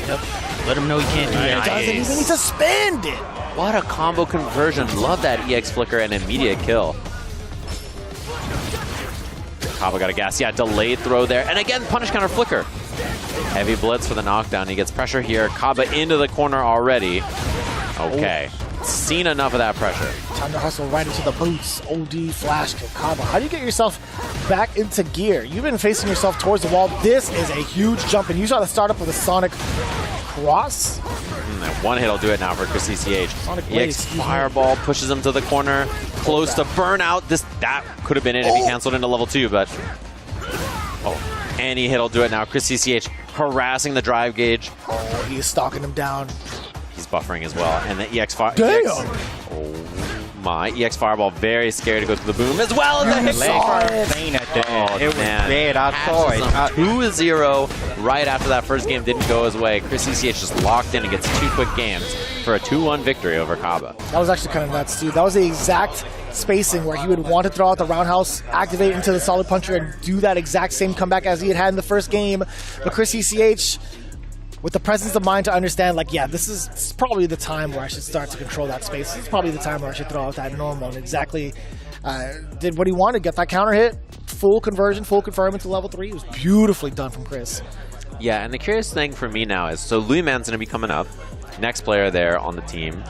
Yep. Let him know he can't do that. Doesn't even need to spend it. What a combo conversion. Love that EX flicker and immediate kill. Kaba got a gas. Yeah, delayed throw there. And again, punish counter flicker. Heavy blitz for the knockdown. He gets pressure here. Kaba into the corner already. Okay. Seen enough of that pressure. Time to hustle right into the boots. OD flash kick. Kaba, how do you get yourself back into gear? You've been facing yourself towards the wall. This is a huge jump, and you saw the startup with a Sonic Cross. That one hit will do it now for Chrissy CH. EX Fireball pushes him to the corner. Close to burnout. That could have been it if he canceled into level 2, but... Oh, any hit will do it now. Chrissy CH harassing the drive gauge. Oh, he is stalking him down. He's buffering as well. And the EX Fireball. Damn! Oh my. EX Fireball very scared to go through the boom as well. And the hit It was bad. I saw it. 2-0 right after that first game didn't go his way. Chrissy CH just locked in and gets 2 quick games for a 2-1 victory over Kaba. That was actually kind of nuts, too. That was the exact spacing where he would want to throw out the roundhouse, activate into the solid puncher, and do that exact same comeback as he had in the first game. But Chrissy CH, with the presence of mind to understand, like, yeah, this is probably the time where I should start to control that space. This is probably the time where I should throw out that normal. And exactly did what he wanted, get that counter hit, full conversion, full confirm into level 3. It was beautifully done from Chris. Yeah, and the curious thing for me now is, so Louis Man's going to be coming up, next player there on the team.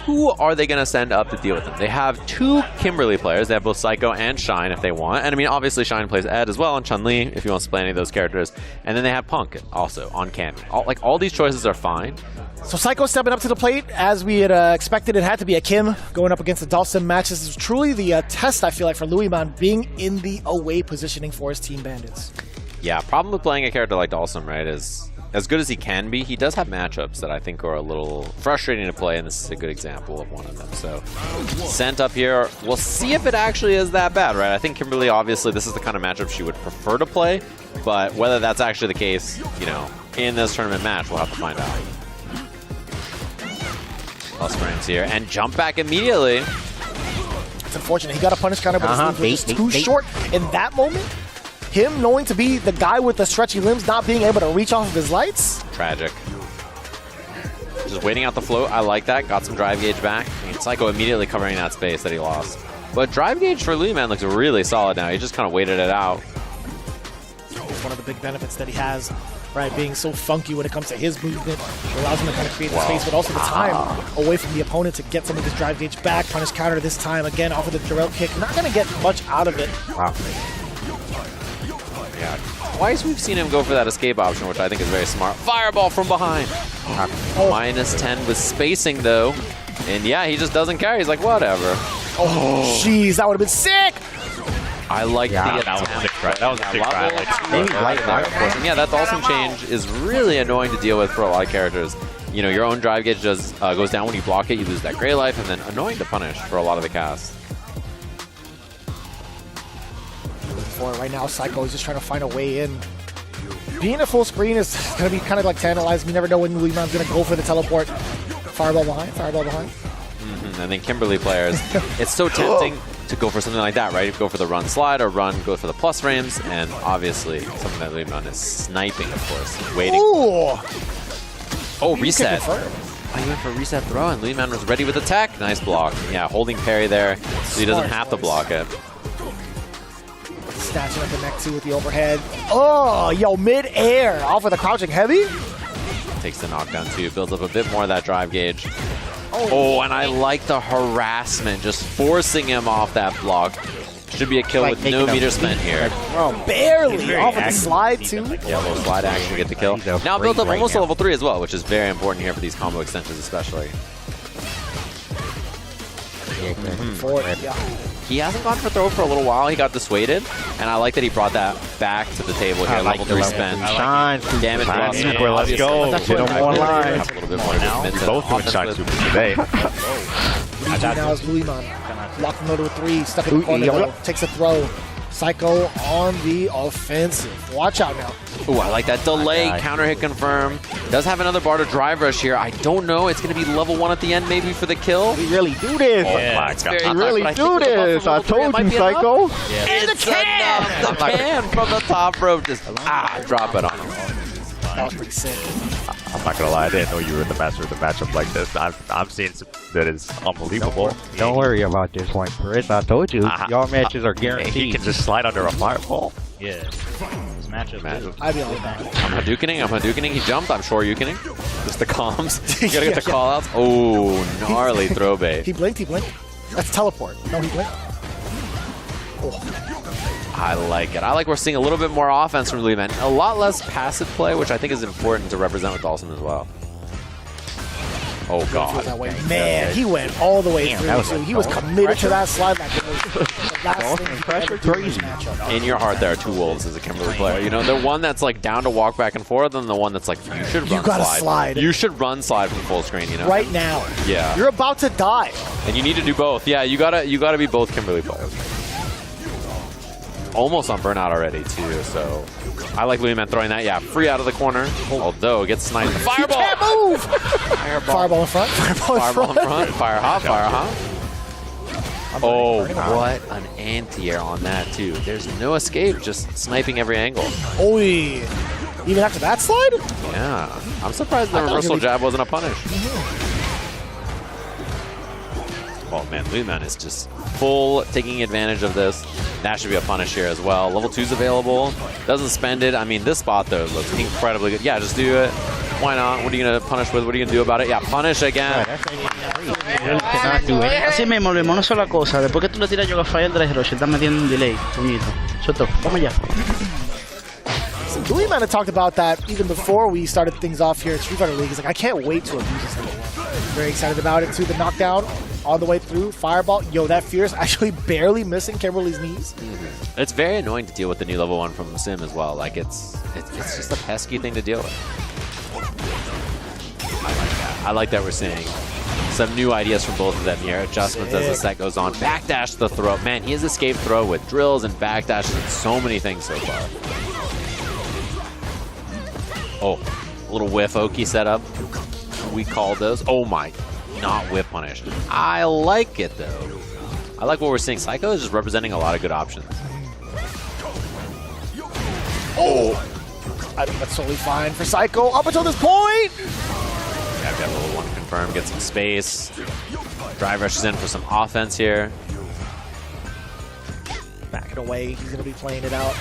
Who are they going to send up to deal with him? They have 2 Kimberly players. They have both Psycho and Shine if they want. And I mean, obviously Shine plays Ed as well, and Chun-Li if he wants to play any of those characters. And then they have Punk also on Cannon. All these choices are fine. So Psycho stepping up to the plate, as we had expected. It had to be a Kim going up against the Dhalsim match. This is truly the test, I feel like, for Louis Man being in the away positioning for his team Bandits. Yeah, problem with playing a character like Dhalsim, right, is as good as he can be, he does have matchups that I think are a little frustrating to play, and this is a good example of one of them. So, sent up here. We'll see if it actually is that bad, right? I think Kimberly, obviously, this is the kind of matchup she would prefer to play, but whether that's actually the case, you know, in this tournament match, we'll have to find out. Plus frames here, and jump back immediately. It's unfortunate. He got a punish counter, but his limbs were just too short in that moment. Him knowing to be the guy with the stretchy limbs, not being able to reach off of his lights. Tragic. Just waiting out the float. I like that. Got some drive gauge back. And Psycho immediately covering that space that he lost. But drive gauge for Louis Man looks really solid now. He just kind of waited it out. It's one of the big benefits that he has, right? Being so funky when it comes to his movement. It allows him to kind of create the space, but also the time away from the opponent to get some of his drive gauge back. Punish counter this time. Again, off of the Jarrell kick. Not going to get much out of it. Wow. Yeah, twice we've seen him go for that escape option, which I think is very smart. Fireball from behind. Minus 10 with spacing, though. And yeah, he just doesn't care. He's like, whatever. Oh, jeez, that would have been sick. I like the that was a sick try. That was a sick try. Yeah, that Dawson change is really annoying to deal with for a lot of characters. You know, your own drive gauge goes down when you block it, you lose that gray life, and then annoying to punish for a lot of the casts. For it right now, Psycho is just trying to find a way in. Being at full screen is going to be kind of like tantalizing. You never know when Leeman's going to go for the teleport. Fireball behind, fireball behind. And then Kimberly players, it's so tempting to go for something like that, right? Go for the run slide or go for the plus frames, and obviously something that Leeman is sniping, of course, waiting. Ooh. Oh, reset. Oh, he went for a reset throw, and Leeman was ready with attack. Nice block. Yeah, holding parry there, so he doesn't have to block it. Snatching up the neck two with the overhead. Oh, yo, mid-air. Off with a crouching heavy. Takes the knockdown too, builds up a bit more of that drive gauge. Oh, and I like the harassment, just forcing him off that block. Should be a kill with no meter spent here. Bro, barely. Off with the slide too. Yeah, a little slide action to get the kill. Now built up almost to level 3 as well, which is very important here for these combo extensions especially. He hasn't gone for throw for a little while. He got dissuaded, and I like that he brought that back to the table here. Level 3 spend. Damage buster. Let's go. Get him one line. A little bit more now. Both doing shine super today. Now is Leeman. Locked loaded with 3. Stuck in the corner. Takes a throw. Psycho on the offensive. Watch out now. Ooh, I like that delay. Counter hit confirm. Does have another bar to drive rush here. I don't know. It's going to be level 1 at the end maybe for the kill. We really do this. Oh my God. We really do this. I told you, Psycho. Yeah. It's enough. The can from the top rope. Just drop it on him. That was pretty sick. I'm not gonna lie, I didn't know you were the master of the matchup like this. I'm seeing some that is unbelievable. Don't worry about this one, Chris. I told you, y'all matches are guaranteed. He can just slide under a fireball. Yeah. This matchup. I'd be all about it. I'm Hadoukening. He jumped. I'm sure Hadoukening. Just the comms. You gotta get the call outs. Oh, gnarly throw bait. He blinked. That's teleport. No, he blinked. Oh. I like it. I like we're seeing a little bit more offense from Leeman. A lot less passive play, which I think is important to represent with Dawson as well. Oh, God. That way. Man, he went all the way through. He was committed to that slide. In your heart, there are 2 wolves as a Kimberly player. You know, the one that's like down to walk back and forth, and the one that's like, you should run slide. You should run slide from full screen, you know? Right now. Yeah. You're about to die. And you need to do both. Yeah, you gotta be both Kimberly players. Almost on burnout already too, so I like Leeman throwing that. Yeah, free out of the corner. Although gets sniped. Fireball! You can't move! Fireball in front. Fireball in front. Fire hop. Oh, what an anti-air on that too. There's no escape, just sniping every angle. Oh, even after that slide? Yeah, I'm surprised the reversal jab wasn't a punish. Oh man, Leeman is just full taking advantage of this. That should be a punish here as well. Level 2's available. Doesn't spend it. I mean, this spot though looks incredibly good. Yeah, just do it. Why not? What are you gonna punish with? What are you gonna do about it? Yeah, punish again. Así mismo, Luis, una sola cosa. Después que tú le tiras Yoga Fire al Drive Rush, estás metiendo un delay, puñito. Suelto, vamos allá. Leeman had talked about that even before we started things off here at Street Fighter League. He's like, I can't wait to abuse this level 1. Very excited about it too. The knockdown all the way through. Fireball. Yo, that Fierce actually barely missing Kimberly's knees. It's very annoying to deal with the new level 1 from the Sim as well. Like, it's just a pesky thing to deal with. I like that. I like that we're seeing some new ideas from both of them here. Adjustments as the set goes on. Backdash the throw. Man, he has escape throw with drills and backdashes and so many things so far. Oh, a little whiff Oki setup. We called those. Oh my, not whip punish. I like it though. I like what we're seeing. Psycho is just representing a lot of good options. Oh, I think that's totally fine for Psycho up until this point. Yeah, I've got a little 1 confirm, get some space. Drive rushes in for some offense here. Back it away. He's gonna be playing it out.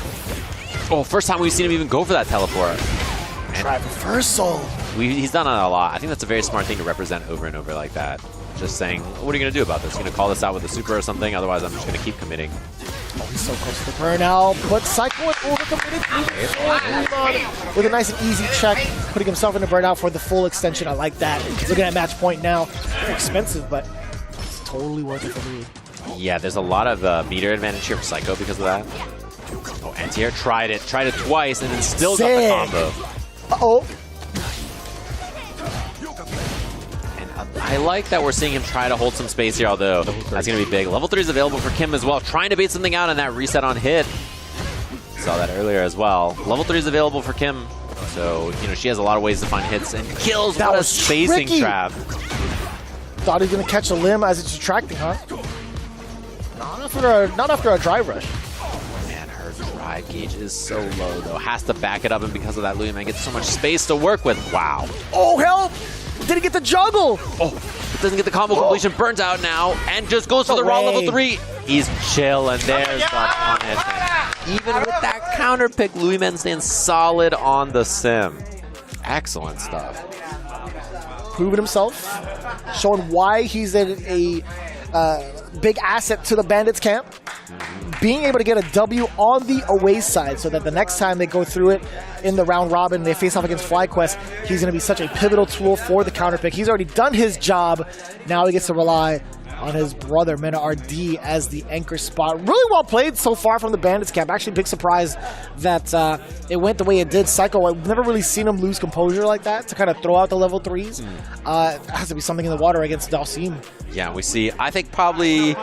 Oh, first time we've seen him even go for that teleport. Drive reversal. He's done it a lot. I think that's a very smart thing to represent over and over like that. Just saying, what are you going to do about this? You're going to call this out with a super or something? Otherwise, I'm just going to keep committing. Oh, he's so close to the burnout, but Psycho is overcommitted with a nice and easy check, putting himself in the burnout for the full extension. I like that. He's looking at match point now. Very expensive, but it's totally worth it for me. Yeah, there's a lot of meter advantage here for Psycho because of that. Oh, anti-air tried it twice, and then still got the combo. Uh-oh. I like that we're seeing him try to hold some space here, although that's going to be big. Level 3 is available for Kim as well, trying to bait something out, and that reset on hit. Saw that earlier as well. Level 3 is available for Kim, so she has a lot of ways to find hits and kills. That what was a spacing tricky. trap. Thought he was going to catch a limb as it's retracting, huh? Not after a drive rush. Man, her drive gauge is so low, though. Has to back it up, and because of that, Louis Man gets so much space to work with. Wow. Oh, help! Didn't get the juggle! Oh, it doesn't get the combo completion. Burns out now, and just goes for the raw level 3. He's chilling. There's the punishment. Even with that counter pick, Louis Man stands solid on the sim. Excellent stuff. Proving himself, showing why he's a big asset to the Bandits camp. Being able to get a W on the away side so that the next time they go through it in the round robin, they face off against FlyQuest, he's going to be such a pivotal tool for the counter pick. He's already done his job. Now he gets to rely on his brother, Mena RD, as the anchor spot. Really well played so far from the Bandits camp. Actually, big surprise that it went the way it did. Psycho, I've never really seen him lose composure like that to kind of throw out the level 3s. It has to be something in the water against Dalsim. Yeah, we see, I think probably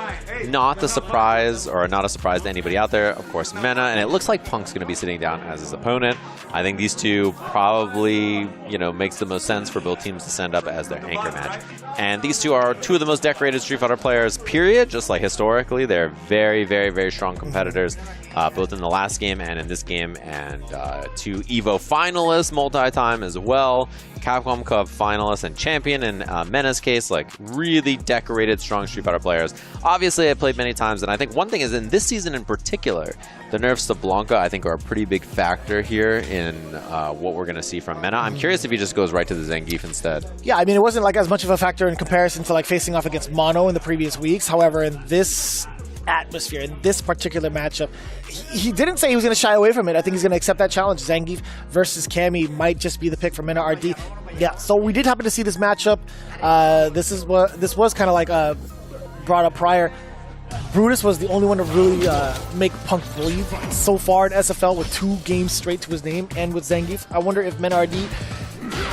not the surprise, or not a surprise to anybody out there, of course, Mena, and it looks like Punk's going to be sitting down as his opponent. I think these two probably, makes the most sense for both teams to send up as their anchor match. And these two are two of the most decorated Street Fighter players, period, just like historically. They're very, very, very strong competitors, both in the last game and in this game, and two EVO finalists multi-time as well. Capcom Cup finalist and champion in Mena's case, like really decorated, strong Street Fighter players. Obviously, I played many times, and I think one thing is in this season in particular, the nerfs to Blanca, I think, are a pretty big factor here in what we're going to see from Mena. I'm curious if he just goes right to the Zangief instead. Yeah, I mean, it wasn't like as much of a factor in comparison to like facing off against Mono in the previous weeks. However, in this atmosphere, in this particular matchup, he didn't say he was going to shy away from it. I think he's going to accept that challenge. Zangief versus Cammy might just be the pick for Mena RD. Yeah, so we did happen to see this matchup. This was kind of like brought up prior. Brutus was the only one to really make Punk bleed so far in SFL with 2 games straight to his name and with Zangief. I wonder if Mena RD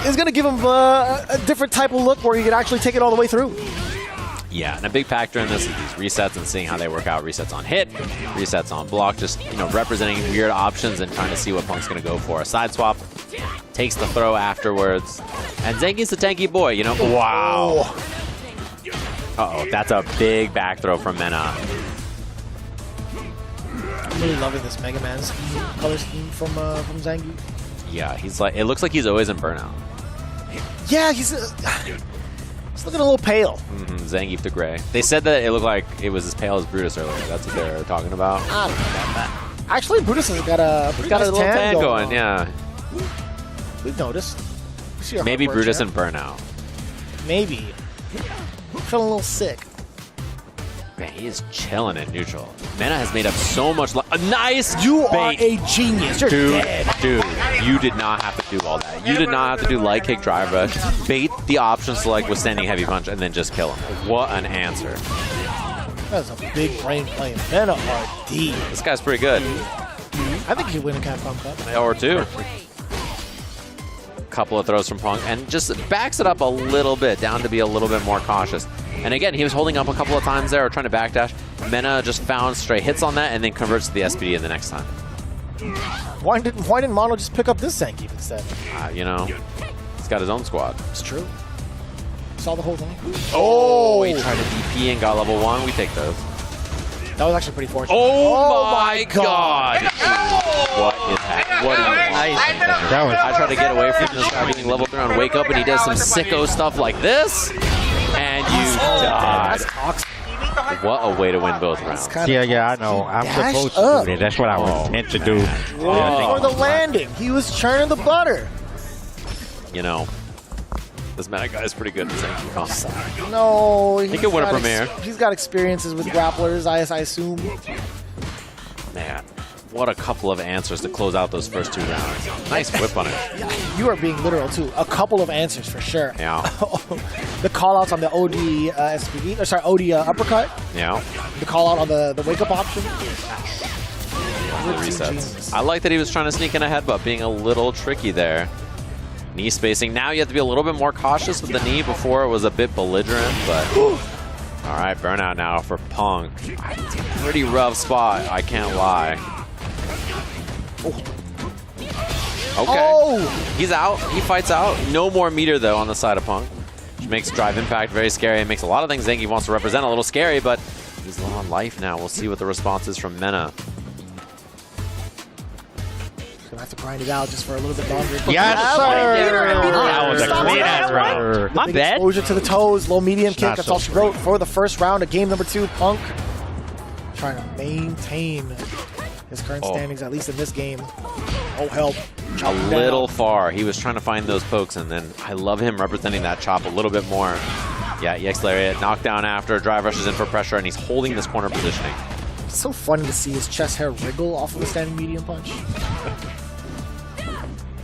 is going to give him a different type of look where he could actually take it all the way through. Yeah, and a big factor in this is these resets and seeing how they work out. Resets on hit, resets on block, just representing weird options and trying to see what Punk's going to go for. A side swap, takes the throw afterwards, and Zangief's a tanky boy, Wow. Uh-oh, that's a big back throw from Mena. I'm really loving this Mega Man's color scheme from Zangief. Yeah, it looks like he's always in burnout. Yeah, he's looking a little pale. Zangief the gray. They said that it looked like it was as pale as Brutus earlier. That's what they're talking about. I don't know about that. Actually, Brutus has got a little tan going. Yeah. We've noticed. Maybe Brutus and burnout. Maybe. Feeling a little sick. Man, he is chilling in neutral. Mena has made up so much. Nice! You are a genius. You're dead. Dude, you did not have to do all that. You did not have to do light kick, drive rush, bait the option select with standing heavy punch, and then just kill him. What an answer. That's a big brain play. Mena RD. This guy's pretty good. I think he could win a Capcom Cup. Or 2. Couple of throws from Punk and just backs it up a little bit, down to be a little bit more cautious. And again, he was holding up a couple of times there, or trying to backdash. Mena just found stray hits on that and then converts to the SPD in the next time. Why didn't Mono just pick up this Zangief instead? He's got his own squad. It's true. Saw the whole thing. Oh, he tried to DP and got level 1. We take those. That was actually pretty fortunate. Oh my god! What is happening? What are you doing? I tried to get away from this guy being level 3 on Wake Up, and he does some sicko stuff like this, and you died. What a way to win both rounds. Yeah, I know. I'm supposed to do that. That's what I was meant to do. For the landing. He was churning the butter. This Mena guy is pretty good at saying comps. No, he could win a premiere. He's got experiences with grapplers, I assume. what a couple of answers to close out those first 2 rounds. Nice whip on it. Yeah, you are being literal too. A couple of answers for sure. Yeah. The call outs on the OD SPV, or sorry, OD uppercut. Yeah. The call out on the wake up option. The resets. I like that he was trying to sneak in a headbutt, being a little tricky there. Knee spacing. Now you have to be a little bit more cautious with the knee. Before it was a bit belligerent, but all right, burnout now for Punk. Pretty rough spot, I can't lie. Okay, he's out. He fights out. No more meter though on the side of Punk, which makes drive impact very scary. It makes a lot of things Zangief wants to represent a little scary, but he's low on life now. We'll see what the response is from Mena. Gonna have to grind it out just for a little bit longer. Yes, sir! That was a clean-ass round. My bad. Exposure to the toes, low medium kick. That's all she wrote for the first round of game number 2. Punk trying to maintain his current standings, at least in this game. Oh, help. A little far. He was trying to find those pokes, and then I love him representing that chop a little bit more. Yeah, EX Lariat, knockdown after, drive rushes in for pressure, and he's holding this corner positioning. It's so funny to see his chest hair wriggle off of the standing medium punch.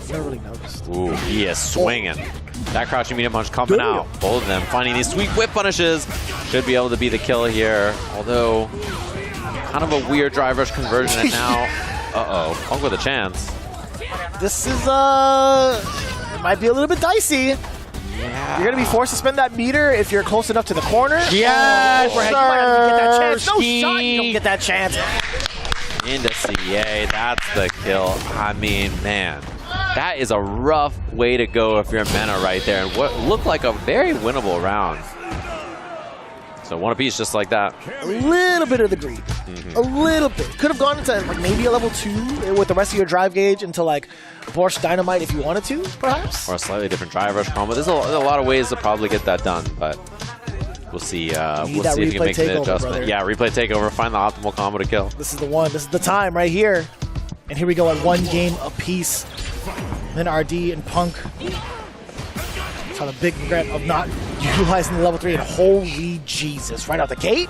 Never really noticed. Ooh, he is swinging. That crouching medium punch coming out. Both of them finding these sweet whip punishes. Should be able to be the kill here. Although, kind of a weird drive rush conversion. And now, Punk with a chance. This is, it might be a little bit dicey. Yeah. You're going to be forced to spend that meter if you're close enough to the corner. Yes, sir. You might not get that chance. No shot, you don't get that chance. Into CA, that's the kill. I mean, man. That is a rough way to go if you're Mena right there, and what looked like a very winnable round. So one apiece just like that. A little bit of the greed. A little bit. Could have gone into like maybe a level 2 with the rest of your drive gauge into like Borscht Dynamite if you wanted to, perhaps. Or a slightly different drive rush combo. There's a lot of ways to probably get that done, but we'll see. We'll see if he can make the adjustment. Brother. Yeah, replay takeover. Find the optimal combo to kill. This is the one. This is the time right here. And here we go at 1 game apiece. Then RD and Punk. Saw the big regret of not utilizing the level 3, and holy Jesus, right out the gate.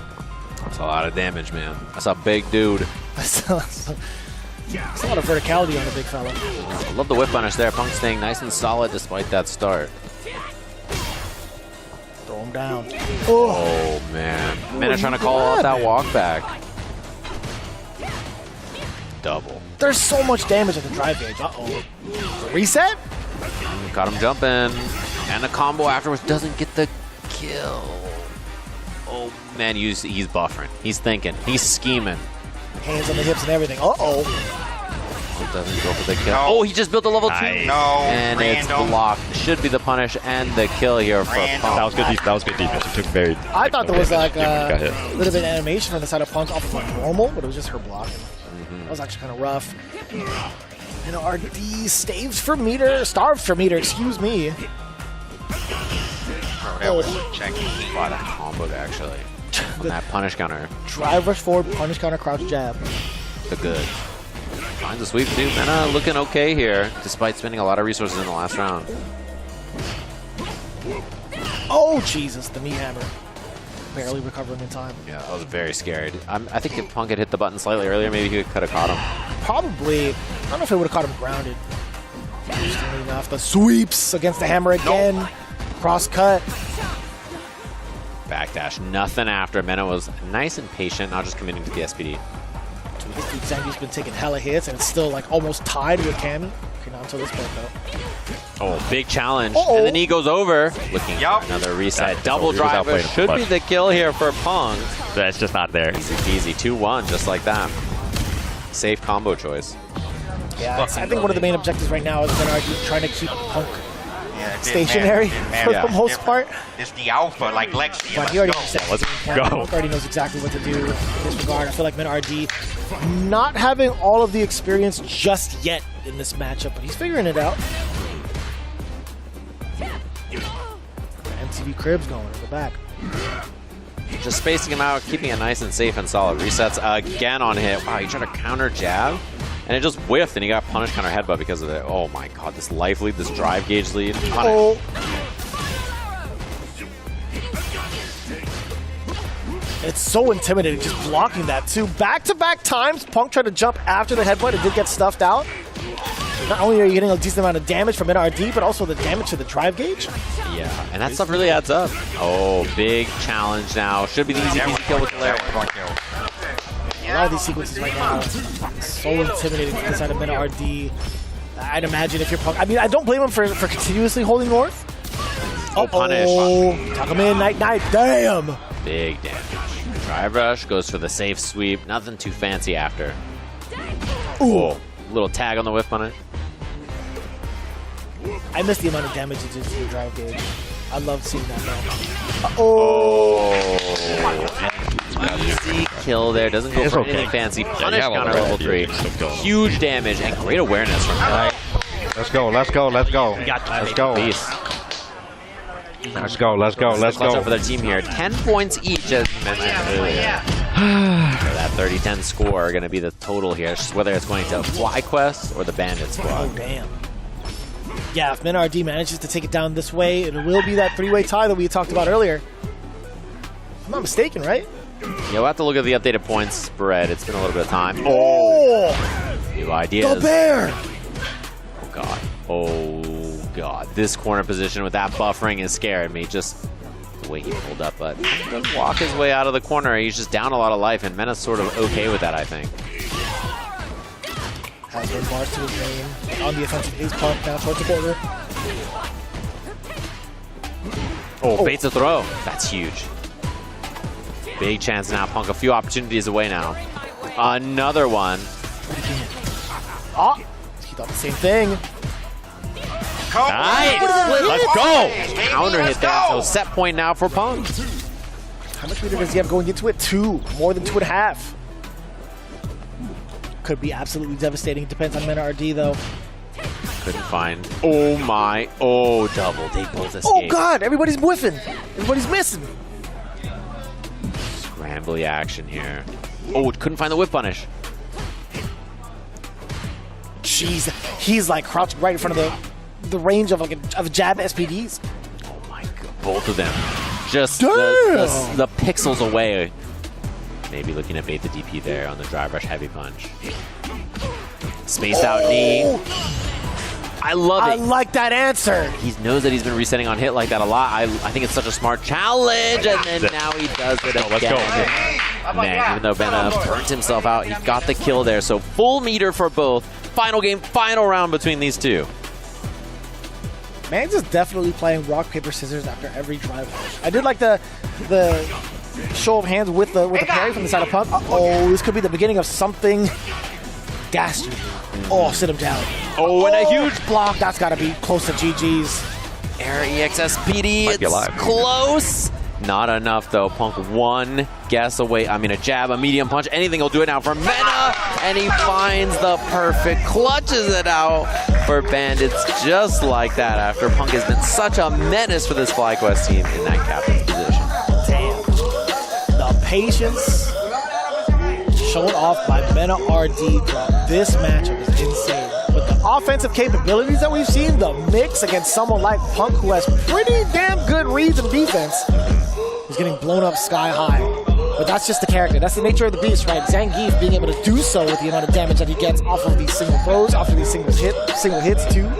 That's a lot of damage, man. That's a big dude. That's a lot of verticality on the big fella. I love the whip punish there. Punk staying nice and solid despite that start. Throw him down. Oh man. Mena trying to call out that walk back. Double. There's so much damage at the drive gauge. Uh-oh. Reset? Got him jumping. And the combo afterwards doesn't get the kill. Oh, man, he's buffering. He's thinking. He's scheming. Hands on the hips and everything. Uh-oh. Doesn't go for the kill. Oh, he just built a level 2. And it's blocked. Should be the punish and the kill here for Punk. That was good. That was good defense. It took very. I thought there was like a little bit of animation from the side of Punk off of like normal, but it was just her blocking. That was actually kind of rough. And RD starved for meter, excuse me. That was checking. Wow, that comboed actually. On that punish counter. Drive rush forward, punish counter, crouch jab. The good. Finds a sweep too. Mena looking okay here, despite spending a lot of resources in the last round. Oh, Jesus, the knee hammer. Barely recovering in time. Yeah, I was very scared. I think if Punk had hit the button slightly earlier, maybe he could have caught him. Probably. I don't know if it would have caught him grounded. Interestingly enough, the sweeps against the hammer again. Nope. Cross cut. Backdash. Nothing after. Mena was nice and patient, not just committing to the SPD. Zangief's been taking hella hits, and it's still like almost tied with Cammy. Okay, not until this point though. Oh, big challenge. And the knee goes over. Looking for another reset. Double driver should be the kill here for Punk. That's just not there. Easy peasy. 2-1, just like that. Safe combo choice. Yeah, I think one of the main objectives right now is trying to keep Punk stationary for the most part. It's the alpha, like Lexi. But he already already knows exactly what to do in this regard. I feel like Mena RD not having all of the experience just yet in this matchup, but he's figuring it out. MTV Cribs going in the back. Just spacing him out, keeping it nice and safe and solid. Resets again on hit. Wow, he tried to counter jab, and it just whiffed, and he got punished counter headbutt because of it. Oh my god, this life lead, this drive gauge lead. It's so intimidating just blocking that too. Back-to-back times, Punk tried to jump after the headbutt. It did get stuffed out. Not only are you getting a decent amount of damage from NRD, but also the damage to the drive gauge. Yeah, and that stuff really adds up. Oh, big challenge now. Should be the easy kill with the Lair. A lot of these sequences right now, so intimidating from the side of NRD. I'd imagine if you're Punk, I mean, I don't blame him for continuously holding North. Oh, punish. Tuck him in, Night. Damn. Big damage. Drive rush goes for the safe sweep. Nothing too fancy after. Ooh. Little tag on the whiff on it. I miss the amount of damage it did to the drive gauge. I love seeing that now. Easy kill there. Doesn't go for anything fancy. Punish counter level 3. Huge damage and great awareness from him. Let's go. Let's go. Let's go. Let's go. Let's go. Let's go. Let's go. For their team here. 10 points each, as you mentioned earlier. That 30-10 score are going to be the total here. It's just whether it's going to FlyQuest or the Bandits squad. Oh, damn. Yeah, if NRD manages to take it down this way, it will be that three-way tie that we talked about earlier. If I'm not mistaken, right? Yeah, we'll have to look at the updated points spread. It's been a little bit of time. Oh! New ideas. The bear! Oh, God. Oh, God. This corner position with that buffering is scaring me. Just the way he pulled up. But he does walk his way out of the corner. He's just down a lot of life, and Mena's sort of okay with that, I think. Has one bars to his name. On the offensive is Punk down towards the border. Oh, baits a throw. That's huge. Big chance now. Punk a few opportunities away now. Another one. Oh, he thought the same thing. Nice. Let's go. Counter hit there. So set point now for Punk. How much meter does he have going into it? 2. More than 2.5. Could be absolutely devastating. Depends on NRD though. Couldn't find. Oh my. Oh, double. They both escaped. Oh God, everybody's whiffing. Everybody's missing. Scrambly action here. Oh, couldn't find the whip punish. Jeez, he's like crouching right in front of the range of like of jab SPDs. Oh my God, both of them. Just the pixels away. Maybe looking to bait the DP there on the drive rush heavy punch. Spaced out knee. I love it. I like that answer. He knows that he's been resetting on hit like that a lot. I think it's such a smart challenge, and then now he does it again. Let's go. Man, even though Benna burnt himself out, he got the kill there. So full meter for both. Final game, final round between these two. Man's is definitely playing rock, paper, scissors after every drive. I did like the show of hands with the parry from the side of Punk. Oh, this could be the beginning of something dastardly. Oh, sit him down. Oh, and a huge block. That's got to be close to GG's. Air EXSPD, it's close. Not enough, though. Punk one guess away. I mean, a jab, a medium punch, anything will do it now for Mena. And he finds the perfect, clutches it out for Bandits just like that after Punk has been such a menace for this FlyQuest team in that captain's position. Damn. The patience shown off by Mena RD throughout this matchup is insane. With the offensive capabilities that we've seen, the mix against someone like Punk, who has pretty damn good reads and defense, is getting blown up sky high. But that's just the character. That's the nature of the beast, right? Zangief being able to do so with the amount of damage that he gets off of these single throws, off of these single hits too.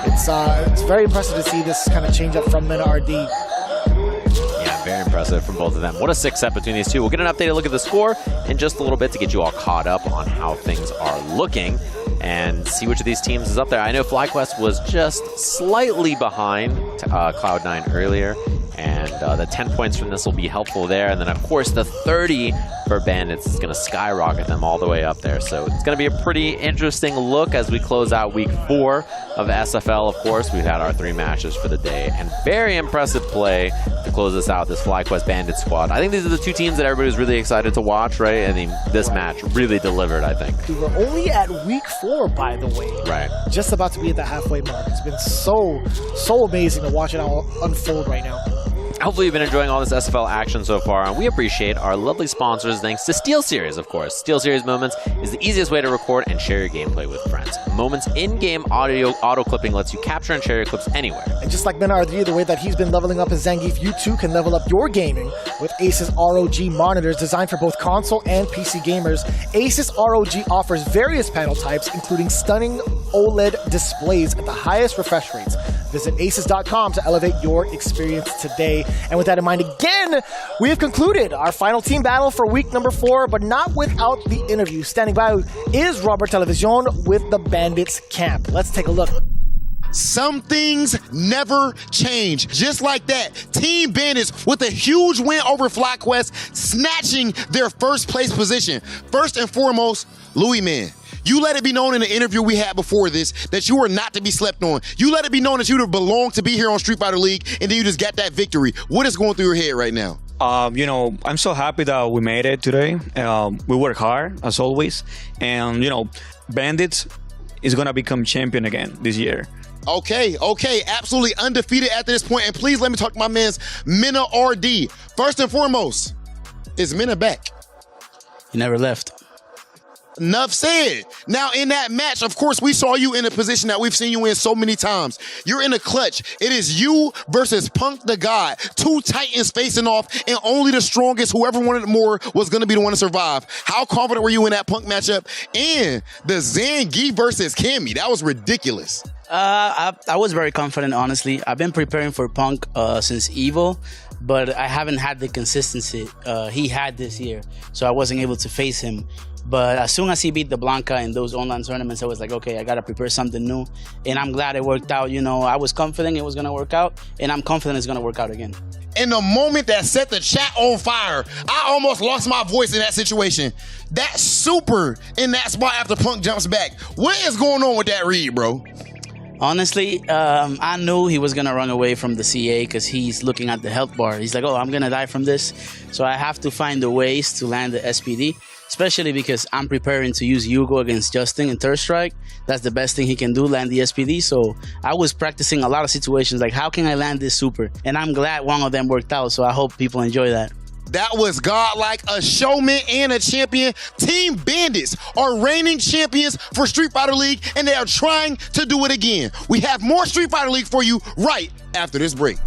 It's very impressive to see this kind of change up from Mena RD. Very impressive from both of them. What a 6 set between these two. We'll get an updated look at the score in just a little bit to get you all caught up on how things are looking and see which of these teams is up there. I know FlyQuest was just slightly behind Cloud9 earlier, and the 10 points from this will be helpful there. And then, of course, the 30 for Bandits is going to skyrocket them all the way up there. So it's going to be a pretty interesting look as we close out week 4 of SFL. Of course, we've had our 3 matches for the day, and very impressive play to close us out, this FlyQuest Bandit squad. I think these are the 2 teams that everybody's really excited to watch, right? I mean, this match really delivered, I think. We're only at week 4, by the way. Right. Just about to be at the halfway mark. It's been so amazing to watch it all unfold right now. Hopefully you've been enjoying all this SFL action so far, and we appreciate our lovely sponsors thanks to SteelSeries, of course. SteelSeries Moments is the easiest way to record and share your gameplay with friends. Moments in-game auto clipping lets you capture and share your clips anywhere. And just like Ben RD, the way that he's been leveling up his Zangief, you too can level up your gaming with Asus ROG monitors designed for both console and PC gamers. Asus ROG offers various panel types, including stunning OLED displays at the highest refresh rates. Visit asus.com to elevate your experience today. And with that in mind, again, we have concluded our final team battle for week number 4, but not without the interview. Standing by is Robert Television with the Bandits camp. Let's take a look. Some things never change. Just like that, Team Bandits with a huge win over FlyQuest, snatching their first place position. First and foremost, Louis, man, you let it be known in the interview we had before this that you were not to be slept on. You let it be known that you belong to be here on Street Fighter League, and then you just got that victory. What is going through your head right now? I'm so happy that we made it today. We work hard, as always. And, Bandits is going to become champion again this year. Okay, absolutely undefeated at this point. And please let me talk to my man's Minna RD. First and foremost, is Minna back? He never left. Enough said. Now, in that match, of course, we saw you in a position that we've seen you in so many times. You're in a clutch. It is you versus Punk the God. 2 titans facing off, and only the strongest, whoever wanted more, was going to be the one to survive. How confident were you in that Punk matchup? And the Zangief versus Cammy. That was ridiculous. I was very confident, honestly. I've been preparing for Punk since Evo, but I haven't had the consistency he had this year, so I wasn't able to face him. But as soon as he beat the Blanca in those online tournaments, I was like, okay, I got to prepare something new. And I'm glad it worked out. I was confident it was going to work out, and I'm confident it's going to work out again. In the moment that set the chat on fire, I almost lost my voice in that situation. That super in that spot after Punk jumps back. What is going on with that read, bro? Honestly, I knew he was going to run away from the CA because he's looking at the health bar. He's like, oh, I'm going to die from this. So I have to find the ways to land the SPD, especially because I'm preparing to use Hugo against Justin in Third Strike. That's the best thing he can do, land the SPD. So I was practicing a lot of situations like, how can I land this super? And I'm glad one of them worked out, so I hope people enjoy that. That was godlike, a showman and a champion. Team Bandits are reigning champions for Street Fighter League, and they are trying to do it again. We have more Street Fighter League for you right after this break.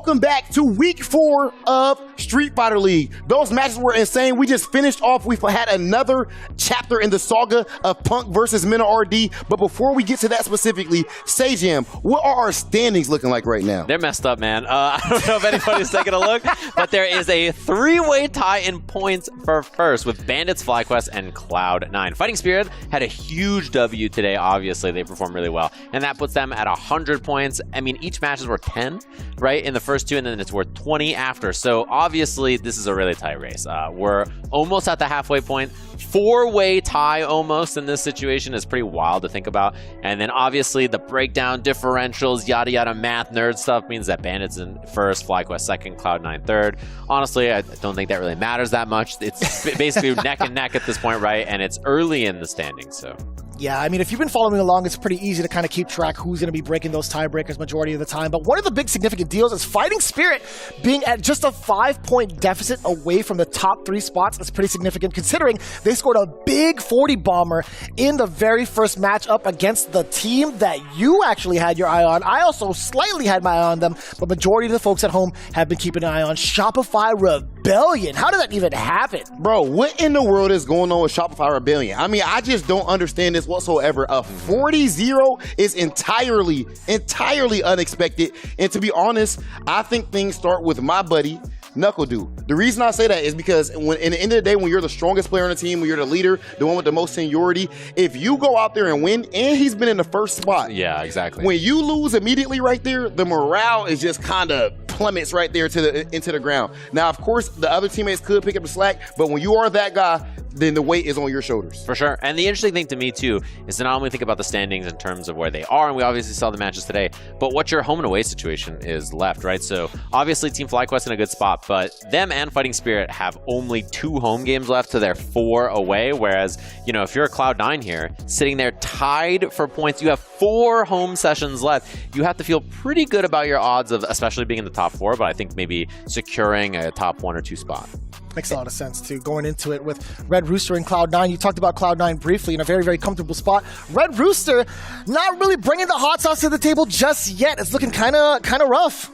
welcome back to week 4 of Street Fighter League. Those matches were insane. We just finished off. We've had another chapter in the saga of Punk versus Mena RD. But before we get to that specifically, Sajam, what are our standings looking like right now? They're messed up, man. I don't know if anybody's taking a look, but there is a 3-way tie in points for first with Bandits, FlyQuest, and Cloud9. Fighting Spirit had a huge W today. Obviously, they performed really well, and that puts them at 100 points. I mean, each match is worth 10, right, in the first 2, and then it's worth 20 after. So obviously, this is a really tight race. We're almost at the halfway point. 4-way tie almost in this situation is pretty wild to think about. And then obviously the breakdown, differentials, yada yada math nerd stuff means that Bandits in first, FlyQuest second, Cloud9 third. Honestly, I don't think that really matters that much. It's basically neck and neck at this point, right? And it's early in the standings, so. Yeah, I mean, if you've been following along, it's pretty easy to kind of keep track who's going to be breaking those tiebreakers majority of the time. But one of the big significant deals is Fighting Spirit being at just a 5-point deficit away from the top 3 spots. That's pretty significant considering they scored a big 40 bomber in the very first match up against the team that you actually had your eye on. I also slightly had my eye on them, but majority of the folks at home have been keeping an eye on Shopify Rebellion. How did that even happen? Bro, what in the world is going on with Shopify Rebellion? I mean, I just don't understand this whatsoever. A 40-0 is entirely unexpected. And to be honest, I think things start with my buddy, Knuckle Dude. The reason I say that is because when, in the end of the day, when you're the strongest player on the team, when you're the leader, the one with the most seniority, if you go out there and win, and he's been in the first spot. Yeah, exactly. When you lose immediately right there, the morale is just kind of plummets right there into the ground. Now, of course, the other teammates could pick up the slack, but when you are that guy, then the weight is on your shoulders. For sure. And the interesting thing to me, too, is to not only think about the standings in terms of where they are, and we obviously saw the matches today, but what your home and away situation is left, right? So, obviously, Team FlyQuest in a good spot, but them and Fighting Spirit have only 2 home games left to their 4 away, whereas, you know, if you're a Cloud9 here, sitting there tied for points, you have 4 home sessions left. You have to feel pretty good about your odds of especially being in the top 4, but I think maybe securing a top 1 or 2 spot. Makes a lot of sense, too, going into it with Red Rooster and Cloud9. You talked about Cloud9 briefly in a very, very comfortable spot. Red Rooster not really bringing the hot sauce to the table just yet. It's looking kind of rough.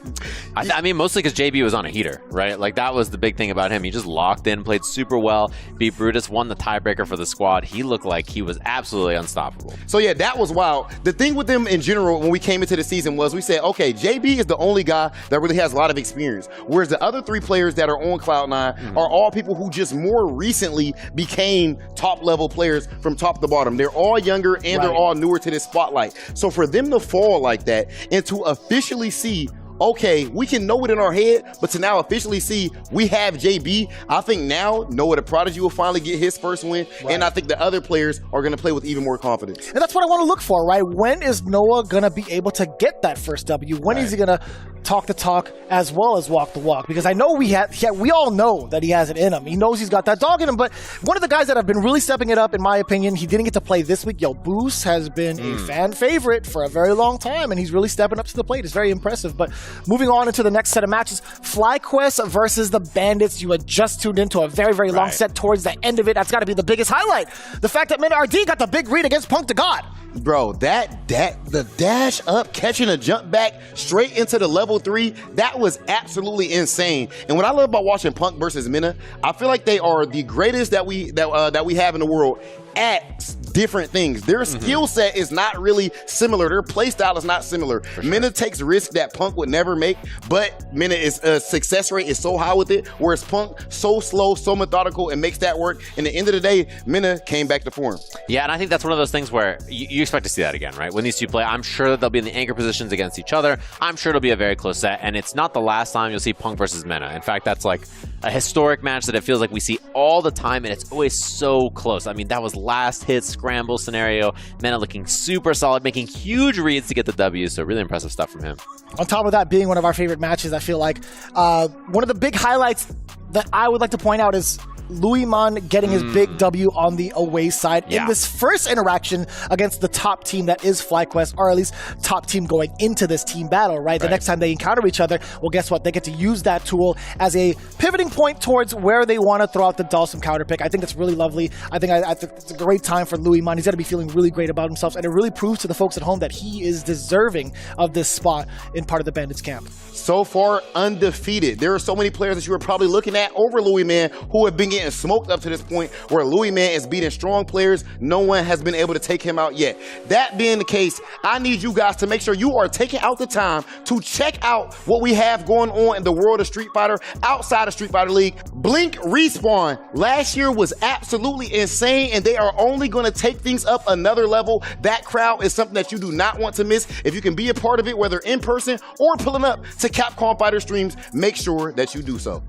I mean, mostly because JB was on a heater, right? Like, that was the big thing about him. He just locked in, played super well, beat Brutus, won the tiebreaker for the squad. He looked like he was absolutely unstoppable. So, yeah, that was wild. The thing with them in general, when we came into the season, was we said, okay, JB is the only guy that really has a lot of experience, whereas the other 3 players that are on Cloud9 are all people who just more recently became top-level players from top to bottom. They're all younger, and they're all newer to this spotlight. So for them to fall like that and to officially see, okay, we can know it in our head, but to now officially see we have JB, I think now Noah the Prodigy will finally get his first win, and I think the other players are going to play with even more confidence. And that's what I want to look for, right? When is Noah going to be able to get that first W? When is he going to talk the talk as well as walk the walk? Because I know we all know that he has it in him. He knows he's got that dog in him, but one of the guys that have been really stepping it up, in my opinion, he didn't get to play this week. Yo, Boost has been a fan favorite for a very long time, and he's really stepping up to the plate. It's very impressive. But moving on into the next set of matches, FlyQuest versus the Bandits. You had just tuned into a very, very long set towards the end of it. That's got to be the biggest highlight. The fact that Mena RD got the big read against Punk to God. Bro, the dash up, catching a jump back straight into the level 3, that was absolutely insane. And what I love about watching Punk versus Mena, I feel like they are the greatest that we have in the world at different things. Their skill set is not really similar. Their play style is not similar. Sure. Mena takes risks that Punk would never make, but Mena is success rate is so high with it, whereas Punk so slow, so methodical, and makes that work. And at the end of the day, Mena came back to form. Yeah, and I think that's one of those things where you expect to see that again, right? When these two play, I'm sure that they'll be in the anchor positions against each other. I'm sure it'll be a very close set, and it's not the last time you'll see Punk versus Mena. In fact, that's like a historic match that it feels like we see all the time, and it's always so close. I mean, that was last hit scramble scenario. Mena looking super solid, making huge reads to get the W, so really impressive stuff from him. On top of that being one of our favorite matches, I feel like one of the big highlights that I would like to point out is Louis Man getting his big W on the away side in this first interaction against the top team that is FlyQuest, or at least top team going into this team battle, right? The next time they encounter each other, well, guess what? They get to use that tool as a pivoting point towards where they want to throw out the Dawson counter pick. I think that's really lovely. I think it's a great time for Louis Man. He's got to be feeling really great about himself, and it really proves to the folks at home that he is deserving of this spot in part of the Bandits camp. So far, undefeated. There are so many players that you were probably looking at over Louis Man who have been getting smoked up to this point where Louis Man is beating strong players. No one has been able to take him out yet. That being the case, I need you guys to make sure you are taking out the time to check out what we have going on in the world of Street Fighter outside of Street Fighter League. Blink Respawn last year was absolutely insane, and they are only going to take things up another level. That crowd is something that you do not want to miss. If you can be a part of it, whether in person or pulling up to Capcom Fighters streams, make sure that you do so.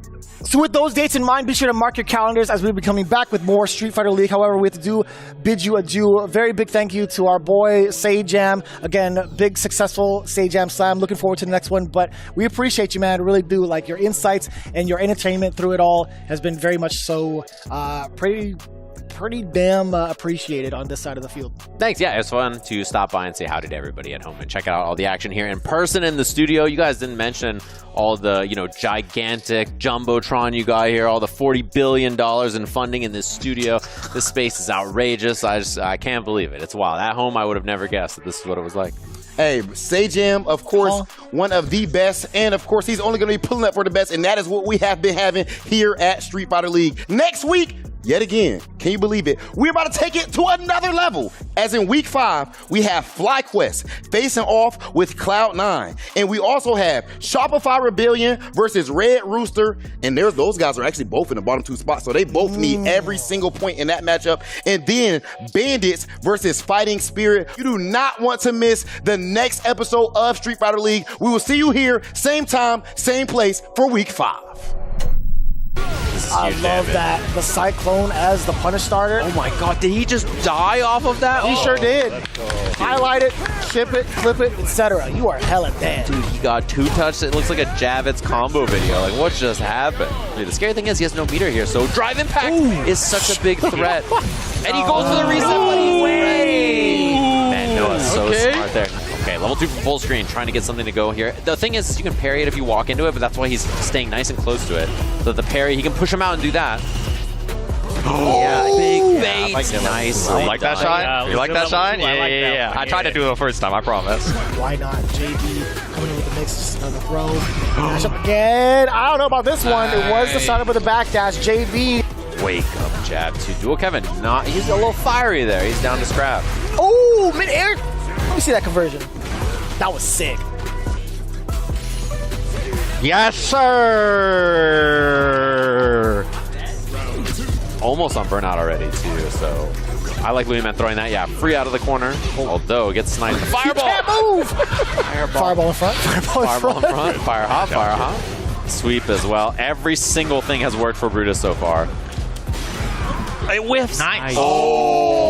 So with those dates in mind, be sure to mark your calendars as we'll be coming back with more Street Fighter League. However, we have to bid you adieu. A very big thank you to our boy, Sajam. Again, big successful Sajam Slam. Looking forward to the next one, but we appreciate you, man. I really do. Like, your insights and your entertainment through it all has been very much so pretty damn appreciated on this side of the field. Thanks. Yeah, it was fun to stop by and say howdy to everybody at home and check out all the action here in person in the studio. You guys didn't mention all the, gigantic jumbotron you got here, all the $40 billion in funding in this studio. This space is outrageous. I can't believe it. It's wild. At home, I would have never guessed that this is what it was like. Hey, Sajam, of course, one of the best, and of course, he's only going to be pulling up for the best, and that is what we have been having here at Street Fighter League. Next week, yet again, can you believe it? We're about to take it to another level. As in week 5, we have FlyQuest facing off with Cloud9. And we also have Shopify Rebellion versus Red Rooster. And those guys are actually both in the bottom 2 spots. So they both need every single point in that matchup. And then Bandits versus Fighting Spirit. You do not want to miss the next episode of Street Fighter League. We will see you here, same time, same place for week 5. I love that. The Cyclone as the punish starter. Oh my god, did he just die off of that? He sure did. Highlight it, ship it, clip it, etc. You are hella dead. Dude, he got 2 touches. It looks like a Javits combo video. Like, what just happened? Dude, the scary thing is he has no meter here, so Drive Impact is such a big threat. And he goes for the reset, but he's ready. Man, Noah's so smart there. Okay, level 2 full screen, trying to get something to go here. The thing is you can parry it if you walk into it, but that's why he's staying nice and close to it. So the parry, he can push him out and do that. Yeah, big bait. Nice. You like that shot? You like that shot? Yeah. I tried to do it the first time, I promise. Why not? JB coming in with the mix, just another throw. Dash up again. I don't know about this one. It was the setup with the backdash. JB. Wake up jab to Dual Kevin. He's a little fiery there. He's down to scrap. Oh, mid-air. Let me see that conversion. That was sick. Yes, sir. Almost on burnout already, too, so I like Louis Man throwing that. Yeah, free out of the corner, although it gets sniped. Fireball! You can't move! Fireball in front. Fireball in front. Fire hop, fire hop. Sweep as well. Every single thing has worked for Brutus so far. It whiffs. Nice. Oh!